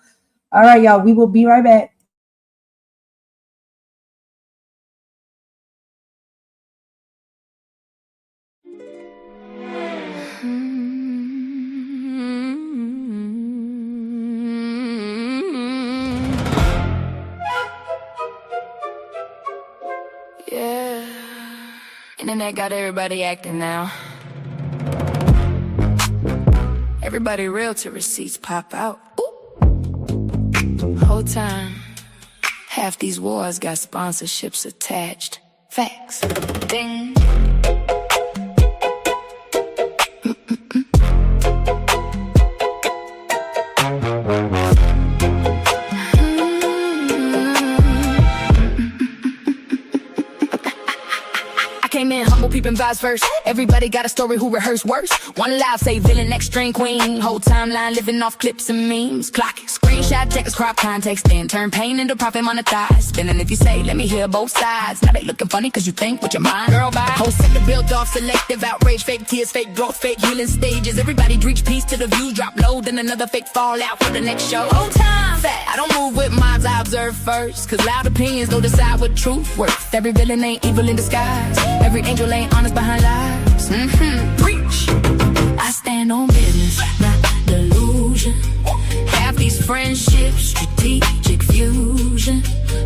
All right, y'all. We will be right back. Yeah, internet got everybody acting now. Everybody real till receipts pop out. Ooh. Whole time, half these wars got sponsorships attached. Facts. Ding. double peeping vibes first. Everybody got a story who rehearsed worse. One live say villain, next string queen. Whole timeline living off clips and memes. Clock it, screenshot, checkers, crop context, then turn pain into profit monetized. Spinning if you say, let me hear both sides. Now they looking funny cause you think with your mind. Girl, bye. Whole sector built off selective outrage, fake tears, fake growth, fake healing stages. Everybody reach peace till the views drop low, then another fake fallout for the next show. Whole time fat. I don't move with mobs, I observe first. Cause loud opinions don't decide what truth worth. Every villain ain't evil in disguise. Every angel ain't honest behind lies. Preach. I stand on business, not delusion. Half these friendships, strategic fusion.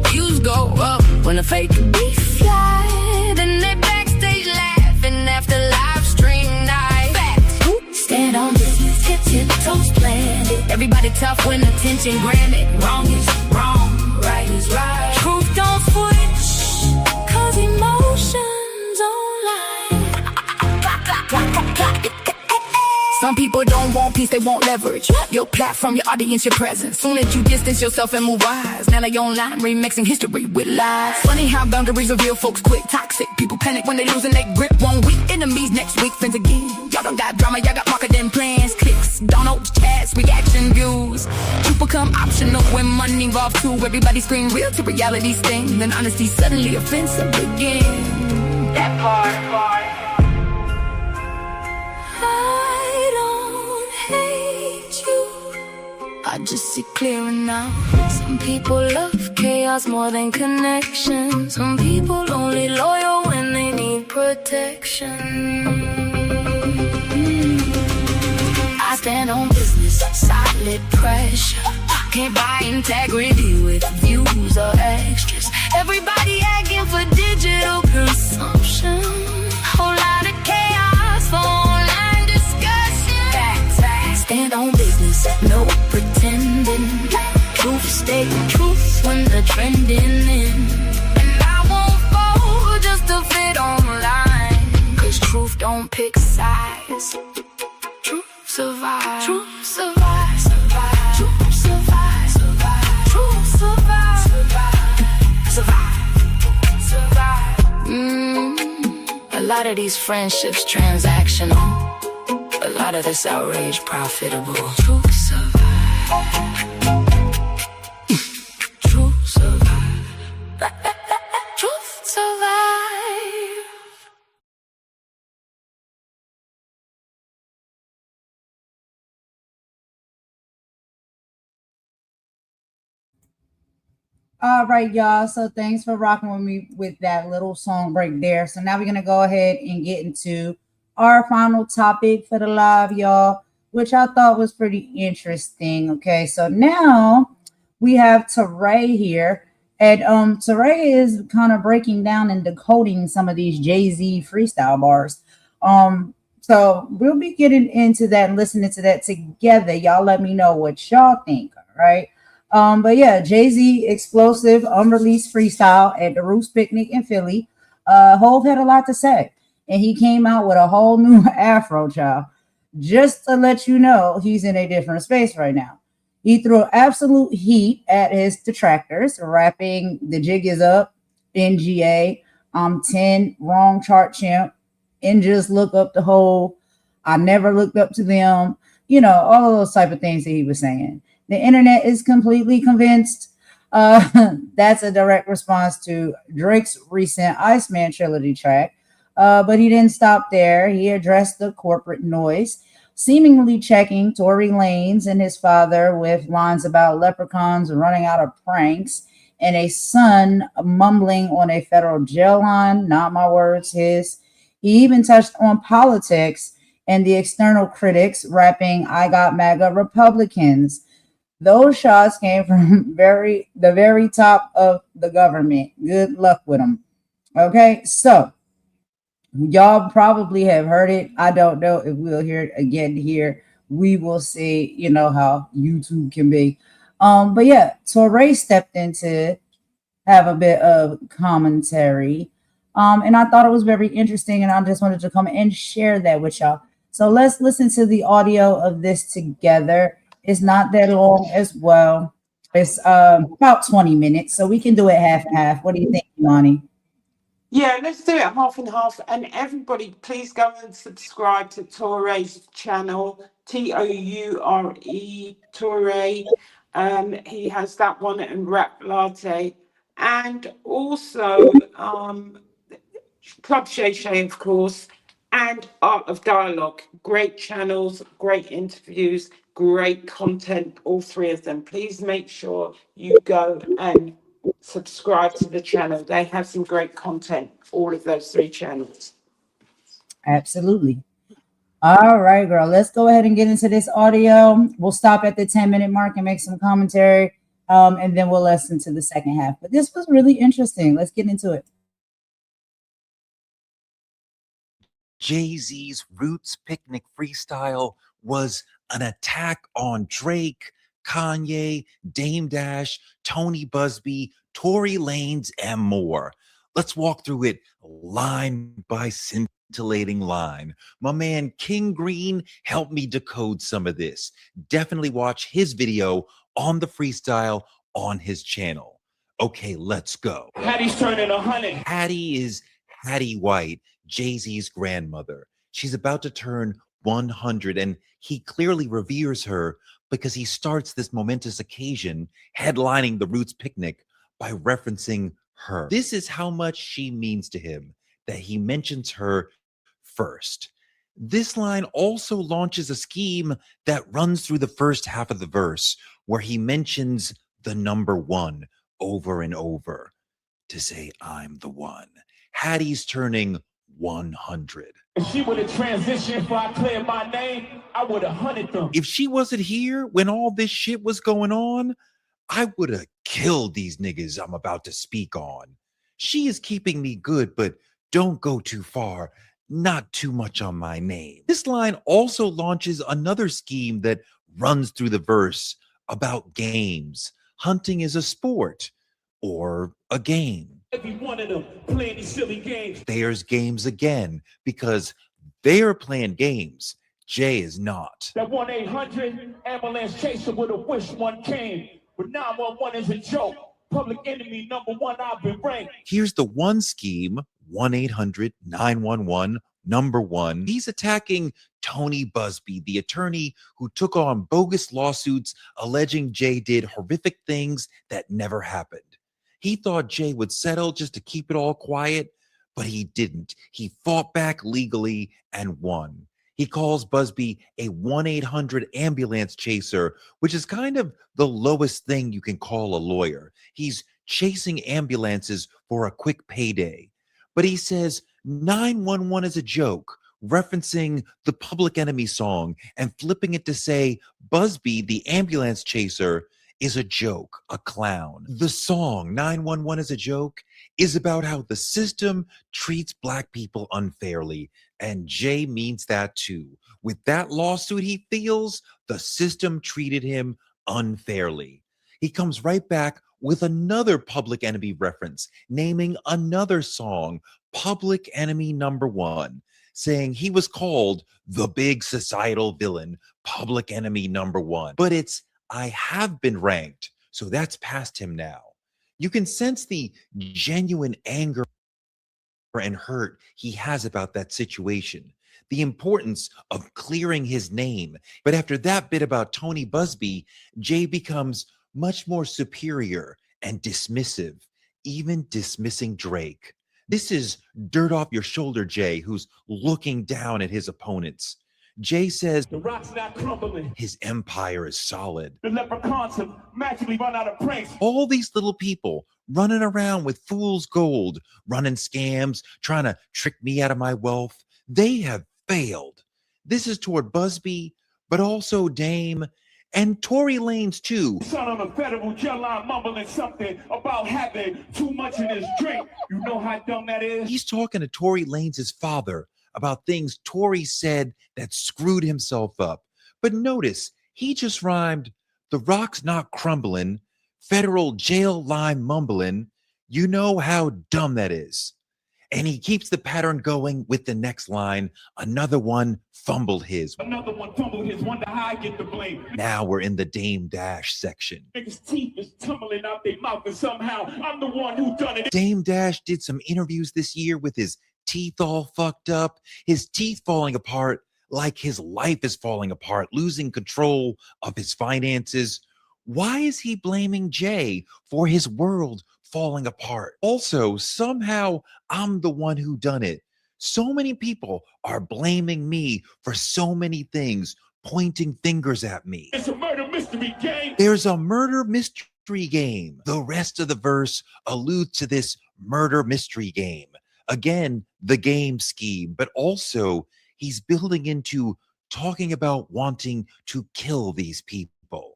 Views go up when the fake beef fly. Then they backstage laughing after live stream night. Facts. Stand on business, tip toes planted. Everybody tough when attention granted. Wrong is wrong, right is right. Truth don't switch, cause emotions online. Some people don't want peace, they want leverage. Your platform, your audience, your presence. Soon as you distance yourself and move wise, now they online remixing history with lies. Funny how boundaries reveal folks quick. Toxic people panic when they losing their grip. 1 week, enemies next week, friends again. Y'all don't got drama, y'all got marketing plans. Clicks, downloads, chats, reaction views. You become optional when money involved too. Everybody scream real to reality sting. Then honesty suddenly offensive again. That part. I just see clearer now. Some people love chaos more than connection. Some people only loyal when they need protection. I stand on business, solid pressure. Can't buy integrity with views or extras. Everybody asking for digital consumption. Whole lot of chaos for online discussion. Facts. Stand on business, no pretending. Truth stay truth when the trending in. And I won't fold just to fit online. Cause truth don't pick sides. Truth survives. Truth survives. Survive. Truth survives. Survive. Truth survives. Survive. Survive. A lot of these friendships transactional. A lot of this outrage profitable. Truth survive. Truth survive. Truth survive. All right, y'all. So thanks for rocking with me with that little song break there. So now we're going to go ahead and get into our final topic for the live, y'all, which I thought was pretty interesting. Okay, so now we have Teray here. And Teray is kind of breaking down and decoding some of these Jay-Z freestyle bars. So we'll be getting into that and listening to that together. Y'all let me know what y'all think, all right? But yeah, Jay-Z explosive unreleased freestyle at the Roots Picnic in Philly. Hov had a lot to say, and he came out with a whole new afro, child. Just to let you know, he's in a different space right now. He threw absolute heat at his detractors, rapping "The Jig Is Up," NGA, 10, Wrong Chart Champ, and just look up the whole. I never looked up to them. You know, all of those type of things that he was saying. The internet is completely convinced. That's a direct response to Drake's recent Iceman trilogy track. But he didn't stop there. He addressed the corporate noise, seemingly checking Tory Lanez and his father with lines about leprechauns running out of pranks and a son mumbling on a federal jail line. Not my words, his. He even touched on politics and the external critics rapping, "I got MAGA Republicans." Those shots came from the very top of the government. Good luck with them. Okay, so y'all probably have heard it. I don't know if we'll hear it again here. We will see, you know, how YouTube can be. But yeah, Teray stepped in to have a bit of commentary. And I thought it was very interesting, and I just wanted to come and share that with y'all. So let's listen to the audio of this together. It's not that long as well. It's about 20 minutes, so we can do it half and half. What do you think, Imani? Yeah, let's do it half and half. And everybody, please go and subscribe to Toure's channel, Toure, Toure. He has that one and Rap Latte. And also Club Shay Shay, of course, and Art of Dialogue. Great channels, great interviews, great content, all three of them. Please make sure you go and subscribe to the channel. They have some great content, all of those three channels. Absolutely. All right, girl. Let's go ahead and get into this audio. We'll stop at the 10-minute mark and make some commentary, and then we'll listen to the second half. But this was really interesting. Let's get into it. Jay-Z's Roots Picnic freestyle was an attack on Drake, Kanye, Dame Dash, Tony Busby, Tory Lanez, and more. Let's walk through it line by scintillating line. My man King Green helped me decode some of this. Definitely watch his video on the freestyle on his channel. Okay, let's go. Hattie's turning 100. Hattie is Hattie White, Jay-Z's grandmother. She's about to turn 100, and he clearly reveres her because he starts this momentous occasion headlining the Roots picnic by referencing her. This is how much she means to him, that he mentions her first. This line also launches a scheme that runs through the first half of the verse, where he mentions the number one over and over to say, I'm the one. Hattie's turning 100. If she would have transitioned before I cleared my name, I would have hunted them. If she wasn't here when all this shit was going on, I would have killed these niggas I'm about to speak on. She is keeping me good, but don't go too far. Not too much on my name. This line also launches another scheme that runs through the verse about games. Hunting is a sport or a game. Every one of them playing these silly games. There's games again because they're playing games. Jay is not. That 1-800 ambulance chaser would have wished one came. But 911 is a joke. Public enemy number one, I've been ranked. Here's the one scheme, 1-800-911, number one. He's attacking Tony Busby, the attorney who took on bogus lawsuits alleging Jay did horrific things that never happened. He thought Jay would settle just to keep it all quiet, but he didn't. He fought back legally and won. He calls Busby a 1-800 ambulance chaser, which is kind of the lowest thing you can call a lawyer. He's chasing ambulances for a quick payday. But he says 911 is a joke, referencing the Public Enemy song and flipping it to say Busby, the ambulance chaser, is a joke, a clown. The song 911 is a joke is about how the system treats Black people unfairly, and Jay means that too. With that lawsuit he feels, the system treated him unfairly. He comes right back with another Public Enemy reference, naming another song, Public Enemy number one, saying he was called the big societal villain, Public Enemy number one. But it's I have been ranked, so that's past him now. You can sense the genuine anger and hurt he has about that situation, the importance of clearing his name. But after that bit about Tony Busby, Jay becomes much more superior and dismissive, even dismissing Drake. This is dirt off your shoulder, Jay, who's looking down at his opponents. Jay says the rock's not crumbling. His empire is solid. The leprechauns have magically run out of pranks. All these little people running around with fool's gold, running scams, trying to trick me out of my wealth, they have failed. This is toward Busby, but also Dame and Tory Lanez too. Son on a federal jail line mumbling something about having too much in his drink. You know how dumb that is? He's talking to Tory Lanez's father about things Tory said that screwed himself up. But notice, he just rhymed, the rock's not crumbling, federal jail line mumbling. You know how dumb that is. And he keeps the pattern going with the next line. Another one fumbled his. Another one fumbled his. Wonder how I get the blame. Now we're in the Dame Dash section. Niggas' teeth is tumbling out their mouth, and somehow I'm the one who done it. Dame Dash did some interviews this year with his teeth all fucked up, his teeth falling apart like his life is falling apart, losing control of his finances. Why is he blaming Jay for his world falling apart? Also, somehow I'm the one who done it. So many people are blaming me for so many things, pointing fingers at me. It's a murder mystery game. There's a murder mystery game. The rest of the verse alludes to this murder mystery game. Again, the game scheme, but also he's building into talking about wanting to kill these people.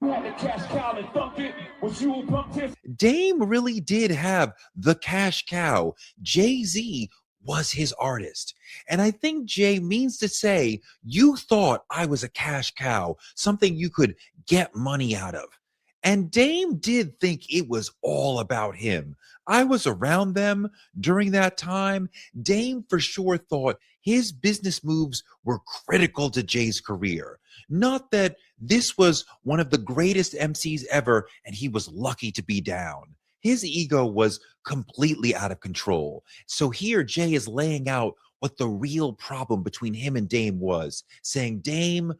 Dame really did have the cash cow. Jay-Z was his artist. And I think Jay means to say, you thought I was a cash cow, something you could get money out of. And Dame did think it was all about him. I was around them during that time. Dame for sure thought his business moves were critical to Jay's career. Not that this was one of the greatest MCs ever and he was lucky to be down. His ego was completely out of control. So here Jay is laying out what the real problem between him and Dame was, saying Dame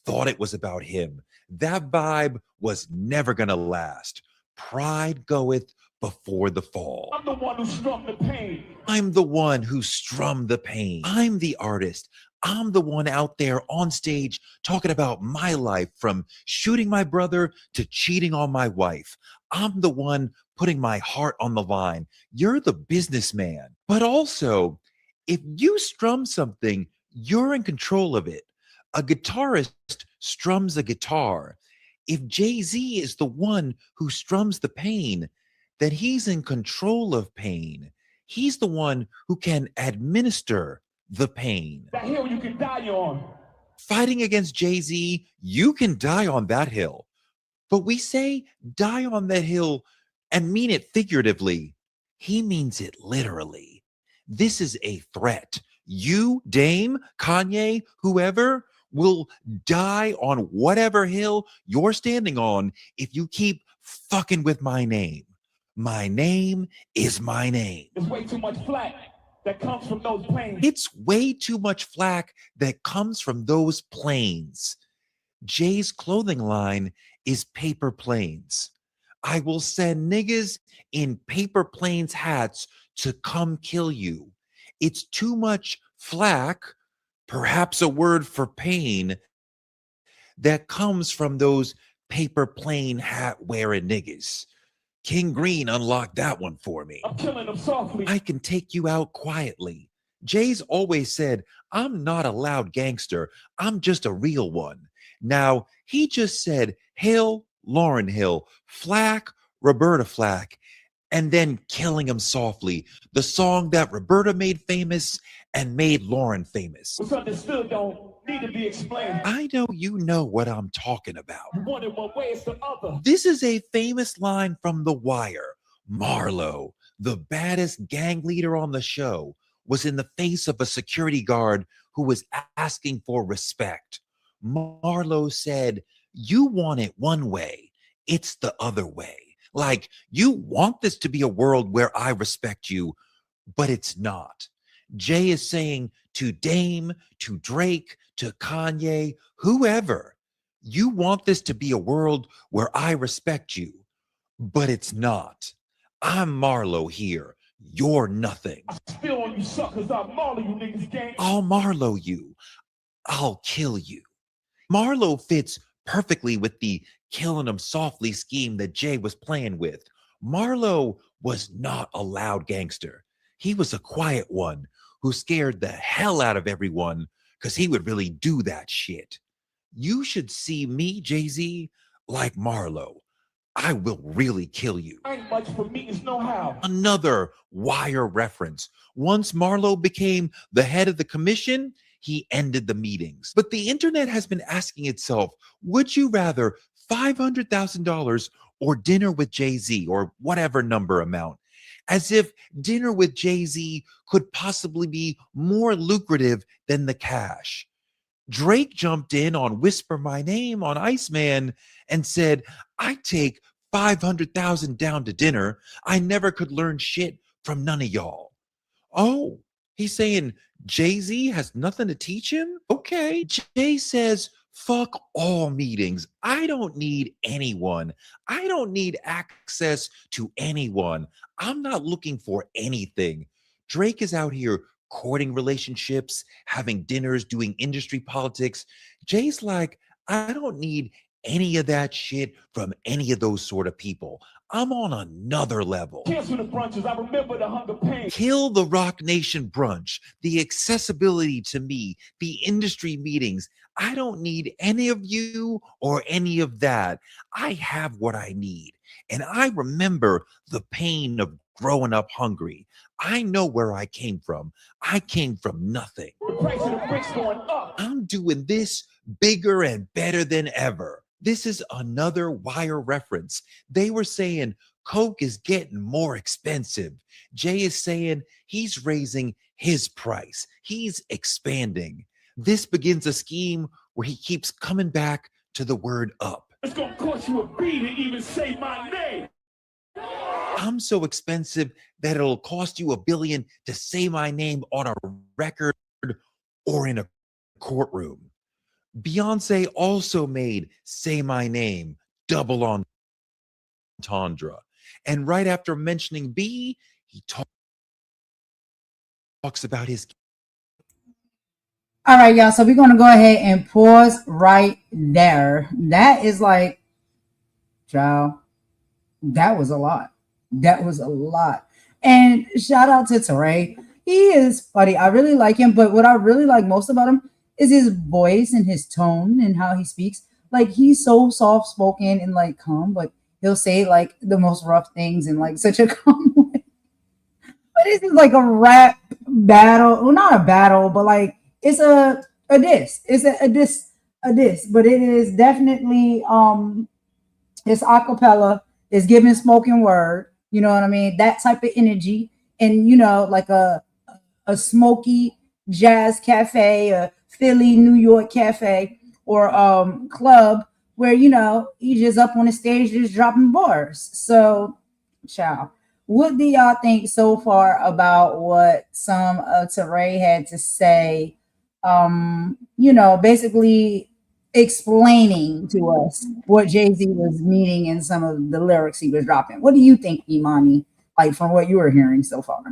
thought it was about him. That vibe was never going to last. Pride goeth before the fall. I'm the one who strummed the pain. I'm the one who strummed the pain. I'm the artist. I'm the one out there on stage talking about my life, from shooting my brother to cheating on my wife. I'm the one putting my heart on the line. You're the businessman. But also, if you strum something, you're in control of it. A guitarist strums a guitar. If Jay-Z is the one who strums the pain, then he's in control of pain. He's the one who can administer the pain. That hill you can die on. Fighting against Jay-Z, you can die on that hill. But we say die on that hill and mean it figuratively. He means it literally. This is a threat. You, Dame, Kanye, whoever, will die on whatever hill you're standing on if you keep fucking with my name. My name is my name. There's way too much flack that comes from those planes. It's way too much flack that comes from those planes. Jay's clothing line is paper planes. I will send niggas in paper planes hats to come kill you. It's too much flack, perhaps a word for pain, that comes from those paper plane hat wearing niggas. King Green unlocked that one for me. I'm killing them softly. I can take you out quietly. Jay's always said, I'm not a loud gangster. I'm just a real one. Now, he just said Hill, Lauryn Hill, Flack, Roberta Flack, and then Killing Him Softly, the song that Roberta made famous and made Lauryn famous. What's understood don't need to be explained. I know you know what I'm talking about. You want it one way, it's the other. This is a famous line from The Wire. Marlo, the baddest gang leader on the show, was in the face of a security guard who was asking for respect. Marlo said, you want it one way, it's the other way. Like, you want this to be a world where I respect you, but it's not. Jay is saying to Dame, to Drake, to Kanye, whoever, you want this to be a world where I respect you, but it's not. I'm Marlo here. You're nothing. I spill on you suckers, I'll Marlo you niggas gang. I'll Marlo you. I'll kill you. Marlo fits perfectly with the killing them softly scheme that Jay was playing with. Marlo was not a loud gangster. He was a quiet one who scared the hell out of everyone because he would really do that shit. You should see me, Jay-Z, like Marlo. I will really kill you. Ain't much for me, it's no how. Another Wire reference. Once Marlo became the head of the commission, he ended the meetings. But the internet has been asking itself, would you rather $500,000 or dinner with Jay-Z or whatever number amount? as if dinner with Jay-Z could possibly be more lucrative than the cash. Drake jumped in on Whisper My Name on Iceman and said, I take 500,000 down to dinner. I never could learn shit from none of y'all. Oh, he's saying Jay-Z has nothing to teach him? Okay. Jay says, fuck all meetings. I don't need anyone. I don't need access to anyone. I'm not looking for anything. Drake is out here courting relationships, having dinners, doing industry politics. Jay's like, I don't need any of that shit from any of those sort of people. I'm on another level. Cancel the brunches. I remember the hunger pain. Kill the Rock Nation brunch, the accessibility to me, the industry meetings. I don't need any of you or any of that. I have what I need. And I remember the pain of growing up hungry. I know where I came from. I came from nothing. The price of the bricks going up. I'm doing this bigger and better than ever. This is another Wire reference. They were saying Coke is getting more expensive. Jay is saying he's raising his price. He's expanding. This begins a scheme where he keeps coming back to the word up. It's gonna cost you a beat to even say my name. I'm so expensive that it'll cost you $1 billion to say my name on a record or in a courtroom. Beyonce also made Say My Name double entendre. And right after mentioning B, he talks about his. All right, y'all. So we're going to go ahead and pause right there. That is like, child, that was a lot. That was a lot. And shout out to Teray. He is funny. I really like him. But what I really like most about him is his voice and his tone and how he speaks. Like, he's so soft spoken and like calm, but he'll say like the most rough things in like such a calm way. But this is like a rap battle. Well, not a battle, but like it's a diss. It's a diss. But it is definitely it's acapella, it's giving spoken word, you know what I mean? That type of energy. And you know, like a smoky jazz cafe, a Philly, New York cafe, or club where, you know, you just up on the stage just dropping bars. So, ciao. What do y'all think so far about what some of Teray had to say? You know, basically explaining to us what Jay-Z was meaning in some of the lyrics he was dropping. What do you think, Imani, like from what you were hearing so far?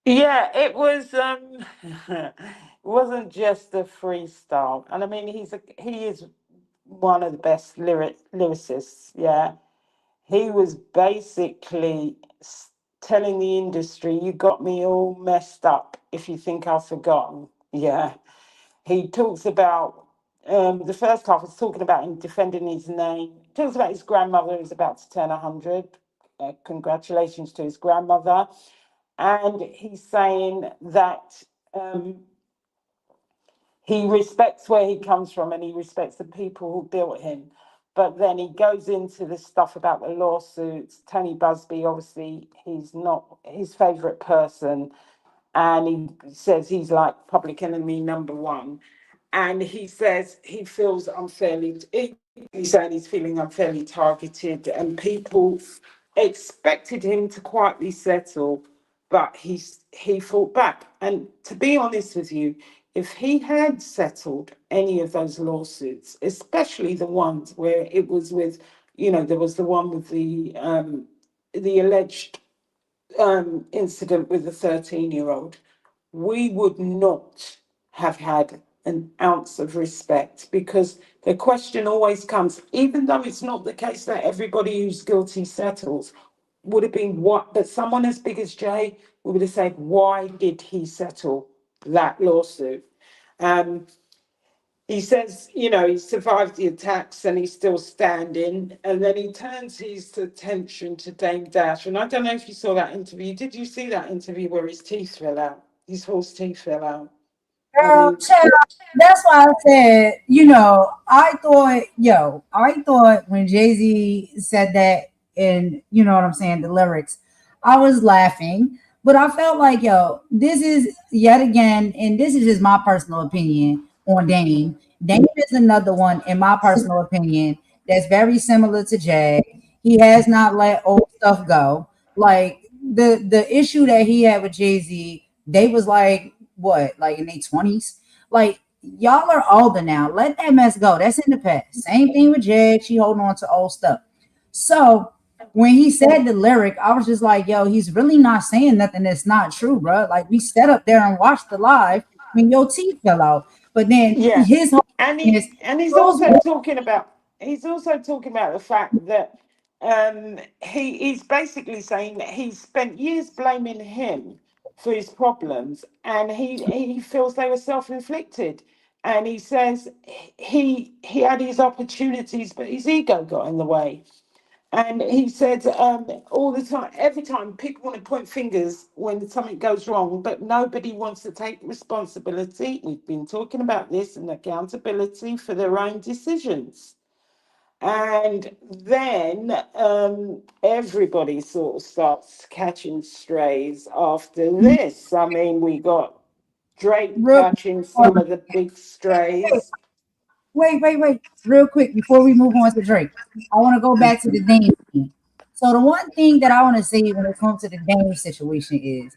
Yeah, it was it wasn't just a freestyle. And I mean he is one of the best lyricists, yeah. He was basically telling the industry, you got me all messed up if you think I've forgotten. Yeah. He talks about the first half is talking about him defending his name. Talks about his grandmother who's about to turn 100. Congratulations to his grandmother. And he's saying that he respects where he comes from and he respects the people who built him. But then he goes into the stuff about the lawsuits. Tony Busby, obviously, he's not his favorite person. And he says he's like public enemy #1. And he says he feels unfairly, he's saying he's feeling unfairly targeted, and people expected him to quietly settle, but he fought back. And to be honest with you, if he had settled any of those lawsuits, especially the ones where it was with, you know, there was the one with the alleged incident with the 13-year-old, we would not have had an ounce of respect, because the question always comes, even though it's not the case that everybody who's guilty settles, would have been what, but someone as big as Jay, we would have said, why did he settle that lawsuit? He says, you know, he survived the attacks and he's still standing. And then he turns his attention to Dame Dash. And I don't know if you saw that interview. Did you see that interview where his teeth fell out? His false teeth fell out. Girl, child, that's why I said, you know, I thought when Jay-Z said that, and you know what I'm saying, the lyrics, I was laughing, but I felt like, yo, this is yet again, and this is just my personal opinion on Dame. Dame is another one, in my personal opinion, that's very similar to Jay. He has not let old stuff go. Like the issue that he had with Jay-Z, they was like what, like in their 20s? Like y'all are older now. Let that mess go. That's in the past. Same thing with Jay. She holding on to old stuff. So when he said the lyric, I was just like, yo, he's really not saying nothing that's not true, bro. Like we sat up there and watched the live when your teeth fell out. But then Yeah, his whole and thing is he's those also talking about the fact that he's basically saying that he spent years blaming him for his problems, and he feels they were self-inflicted. And he says he had his opportunities, but his ego got in the way. And he said all the time, every time people want to point fingers when something goes wrong, but nobody wants to take responsibility. We've been talking about this and accountability for their own decisions. And then everybody sort of starts catching strays after this. I mean, we got Drake real catching some of the big strays. wait, real quick before we move on to Drake. I want to go back to the Dame thing. So the one thing that I want to say when it comes to the Dame situation is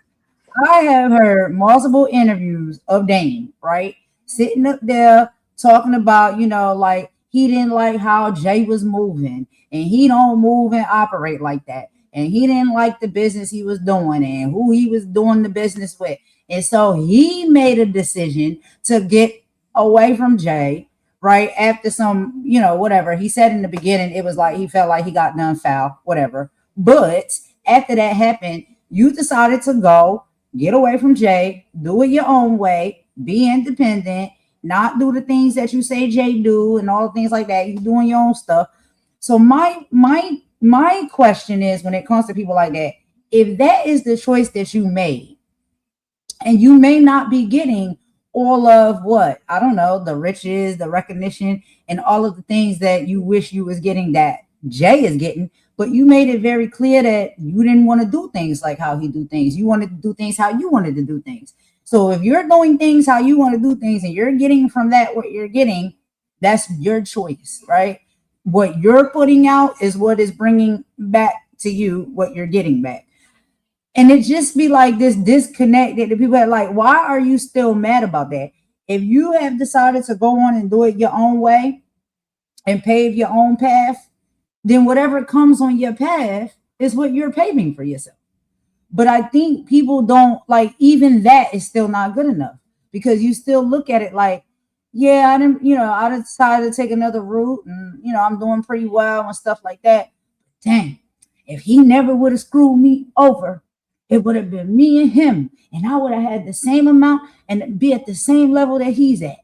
I have heard multiple interviews of Dame, right? Sitting up there talking about, like he didn't like how Jay was moving and he don't move and operate like that. And he didn't like the business he was doing and who he was doing the business with. And so he made a decision to get away from Jay, right? After some, whatever. He said in the beginning, it was like he felt like he got done foul, whatever. But after that happened, you decided to go get away from Jay, do it your own way, be independent, not do the things that you say Jay do and all the things like that. You doing your own stuff. So my question is when it comes to people like that, if that is the choice that you made, and you may not be getting all of what, I don't know, the riches, the recognition, and all of the things that you wish you was getting that Jay is getting, but you made it very clear that you didn't want to do things like how he do things. You wanted to do things how you wanted to do things. So if you're doing things how you want to do things and you're getting from that what you're getting, that's your choice, right? What you're putting out is what is bringing back to you what you're getting back. And it just be like this disconnect that the people are like, why are you still mad about that? If you have decided to go on and do it your own way and pave your own path, then whatever comes on your path is what you're paving for yourself. But I think people don't like, even that is still not good enough because you still look at it like, yeah, I didn't, I decided to take another route and, I'm doing pretty well and stuff like that. Dang, if he never would have screwed me over, it would have been me and him, and I would have had the same amount and be at the same level that he's at.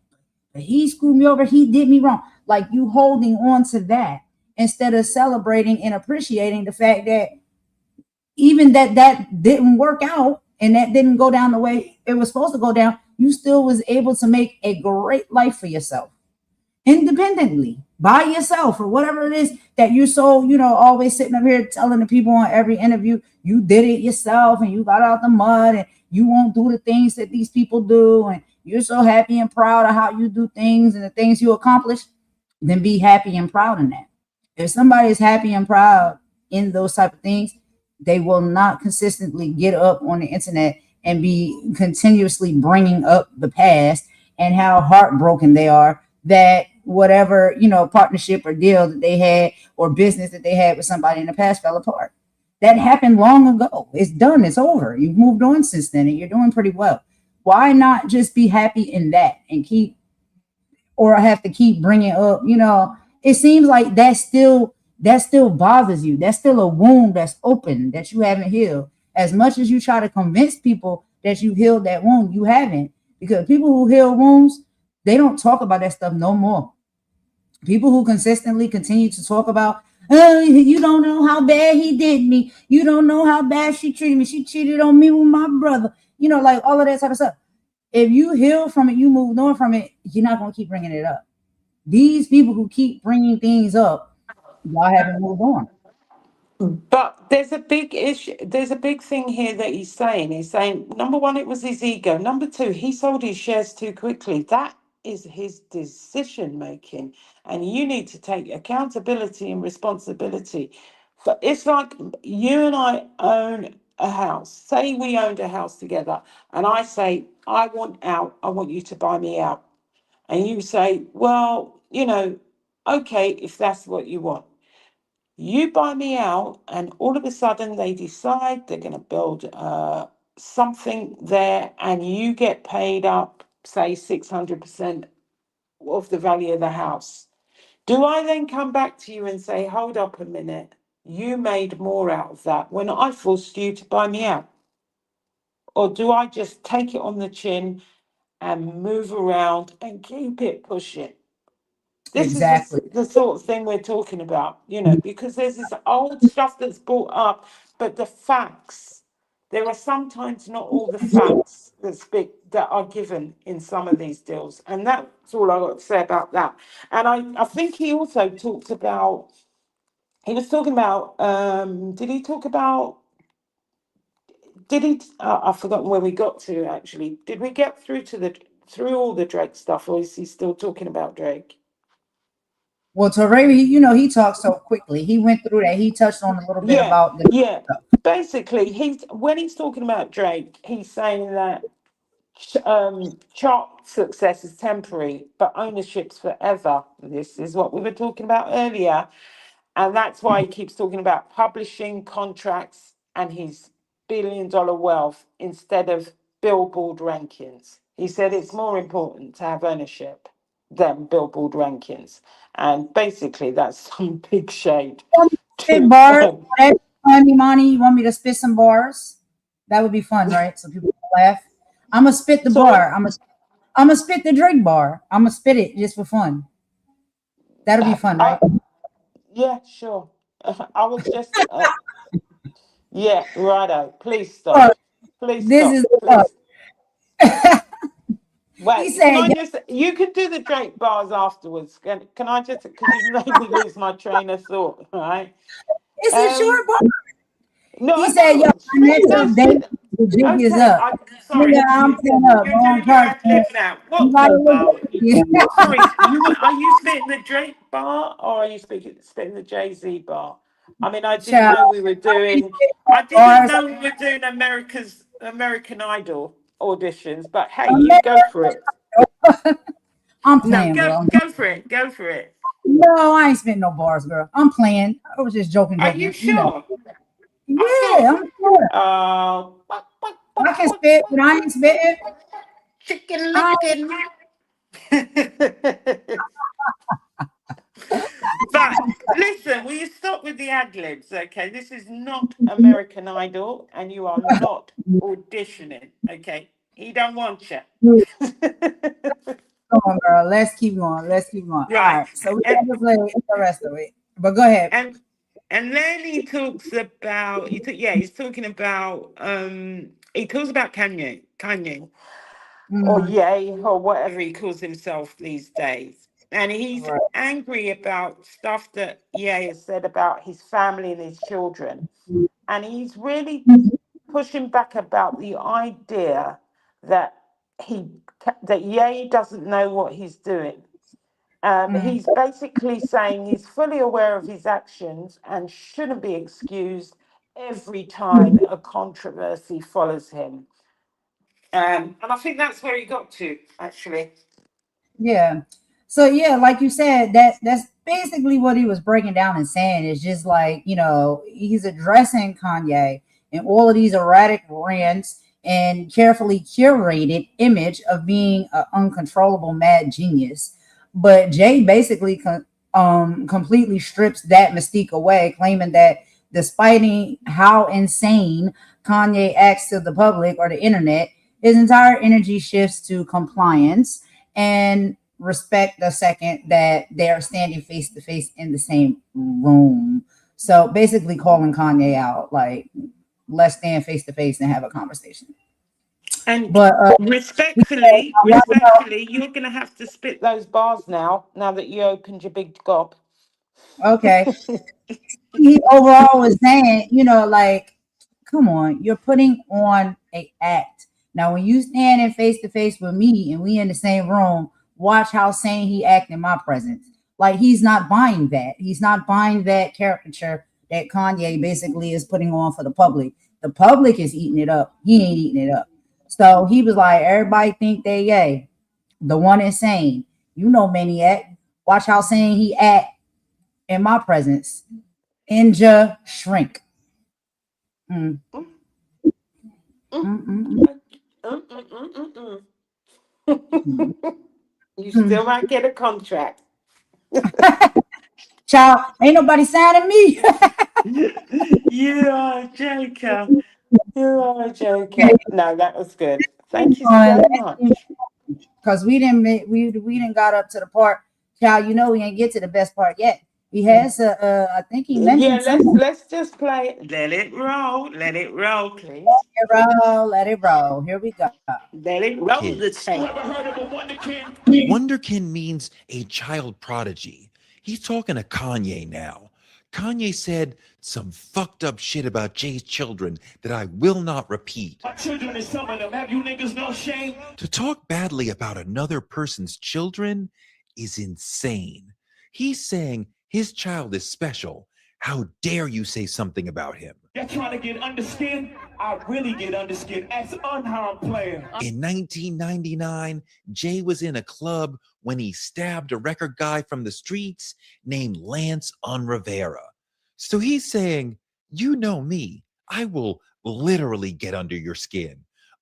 But he screwed me over. He did me wrong. Like you holding on to that instead of celebrating and appreciating the fact that even that didn't work out and that didn't go down the way it was supposed to go down, you still was able to make a great life for yourself independently by yourself or whatever it is that you're so always sitting up here telling the people on every interview you did it yourself and you got out the mud and you won't do the things that these people do and you're so happy and proud of how you do things and the things you accomplish. Then be happy and proud in that. If somebody is happy and proud in those type of things, they will not consistently get up on the internet and be continuously bringing up the past and how heartbroken they are that whatever partnership or deal that they had or business that they had with somebody in the past fell apart. That happened long ago. It's done. It's over. You've moved on since then and you're doing pretty well. Why not just be happy in that and keep, or have to keep bringing up, it seems like that still bothers you. That's still a wound that's open that you haven't healed. As much as you try to convince people that you healed that wound, you haven't, because people who heal wounds, they don't talk about that stuff no more. People who consistently continue to talk about, oh, you don't know how bad he did me. You don't know how bad she treated me. She cheated on me with my brother. Like all of that type of stuff. If you heal from it, you move on from it, you're not going to keep bringing it up. These people who keep bringing things up, y'all haven't moved on. But there's a big issue. There's a big thing here that he's saying. He's saying, number one, it was his ego. Number two, he sold his shares too quickly. That is his decision making. And you need to take accountability and responsibility. But it's like you and I own a house. Say we owned a house together, and I say, I want out. I want you to buy me out. And you say, well, okay, if that's what you want. You buy me out, and all of a sudden they decide they're going to build something there, and you get paid up, say 600% of the value of the house. Do I then come back to you and say, hold up a minute, you made more out of that when I forced you to buy me out? Or do I just take it on the chin and move around and keep it pushing? This is Exactly. the sort of thing we're talking about, because there's this old stuff that's brought up, but the facts, there are sometimes not all the facts that are given in some of these deals. And that's all I got to say about that. And I think he also talked about, he was talking about, did he talk about, I've forgotten where we got to actually. Did we get through all the Drake stuff, or is he still talking about Drake? Well, Torre, he talks so quickly. He went through that. He touched on a little bit Yeah, about the yeah. stuff. Basically, when he's talking about Drake, he's saying that chart success is temporary, but ownership's forever. This is what we were talking about earlier, and that's why he keeps talking about publishing contracts and his billion-dollar wealth instead of Billboard rankings. He said it's more important to have ownership than Billboard rankings, and basically that's some big shade Spit to bars. That'd be fun, Imani. You want me to spit some bars? That would be fun, right? So people can laugh. I'm gonna spit the sorry. bar. I'm gonna spit the Drake bar. I'm gonna spit it just for fun. That'll be fun, right? Yeah, sure. I was just, yeah, righto. Please Oh, stop. Please this is stop. Please. he Wait, can said, I just, you can do the Drake bars afterwards. Can I just, because you made me lose my train of thought, right? "It's a Um, short bar." no, I He said, "Yo, know. my next No, update, the jig is okay. up." Sorry, Nigga, I'm putting up you're wrong doing your part. ad libs now. You What? gotta look Oh, at me. sorry. Are you spitting the Drake bar or are you spitting the Jay-Z bar? I mean, I didn't Child, know we were doing. I didn't bars. know we were doing American Idol auditions. But hey, you go America. for it. I'm No, playing, bro. go for it. Go for it. No, I ain't spitting no bars, girl. I'm playing. I was just joking, Are you joking. You know. sure? I Yeah, thought. I'm sure. Quack, quack, I quack, can quack, spit, quack, but I ain't spitting. chicken I licking. But listen, will you stop with the ad libs? Okay, this is not American Idol, and you are not auditioning. Okay, he don't want you. Come on, girl. Let's keep going. Let's keep going. All Right, right. So we and got to play the rest of it. But go ahead. and and then he talks about he's talking about he talks about Kanye or Mm, Ye or whatever he calls himself these days. And he's right. angry about stuff that Ye has said about his family and his children. And he's really pushing back about the idea that that Ye doesn't know what he's doing. Mm, He's basically saying he's fully aware of his actions and shouldn't be excused every time a controversy follows him. And I think that's where he got to, actually. yeah. So yeah, like you said, that's basically what he was breaking down and saying. Is just like, he's addressing Kanye and all of these erratic rants and carefully curated image of being an uncontrollable mad genius. But Jay basically completely strips that mystique away, claiming that despite how insane Kanye acts to the public or the internet, his entire energy shifts to compliance and respect the second that they are standing face to face in the same room. So basically calling Kanye out, like, let's stand face to face and have a conversation. And But respectfully, you're going to have to spit those bars now that you opened your big gob. Okay. He overall was saying, like, come on, you're putting on a act. Now, when you stand in face to face with me and we in the same room, watch how sane he act in my presence. Like, he's not buying that. He's not buying that caricature that Kanye basically is putting on for the public. The public is eating it up. He ain't eating it up. So he was like, everybody think they yay. The one insane. Maniac. Watch how sane he act in my presence. Inja shrink. Mm. Mm, Mm, mm, mm, mm, You mm. still might get a contract. Child, ain't nobody signing me. You are a joker. You are a joker. No, that was good. Thank you so much. Because we didn't got up to the part. Child, we ain't get to the best part yet. He has I think he Yeah, mentioned something. let's just play it. Let it roll, please. Let it roll. Here we go. Let it roll the Kids. tape. Ever heard of a wonderkin? Wonderkin means a child prodigy. He's talking to Kanye now. Kanye said some fucked up shit about Jay's children that I will not repeat. My children and some of them. Have you niggas no shame? To talk badly about another person's children is insane. He's saying his child is special. How dare you say something about him? You're trying to get under skin? I really get under skin as unharmed player. In 1999, Jay was in a club when he stabbed a record guy from the streets named Lance Rivera. So he's saying, you know me, I will literally get under your skin.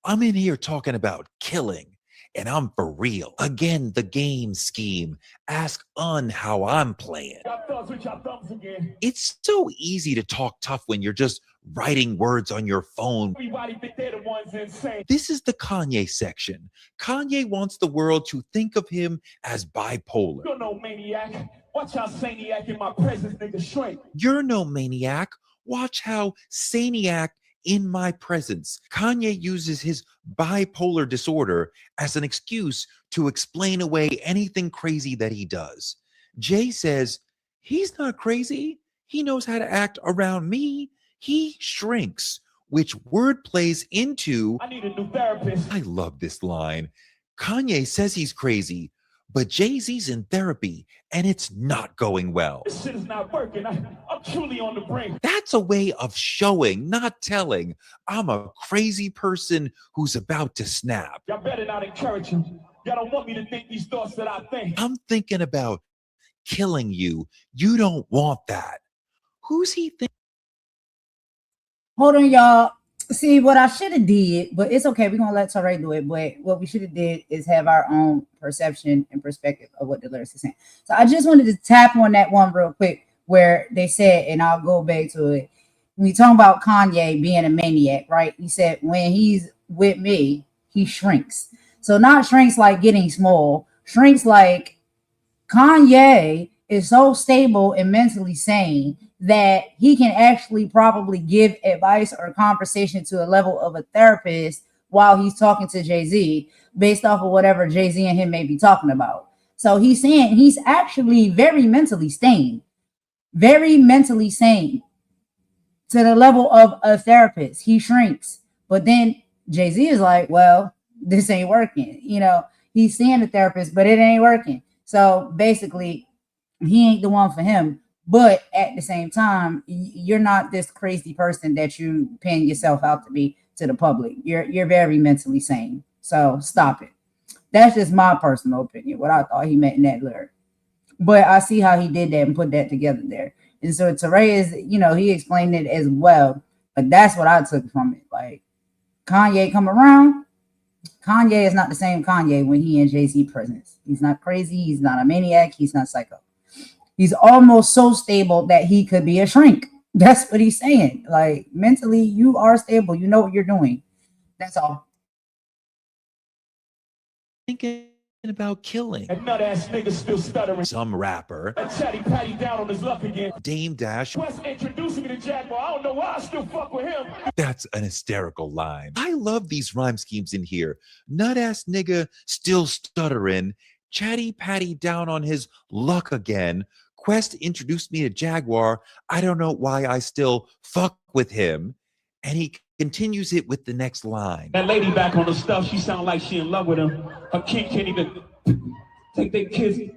I'm in here talking about killing, and I'm for real. Again, the game scheme. Ask how I'm playing. Y'all thumbs with y'all thumbs again. It's so easy to talk tough when you're just writing words on your phone. Everybody think they're the ones insane. This is the Kanye section. Kanye wants the world to think of him as bipolar. You're no maniac. Watch how saniac in my presence, nigga, shrink. You're no maniac. Watch how saniac in my presence. Kanye uses his bipolar disorder as an excuse to explain away anything crazy that he does. Jay says, he's not crazy. He knows how to act around me. He shrinks, which word plays into, I need a new therapist. I love this line. Kanye says he's crazy, but Jay-Z's in therapy and it's not going well. This shit is not working. I'm truly on the brink. That's a way of showing, not telling, I'm a crazy person who's about to snap. Y'all better not encourage him. Y'all don't want me to think these thoughts that I think. I'm thinking about killing you. You don't want that. Who's he thinking? Hold on, y'all. See, what I should have did, but it's okay. We're gonna let Torre do it. But what we should have did is have our own perception and perspective of what the lyrics are saying. So I just wanted to tap on that one real quick where they said, and I'll go back to it. When we talk about Kanye being a maniac, right? He said when he's with me, he shrinks. So not shrinks like getting small, shrinks like Kanye is so stable and mentally sane that he can actually probably give advice or conversation to a level of a therapist while he's talking to Jay-Z based off of whatever Jay-Z and him may be talking about. So he's saying he's actually very mentally sane to the level of a therapist. He shrinks. But then Jay-Z is like, well, this ain't working. He's seeing the therapist, but it ain't working. So basically, he ain't the one for him. But at the same time, you're not this crazy person that you pin yourself out to be to the public. You're very mentally sane. So stop it. That's just my personal opinion, what I thought he meant in that lyric. But I see how he did that and put that together there. And so Teray is, he explained it as well. But that's what I took from it. Like, Kanye come around. Kanye is not the same Kanye when he in Jay-Z presence. He's not crazy. He's not a maniac. He's not psycho. He's almost so stable that he could be a shrink. That's what he's saying. Like, mentally, you are stable. You know what you're doing. That's all. Thinking about killing. That nut ass nigga still stuttering. Some rapper. That chatty patty down on his luck again. Dame Dash. West introducing me to Jaguar. I don't know why I still fuck with him. That's an hysterical line. I love these rhyme schemes in here. Nut ass nigga still stuttering. Chatty patty down on his luck again. Quest introduced me to Jaguar. I don't know why I still fuck with him. And he continues it with the next line. That lady back on the stuff, she sound like she in love with him. Her kid can't even take their kids.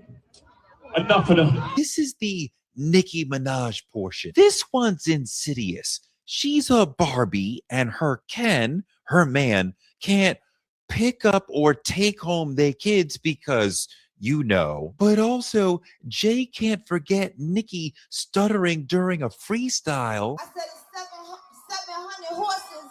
Enough of them. This is the Nicki Minaj portion. This one's insidious. She's a Barbie and her Ken, her man, can't pick up or take home their kids because you know. But also, Jay can't forget Nicki stuttering during a freestyle. I said it's 700 horses.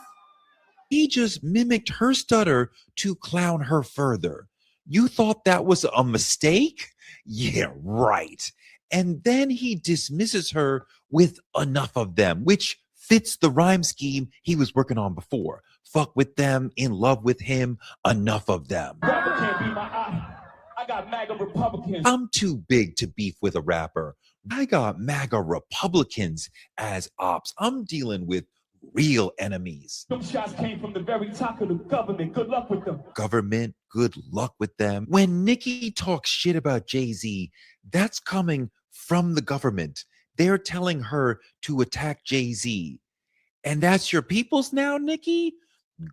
He just mimicked her stutter to clown her further. You thought that was a mistake? Yeah, right. And then he dismisses her with enough of them, which fits the rhyme scheme he was working on before. Fuck with them, in love with him, enough of them. Rapper can't be my eye. I got MAGA Republicans. I'm too big to beef with a rapper. I got MAGA Republicans as ops. I'm dealing with real enemies. Them shots came from the very top of the government. Good luck with them. Government, good luck with them. When Nicki talks shit about Jay-Z, that's coming from the government. They're telling her to attack Jay-Z. And that's your peoples now, Nicki?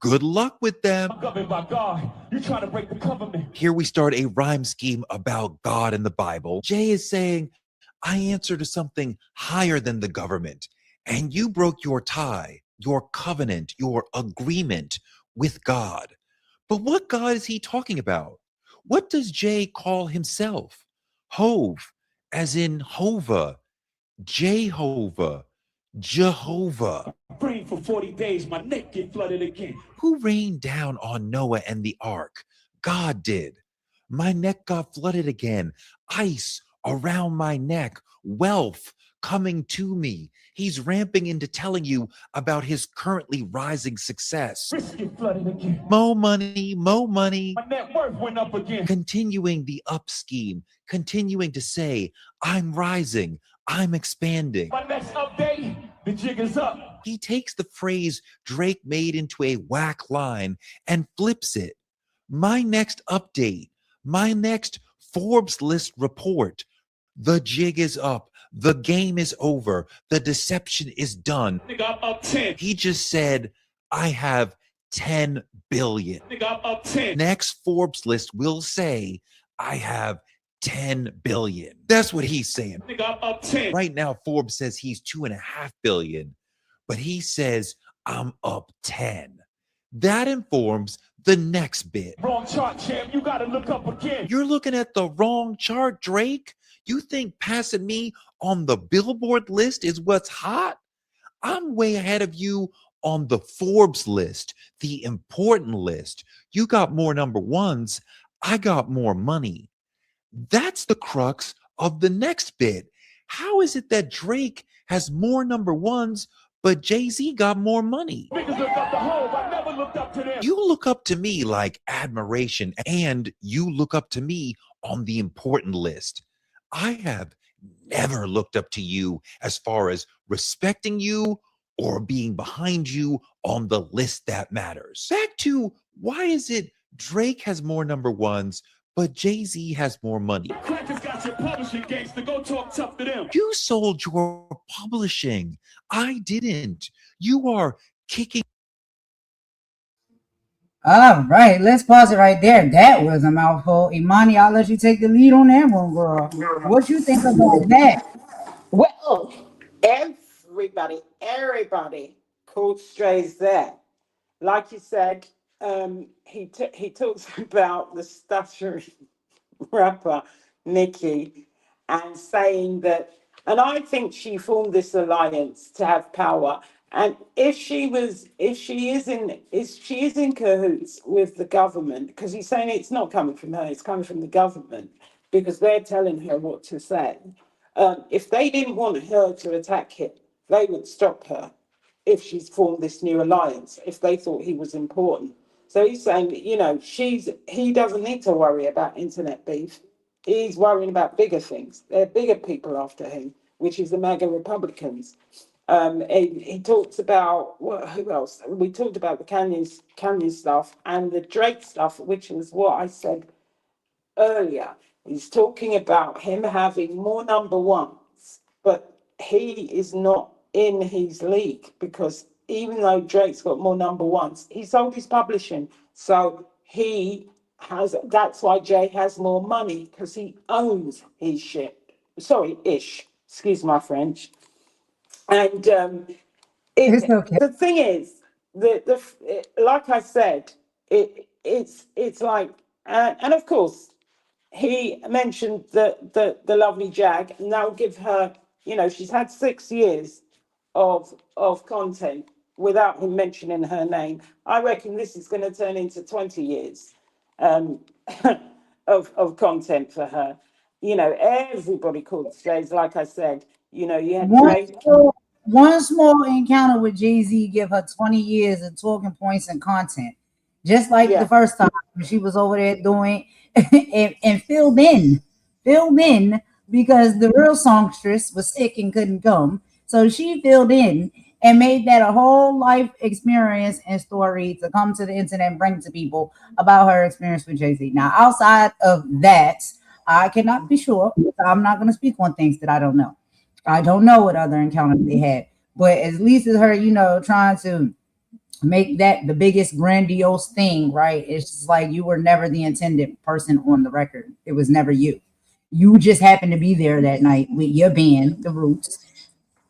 Good luck with them. I'm governed by God. You're trying to break the government. Here we start a rhyme scheme about God and the Bible. Jay is saying, I answer to something higher than the government. And you broke your tie, your covenant, your agreement with God. But what God is he talking about? What does Jay call himself? Hove, as in Hova, Jehovah, Jehovah. Praying for 40 days, my neck get flooded again. Who rained down on Noah and the ark? God did. My neck got flooded again. Ice around my neck. Wealth coming to me. He's ramping into telling you about his currently rising success. Wrist get flooded again. More money, more money. My net worth went up again. Continuing the up scheme, continuing to say, I'm rising, I'm expanding. My next update, the jig is up. He takes the phrase Drake made into a whack line and flips it. My next update, my next Forbes list report. The jig is up. The game is over. The deception is done. Nigga, I'm up 10. He just said, I have 10 billion. Nigga, I'm up 10. Next Forbes list will say, I have 10 billion. That's what he's saying. Nigga, I'm up 10. Right now, Forbes says he's 2.5 billion, but he says, I'm up 10. That informs the next bit. Wrong chart, champ. You gotta look up again. You're looking at the wrong chart, Drake. You think passing me on the Billboard list is what's hot? I'm way ahead of you on the Forbes list, the important list. You got more number ones. I got more money. That's the crux of the next bit. How is it that Drake has more number ones, but Jay-Z got more money? Niggas look up the Hove. I never looked up to them. You look up to me like admiration, and you look up to me on the important list. I have never looked up to you as far as respecting you or being behind you on the list that matters. Back to why is it Drake has more number ones, but Jay-Z has more money? Crackers got your publishing gangster. Go talk tough to them. You sold your publishing. I didn't. You are kicking. All right, let's pause it right there. That was a mouthful. Imani, I'll let you take the lead on that one, girl. What you think about that? Well, everybody called strays there. Like you said, he talks about the stuttering rapper Nicki and saying that, and I think she formed this alliance to have power. And if she is in cahoots with the government, because he's saying it's not coming from her, it's coming from the government, because they're telling her what to say. If they didn't want her to attack him, they would stop her if she's formed this new alliance, if they thought he was important. So he's saying, he doesn't need to worry about internet beef. He's worrying about bigger things. There are bigger people after him, which is the MAGA Republicans. He talks about who else? We talked about the Kanye stuff and the Drake stuff, which is what I said earlier, he's talking about him having more number ones, but he is not in his league because even though Drake's got more number ones, he sold his publishing. So he has, that's why Jay has more money because he owns his shit. Sorry, ish. Excuse my French. And It's okay. the thing is, like I said, it's like, and of course, he mentioned the lovely Jag, and that'll give her, she's had 6 years of content without him mentioning her name. I reckon this is going to turn into 20 years um, of content for her. Everybody calls Jay's, like I said, you had One Drake. small, one small encounter with Jay-Z give her 20 years of talking points and content. Just like the Yeah. first time when she was over there doing and filled in because the real songstress was sick and couldn't come. So she filled in and made that a whole life experience and story to come to the internet and bring to people about her experience with Jay-Z. Now, outside of that, I cannot be sure. I'm not going to speak on things that I don't know. I don't know what other encounters they had, but at least it's her, trying to make that the biggest grandiose thing, right? It's just like you were never the intended person on the record. It was never you. You just happened to be there that night with your band, The Roots.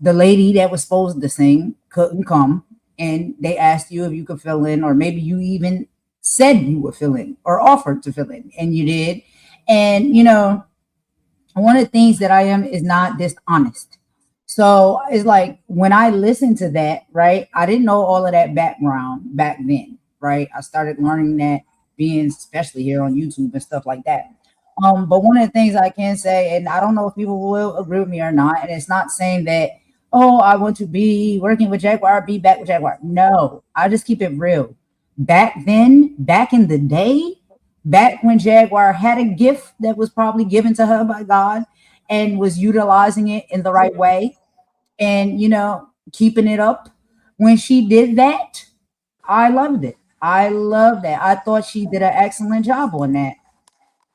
The lady that was supposed to sing couldn't come, and they asked you if you could fill in, or maybe you even said you would fill in or offered to fill in, and you did. And one of the things that I am is not dishonest. So it's like when I listen to that, right? I didn't know all of that background back then, right? I started learning that being especially here on YouTube and stuff like that. But one of the things I can say, and I don't know if people will agree with me or not, and it's not saying that, oh, I want to be working with Jaguar, be back with Jaguar. No, I just keep it real. Back then, back in the day, back when Jaguar had a gift that was probably given to her by God and was utilizing it in the right way and, keeping it up. When she did that, I loved it. I love that. I thought she did an excellent job on that.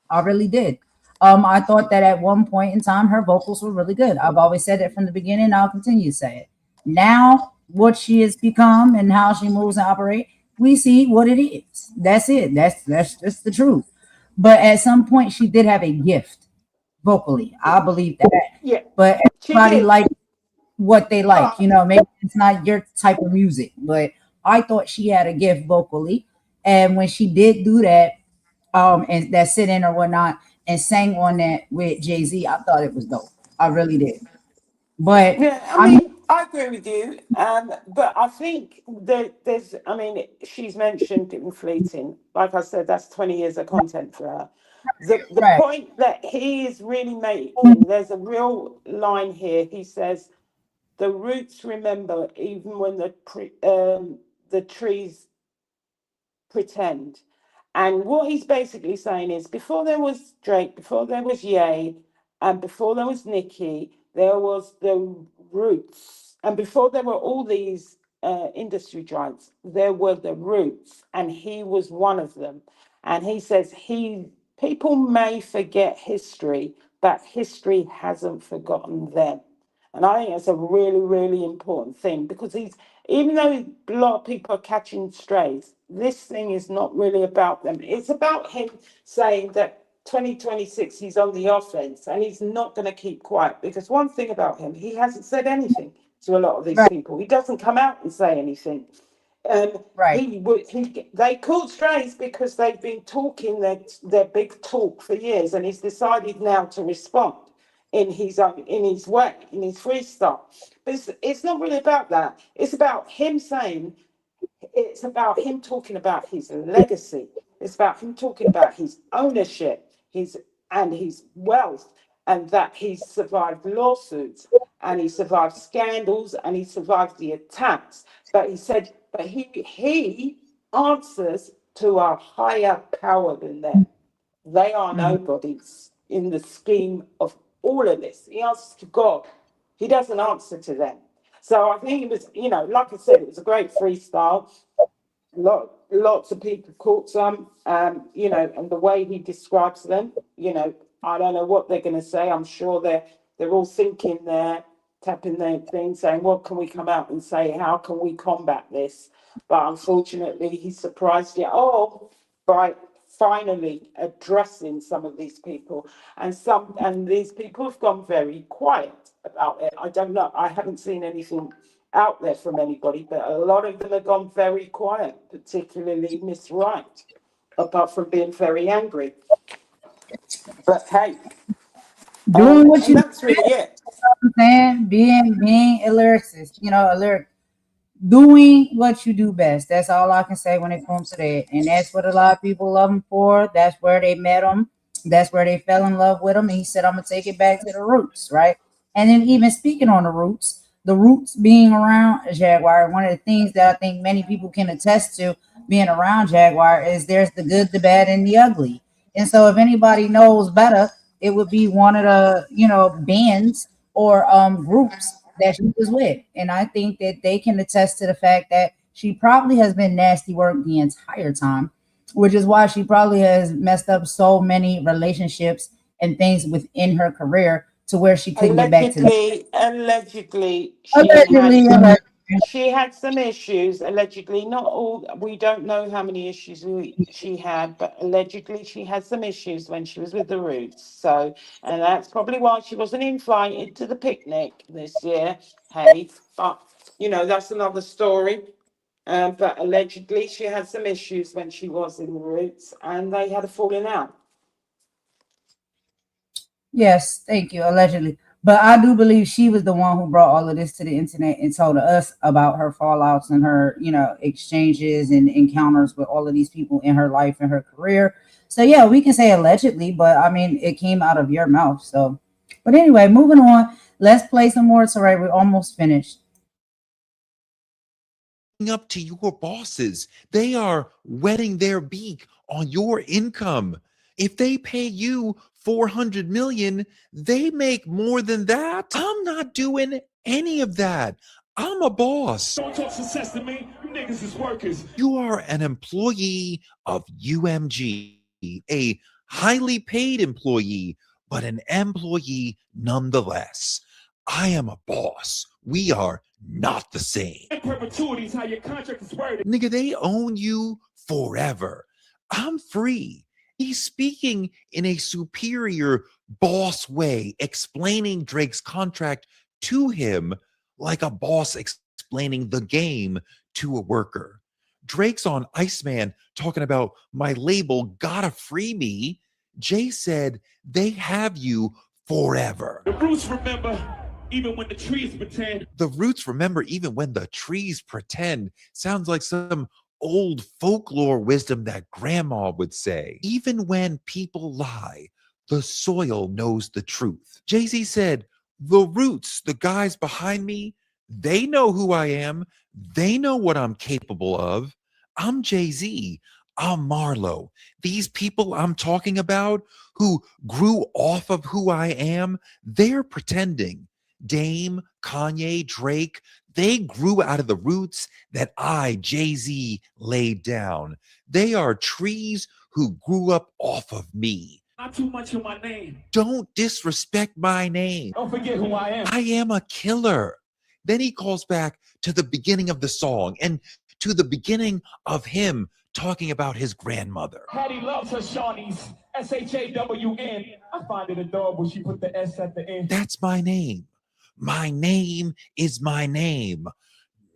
I really did. I thought that at one point in time, her vocals were really good. I've always said it from the beginning. I'll continue to say it. Now, what she has become and how she moves and operates, we see what it is. That's it. That's just the truth. But at some point, she did have a gift vocally. I believe that. Yeah, But she everybody did. likes what they like. Uh, Maybe it's not your type of music, but I thought she had a gift vocally. And when she did do that, and that sit in or whatnot, and sang on that with Jay-Z, I thought it was dope. I really did. But Yeah, I I mean, mean, I agree with you. But I think that I mean, she's mentioned in Fleeting. Like I said, that's 20 years of content for her. The right. point that he is really making, there's a real line here. He says, the roots remember even when the trees pretend. And what he's basically saying is before there was Drake, before there was Ye, and before there was Nicki, there was the Roots. And before there were all these industry giants, there were the Roots. And he was one of them. And he says people may forget history, but history hasn't forgotten them. And I think that's a really, really important thing because even though a lot of people are catching strays, this thing is not really about them. It's about him saying that 2026 he's on the offense and he's not going to keep quiet because one thing about him, he hasn't said anything to a lot of these Right. people. He doesn't come out and say anything. Right. They called strays because they've been talking their big talk for years, and he's decided now to respond in his way, in his freestyle. But it's not really about that. It's about him saying, it's about him talking about his legacy. It's about him talking about his ownership, his wealth, and that he's survived lawsuits and he survived scandals and he survived the attacks. But he said, but he answers to a higher power than them. They are Mhm. nobodies in the scheme of all of this. He answers to God. He doesn't answer to them. So I think it was, like I said, it was a great freestyle. lots of people caught some, you know, and the way he describes them, you know, I don't know what they're going to say. I'm sure they're all thinking there, tapping their thing, saying, what can we come out and say? How can we combat this? But unfortunately, he surprised you all by finally addressing some of these people, and these people have gone very quiet about it. I don't know. I haven't seen anything out there from anybody, but a lot of them have gone very quiet, particularly Miss Wright, apart from being very angry. But hey, Doing what and you do that's really it. I'm saying, being a lyricist, you know, a lyric, doing what you do best. That's all I can say when it comes to that. And that's what a lot of people love him for. That's where they met him. That's where they fell in love with him. And he said, I'm gonna take it back to the roots, right? And then even speaking on the roots being around Jaguar, one of the things that I think many people can attest to being around Jaguar is there's the good, the bad, and the ugly. And so if anybody knows better, it would be one of the, you know, bands or groups that she was with. And I think that they can attest to the fact that she probably has been nasty work the entire time, which is why she probably has messed up so many relationships and things within her career to where she couldn't get back to them. Allegedly, Allegedly, allegedly. she had some issues. Allegedly, not all. We don't know how many issues she had, but allegedly she had some issues when she was with the Roots. So, and that's probably why she wasn't invited to the picnic this year. Hey, but you know that's another story. But allegedly, she had some issues when she was in the Roots, and they had a falling out. Yes, thank you. Allegedly. But I do believe she was the one who brought all of this to the internet and told us about her fallouts and her, you know, exchanges and encounters with all of these people in her life and her career. So yeah, we can say allegedly, but I mean it came out of your mouth. So but anyway, moving on. Let's play some more. It's all right. We're almost finished. Up to your bosses. They are wetting their beak on your income. If they pay you 400 million, they make more than that. I'm not doing any of that. I'm a boss. Don't talk success to me. You niggas is workers. You are an employee of UMG, a highly paid employee, but an employee nonetheless. I am a boss. We are not the same. In perpetuity is how your contract is worded. Nigga, they own you forever. I'm free. He's speaking in a superior boss way, explaining Drake's contract to him like a boss explaining the game to a worker. Drake's on Iceman talking about my label gotta free me. Jay said they have you forever. The Roots remember even when the trees pretend. The Roots remember even when the trees pretend. Sounds like some old folklore wisdom that grandma would say. Even when people lie, the soil knows the truth. Jay-Z said, the Roots, the guys behind me, they know who I am. They know what I'm capable of. I'm Jay-Z. I'm Marlo. These people I'm talking about who grew off of who I am, they're pretending. Dame, Kanye, Drake, they grew out of the roots that I, Jay-Z, laid down. They are trees who grew up off of me. Not too much of my name. Don't disrespect my name. Don't forget who I am. I am a killer. Then he calls back to the beginning of the song and to the beginning of him talking about his grandmother. Hattie loves her Shawnees. S-H-A-W-N. I find it adorable she put the S at the end. That's my name. My name is my name.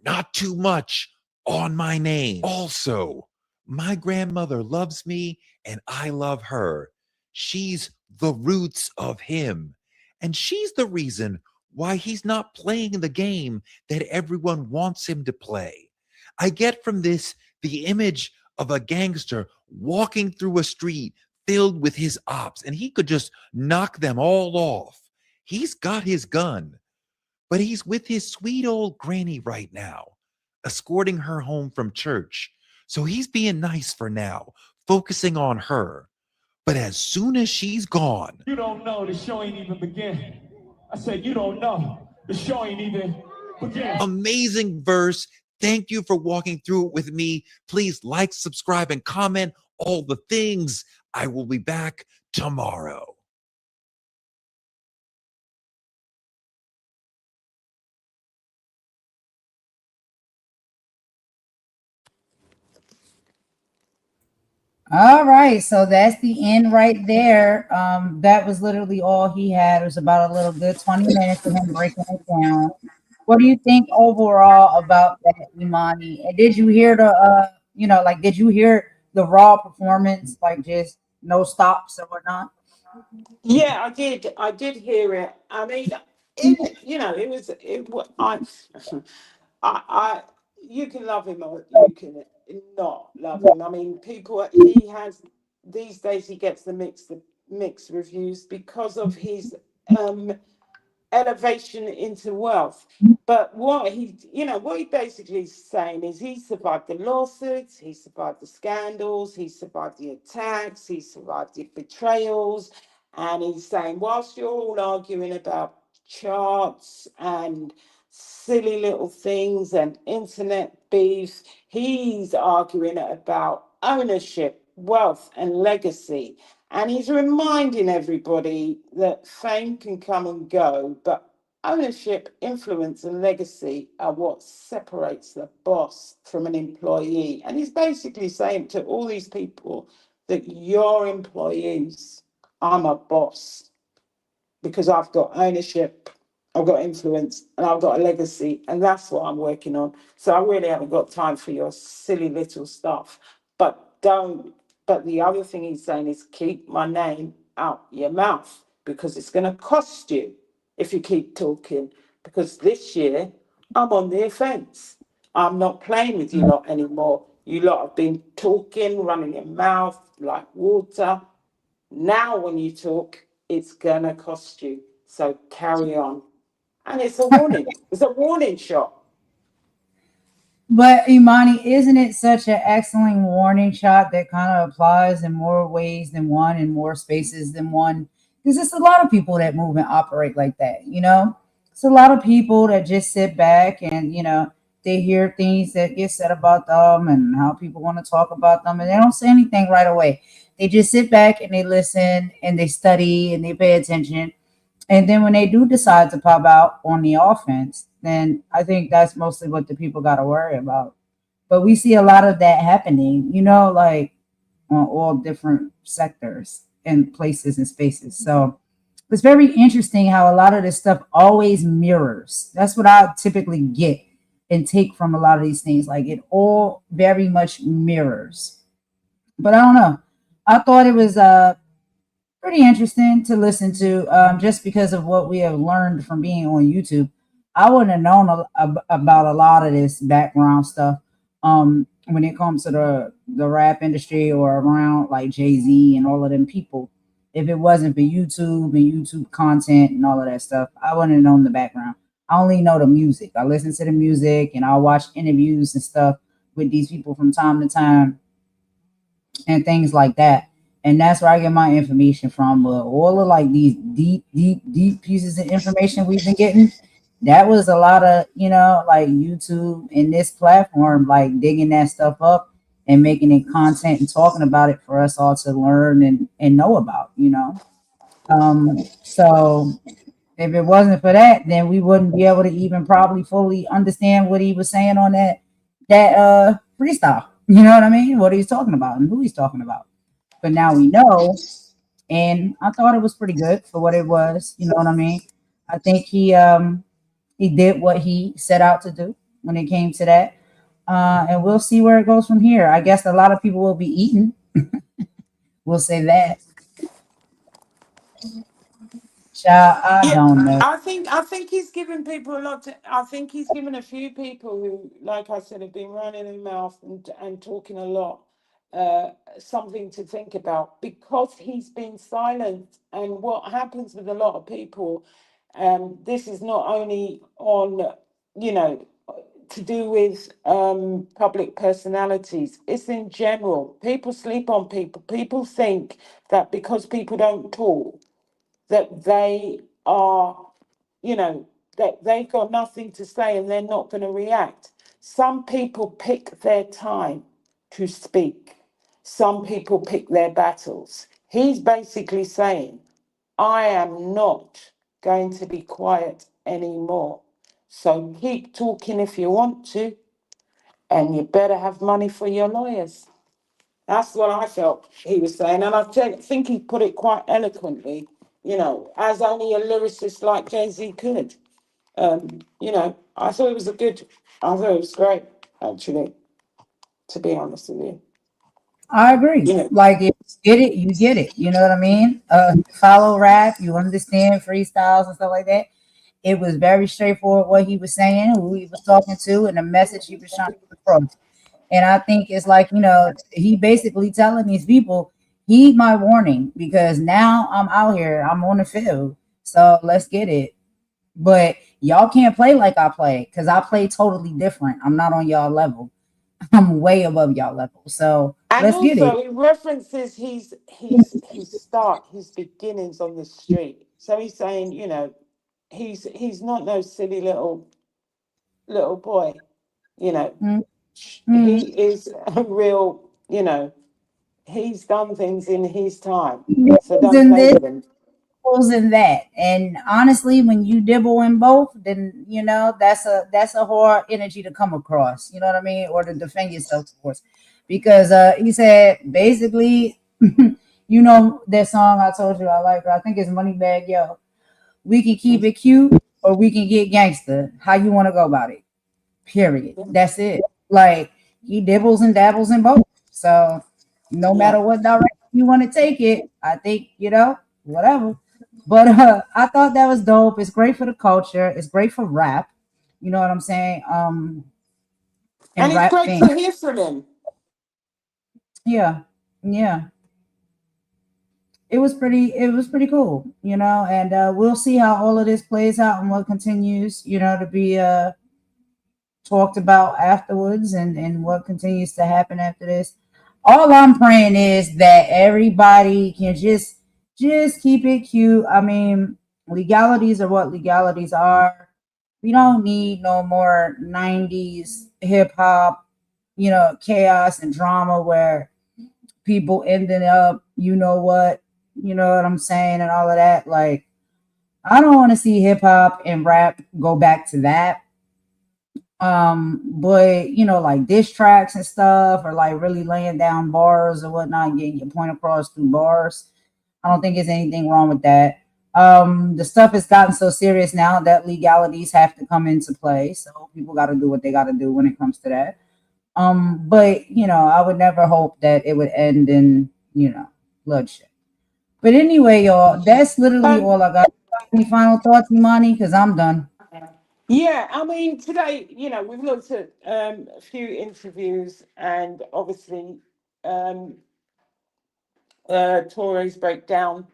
Not too much on my name. Also, my grandmother loves me and I love her. She's the roots of him. And she's the reason why he's not playing the game that everyone wants him to play. I get from this the image of a gangster walking through a street filled with his ops, and he could just knock them all off. He's got his gun, but he's with his sweet old granny right now, escorting her home from church. So he's being nice for now, focusing on her. But as soon as she's gone, you don't know, the show ain't even begin. I said, you don't know, the show ain't even begin. Amazing verse, Thank you for walking through it with me. Please like, subscribe, and comment all the things. I will be back tomorrow. All right, so that's the end right there. That was literally all he had. It was about a little good 20 minutes of him breaking it down. What do you think overall about that, Imani? And did you hear the like did you hear the raw performance, like just no stops or whatnot? Yeah, I did. I did hear it. I mean, it was I you can love him or you can not love him. I mean, people he has these days he gets the mixed reviews because of his um elevation into wealth. But what he basically is saying is he survived the lawsuits, he survived the scandals, he survived the attacks, he survived the betrayals. And he's saying, whilst you're all arguing about charts and silly little things and internet beefs, he's arguing about ownership, wealth, and legacy. And he's reminding everybody that fame can come and go, but ownership, influence, and legacy are what separates the boss from an employee. And he's basically saying to all these people that you're employees, I'm a boss because I've got ownership, I've got influence, and I've got a legacy, and that's what I'm working on. So I really haven't got time for your silly little stuff. But don't. But the other thing he's saying is keep my name out your mouth because it's going to cost you if you keep talking. Because this year I'm on the offence. I'm not playing with you lot anymore. You lot have been talking, running your mouth like water. Now, when you talk, it's gonna cost you. So carry on. And it's a warning. It's a warning shot. But Imani, isn't it such an excellent warning shot that kind of applies in more ways than one, in more spaces than one? Because it's a lot of people that move and operate like that, you know? It's a lot of people that just sit back and, they hear things that get said about them and how people want to talk about them, and they don't say anything right away. They just sit back and they listen and they study and they pay attention, and then when they do decide to pop out on the offense, then I think that's mostly what the people got to worry about. But we see a lot of that happening, like on all different sectors and places and spaces. So it's very interesting how a lot of this stuff always mirrors. That's what I typically get and take from a lot of these things. Like it all very much mirrors. But I don't know. I thought it was pretty interesting to listen to, just because of what we have learned from being on YouTube. I wouldn't have known about a lot of this background stuff, when it comes to the rap industry or around like Jay-Z and all of them people. If it wasn't for YouTube and YouTube content and all of that stuff, I wouldn't have known the background. I only know the music. I listen to the music and I watch interviews and stuff with these people from time to time and things like that. And that's where I get my information from. But all of like these deep, deep, deep pieces of information we've been getting, that was a lot of, like YouTube and this platform, like digging that stuff up and making it content and talking about it for us all to learn and know about. So if it wasn't for that, then we wouldn't be able to even probably fully understand what he was saying on that freestyle. You know what I mean? What he's talking about and who he's talking about. But now we know, and I thought it was pretty good for what it was. You know what I mean? I think he did what he set out to do when it came to that, and we'll see where it goes from here. I guess a lot of people will be eating. We'll say that. Child, I Yeah, don't know. I think he's given people a lot to. I think he's given a few people who, like I said, have been running their mouth and talking a lot, something to think about because he's been silent. And what happens with a lot of people, this is not only on, you know, to do with public personalities. It's in general. People sleep on people. People think that because people don't talk that they are, that they've got nothing to say and they're not going to react. Some people pick their time to speak. Some people pick their battles. He's basically saying, I am not going to be quiet anymore. So keep talking if you want to, and you better have money for your lawyers. That's what I felt he was saying. And think he put it quite eloquently, as only a lyricist like Jay-Z could. I thought I thought it was great, actually, to be honest with you. I agree. Like if you get it, you get it. You know what I mean? Follow rap, you understand freestyles and stuff like that. It was very straightforward what he was saying, who he was talking to, and the message he was trying to put across. And I think it's like, he basically telling these people, heed my warning, because now I'm out here, I'm on the field. So let's get it. But y'all can't play like I play, because I play totally different. I'm not on y'all level. I'm way above y'all level. So And let's get it. also, it references his beginnings on the street. So he's saying, he's not no silly little boy. Mm-hmm. He is a real, he's done things in his time. So don't In play this, with him. in that. And honestly, when you dibble in both, then that's a hard energy to come across. You know what I mean? Or to defend yourself, of course. Because he said basically, that song I told you I like. I think it's Moneybag Yo. We can keep it cute or we can get gangster. How you want to go about it? Period. That's it. Like he dibbles and dabbles in both. So no Yeah. matter what direction you want to take it, I think, whatever. But I thought that was dope. It's great for the culture. It's great for rap. You know what I'm saying? And And it's rap great fans. to hear from him. Yeah. Yeah. It was pretty cool, and we'll see how all of this plays out and what continues, to be talked about afterwards, and what continues to happen after this. All I'm praying is that everybody can just keep it cute. I mean, legalities are what legalities are. We don't need no more 90s hip hop, chaos and drama where people ending up, what I'm saying, and all of that. Like, I don't want to see hip hop and rap go back to that. But like diss tracks and stuff, or like really laying down bars or whatnot, getting your point across through bars. I don't think there's anything wrong with that. The stuff has gotten so serious now that legalities have to come into play. So people got to do what they got to do when it comes to that. But I would never hope that it would end in bloodshed. But anyway, y'all, that's literally Um, all I got. Any final thoughts, Imani? Because I'm done. yeah, I mean, today, we've looked at a few interviews, and obviously, um, Torres breakdown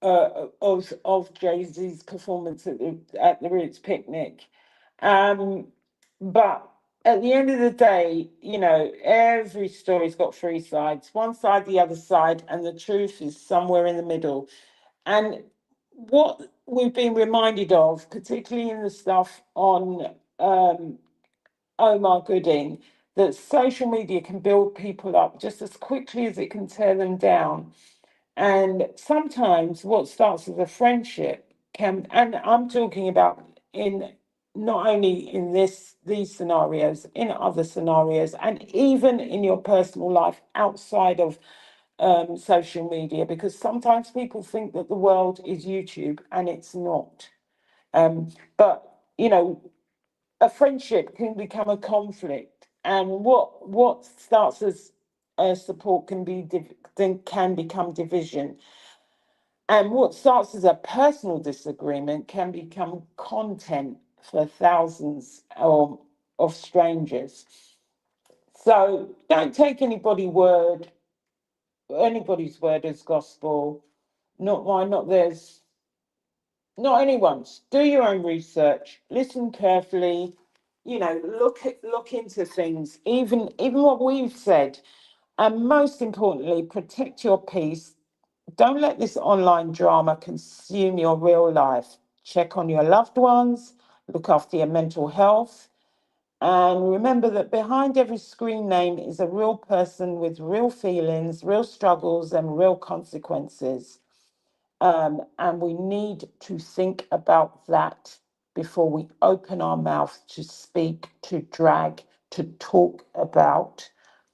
of Jay-Z's performance at the Roots picnic. But at the end of the day, every story's got three sides: one side, the other side, and the truth is somewhere in the middle. And what we've been reminded of, particularly in the stuff on Omar Gooding, that social media can build people up just as quickly as it can tear them down. And sometimes what starts as a friendship can, and I'm talking about in not only in these scenarios, in other scenarios, and even in your personal life outside of social media, because sometimes people think that the world is YouTube and it's not. But a friendship can become a conflict, and what starts as support can become division, and what starts as a personal disagreement can become content for thousands of strangers. So don't take anybody's word as gospel. Not mine, not theirs, not anyone's. Do your own research. Listen carefully. Look into things. Even what we've said, and most importantly, protect your peace. Don't let this online drama consume your real life. Check on your loved ones. Look after your mental health. And remember that behind every screen name is a real person with real feelings, real struggles, and real consequences. And we need to think about that before we open our mouth to speak, to drag, to talk about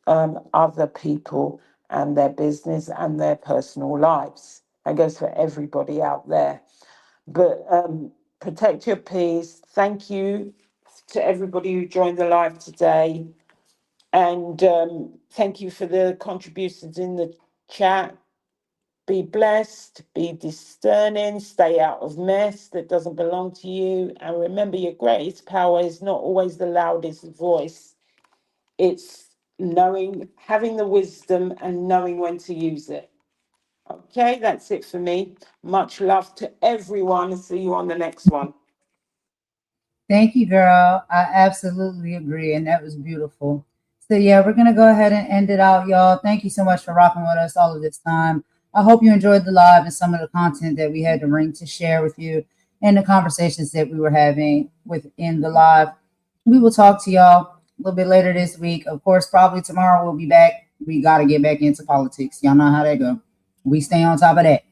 other people and their business and their personal lives. That goes for everybody out there. But protect your peace. Thank you to everybody who joined the live today. And thank you for the contributions in the chat. Be blessed, be discerning, stay out of mess that doesn't belong to you. And remember, your greatest power is not always the loudest voice. It's knowing, having the wisdom and knowing when to use it. Okay, that's it for me. Much love to everyone. See you on the next one. Thank you, girl. I absolutely agree, and that was beautiful. So yeah, we're gonna go ahead and end it out, y'all. Thank you so much for rocking with us all of this time. I hope you enjoyed the live and some of the content that we had to bring to share with you and the conversations that we were having within the live. We will talk to y'all a little bit later this week. Of course, probably tomorrow we'll be back. We got to get back into politics. Y'all know how that go. We stay on top of that.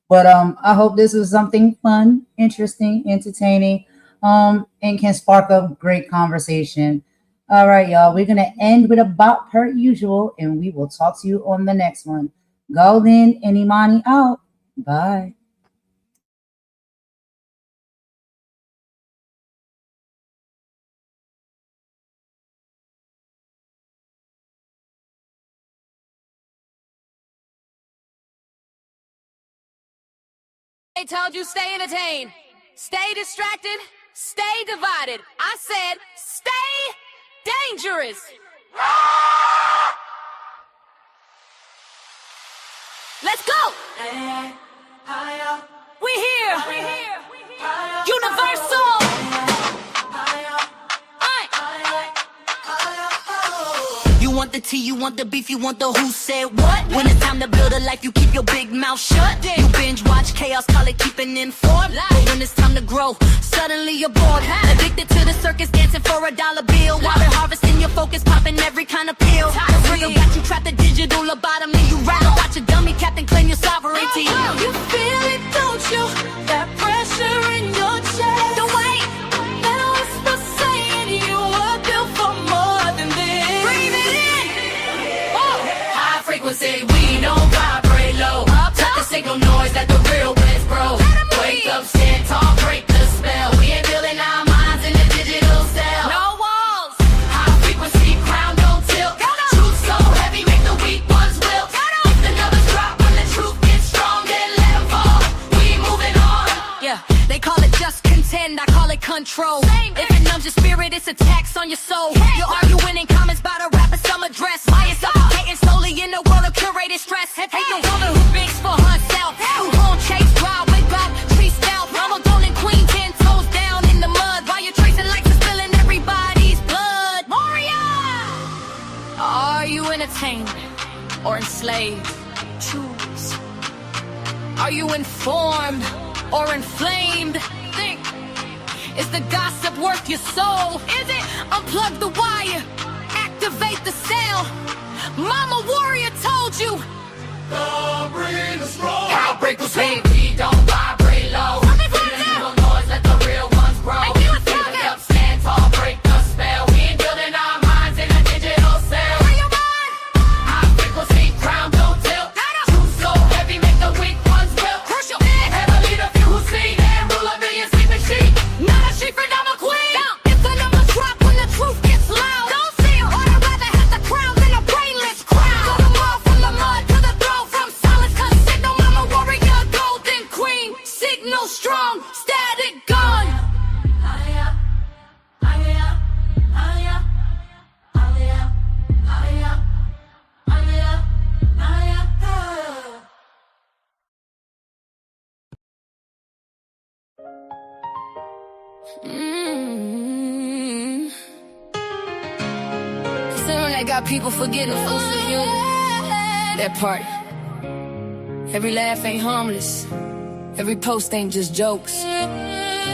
But I hope this was something fun, interesting, entertaining, and can spark up great conversation. All right, y'all. We're gonna end with about per usual, and we will talk to you on the next one. Golden and Imani out. Bye. They told you stay entertained, stay distracted, stay divided. I said stay dangerous. Let's go. We here. Universal. You want the tea, you want the beef, you want the who said what? When it's time to build a life, you keep your big mouth shut. You binge watch chaos, call it keeping informed. But when it's time to grow, suddenly you're bored. Addicted to the circus, dancing for $1 bill. While they're harvesting your focus, popping every kind of pill. The rhythm got you trapped, the digital lobotomy. You rattle, watch a dummy captain claim your sovereignty. You feel it, don't you? That pressure in your chest. Don't wait, that whisper saying you are built for more than this. Breathe it in. High frequency, we don't vibrate low. Cut the signal noise, let the real waves grow. Wake up, stand tall, break the spell. We ain't building our minds in a digital cell. No walls. High frequency, crown don't tilt. Truth so heavy, make the weak ones wilt. If the numbers drop when the truth gets strong, then let them fall. We moving on. Yeah, they call it just contend, I call it control. If it numbs your spirit, it's a tax on your soul. You're arguing in comments about a rapper summer dress. Why you suffocating slowly in a world of curated stress? Hate the woman who thinks for herself, who won't chase wild, wake up, freestyle. Mama golden queen, 10 toes down in the mud. While you're tracing like you're spilling everybody's blood. Moria! Are you entertained or enslaved? Choose. Are you informed or inflamed? Think. Is the gossip worth your soul? Is it? Unplug the wire, activate the cell. Mama warrior told you. How break was we don't vibrate low. Digital noise, let the real ones grow. Keep it up, stand tall, break the spell. We ain't building our minds in a digital cell. High frequency, crown don't tilt. Truth so heavy, make the weak ones wilt. Ever lead a few who see and rule a million sleeping sheep. Not a sheep and I'm a queen. If the numbers drop when the truth gets loud, don't see them. Or I'd rather have the crown than a brainless crowd. Go the mall from the mud to the throne, from silence, cause signal mama warrior, golden queen. Signal strong, static gun. Considering that got people forgetting social unit. That part. Every laugh ain't harmless. Every post ain't just jokes.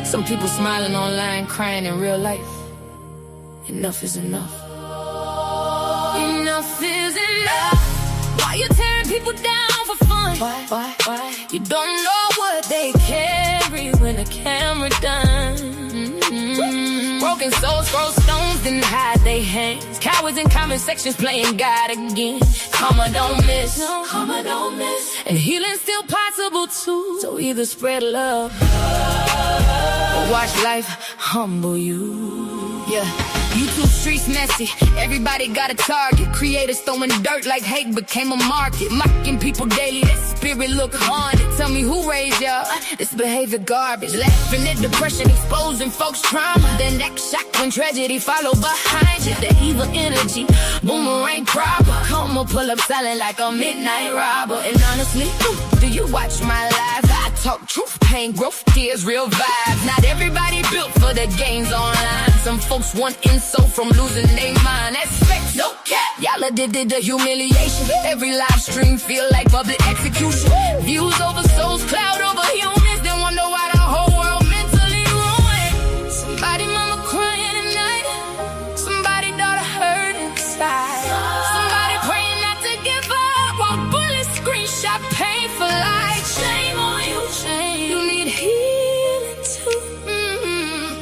Some people smiling online, crying in real life. enough is enough. Enough is enough. Why you tearing people down for fun? Why? You don't know what they carry when the camera done. Broken souls throw stones and hide their hands. Cowards in comment sections playing God again. Karma don't miss, karma don't miss. And healing's still possible too. So either spread love or watch life humble you. Yeah. YouTube streets messy, everybody got a target. Creators throwing dirt like hate became a market. Mocking people daily, that spirit look haunted. Tell me who raised y'all, this behavior garbage. Laughing at depression, exposing folks' trauma. Then that shock when tragedy follow behind you. The evil energy, boomerang proper. Come on, pull up silent like a midnight robber. And honestly, do you watch my live? I talk truth, pain, growth, tears, real vibes. Not everybody built for the games online. Some folks want insult from losing their mind. That's facts, no cap. Y'all did the humiliation. Every live stream feel like public execution. Views over souls, cloud over humans. Then wonder why the whole world mentally ruined. Somebody mama crying at night. Somebody daughter hurt inside. Somebody praying not to give up while bullets screenshot pain for life. Shame on you, shame. You need healing too.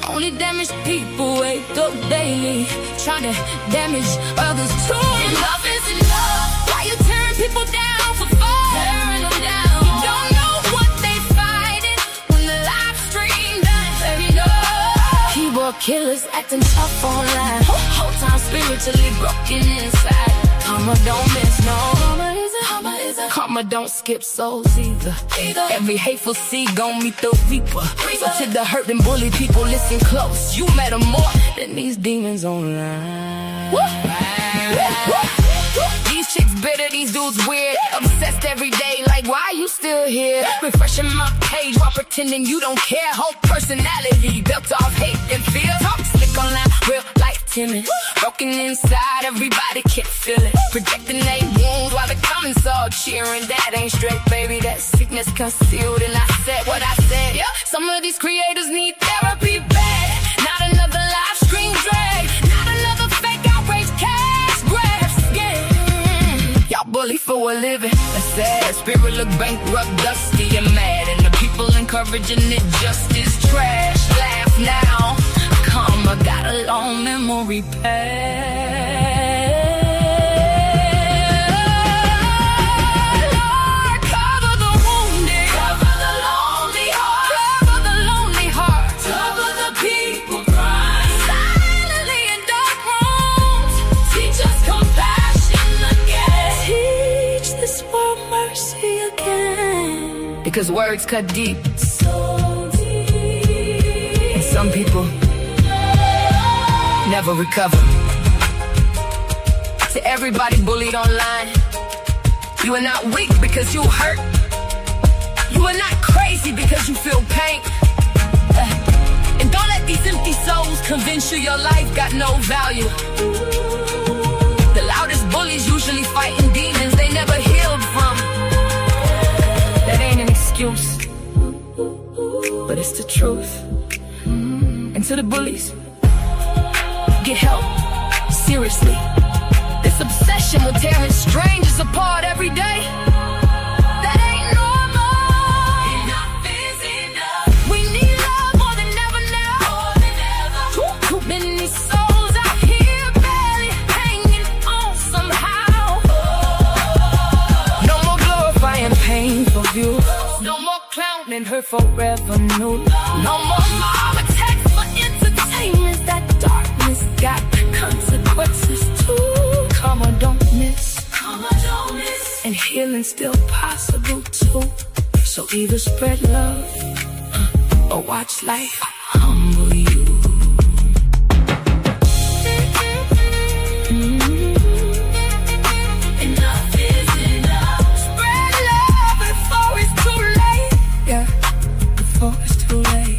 Only damaged people wake up daily, trying to damage others too. Enough is enough. Why you tearing people down for fun? Tearing them down. You don't know what they fighting when the live stream done. Enough. Keyboard killers acting tough online. Whole time spiritually broken inside. Karma don't miss, no. Karma don't skip souls either. Every hateful seed gon' meet the reaper. So to the hurt and bully people, listen close. You matter more than these demons online. These chicks bitter, these dudes weird. Obsessed every day, like why you still here? Refreshing my page while pretending you don't care. Whole personality built off hate and fear. Talk slick online, real life timid. Broken inside, everybody can't feel it. Projecting they wounds while the comments all cheering. That ain't straight, baby, that sickness concealed. And I said what I said. Yeah, some of these creators need therapy bad. Not another live stream drag. Not another fake outrage cash grab scam. Y'all bully for a living, that's sad. Spirit look bankrupt, dusty and mad. And the people encouraging it just is trash. Laugh now, karma got a long memory past. Lord, cover the wounded, cover the lonely heart, cover the lonely heart, cover the people crying silently in dark rooms. Teach us compassion again. Teach this world mercy again. Because words cut deep, so deep. And some people never recover. To everybody bullied online, you are not weak because you hurt. You are not crazy because you feel pain. And don't let these empty souls convince you your life got no value. The loudest bullies usually fighting demons they never healed from. That ain't an excuse, but it's the truth. And to the bullies, get help, seriously. This obsession with tearing strangers apart every day, that ain't normal. Enough is enough. We need love more than ever now. More than ever. Too many souls out here barely hanging on somehow. No more glorifying painful views. No more clowning her forever new. No more mob attacks for entertainment. That darkness got consequences too. Karma don't miss, karma don't miss. And healing's still possible too. So either spread love or watch life humble you. Enough is enough. Spread love before it's too late. Yeah, before it's too late.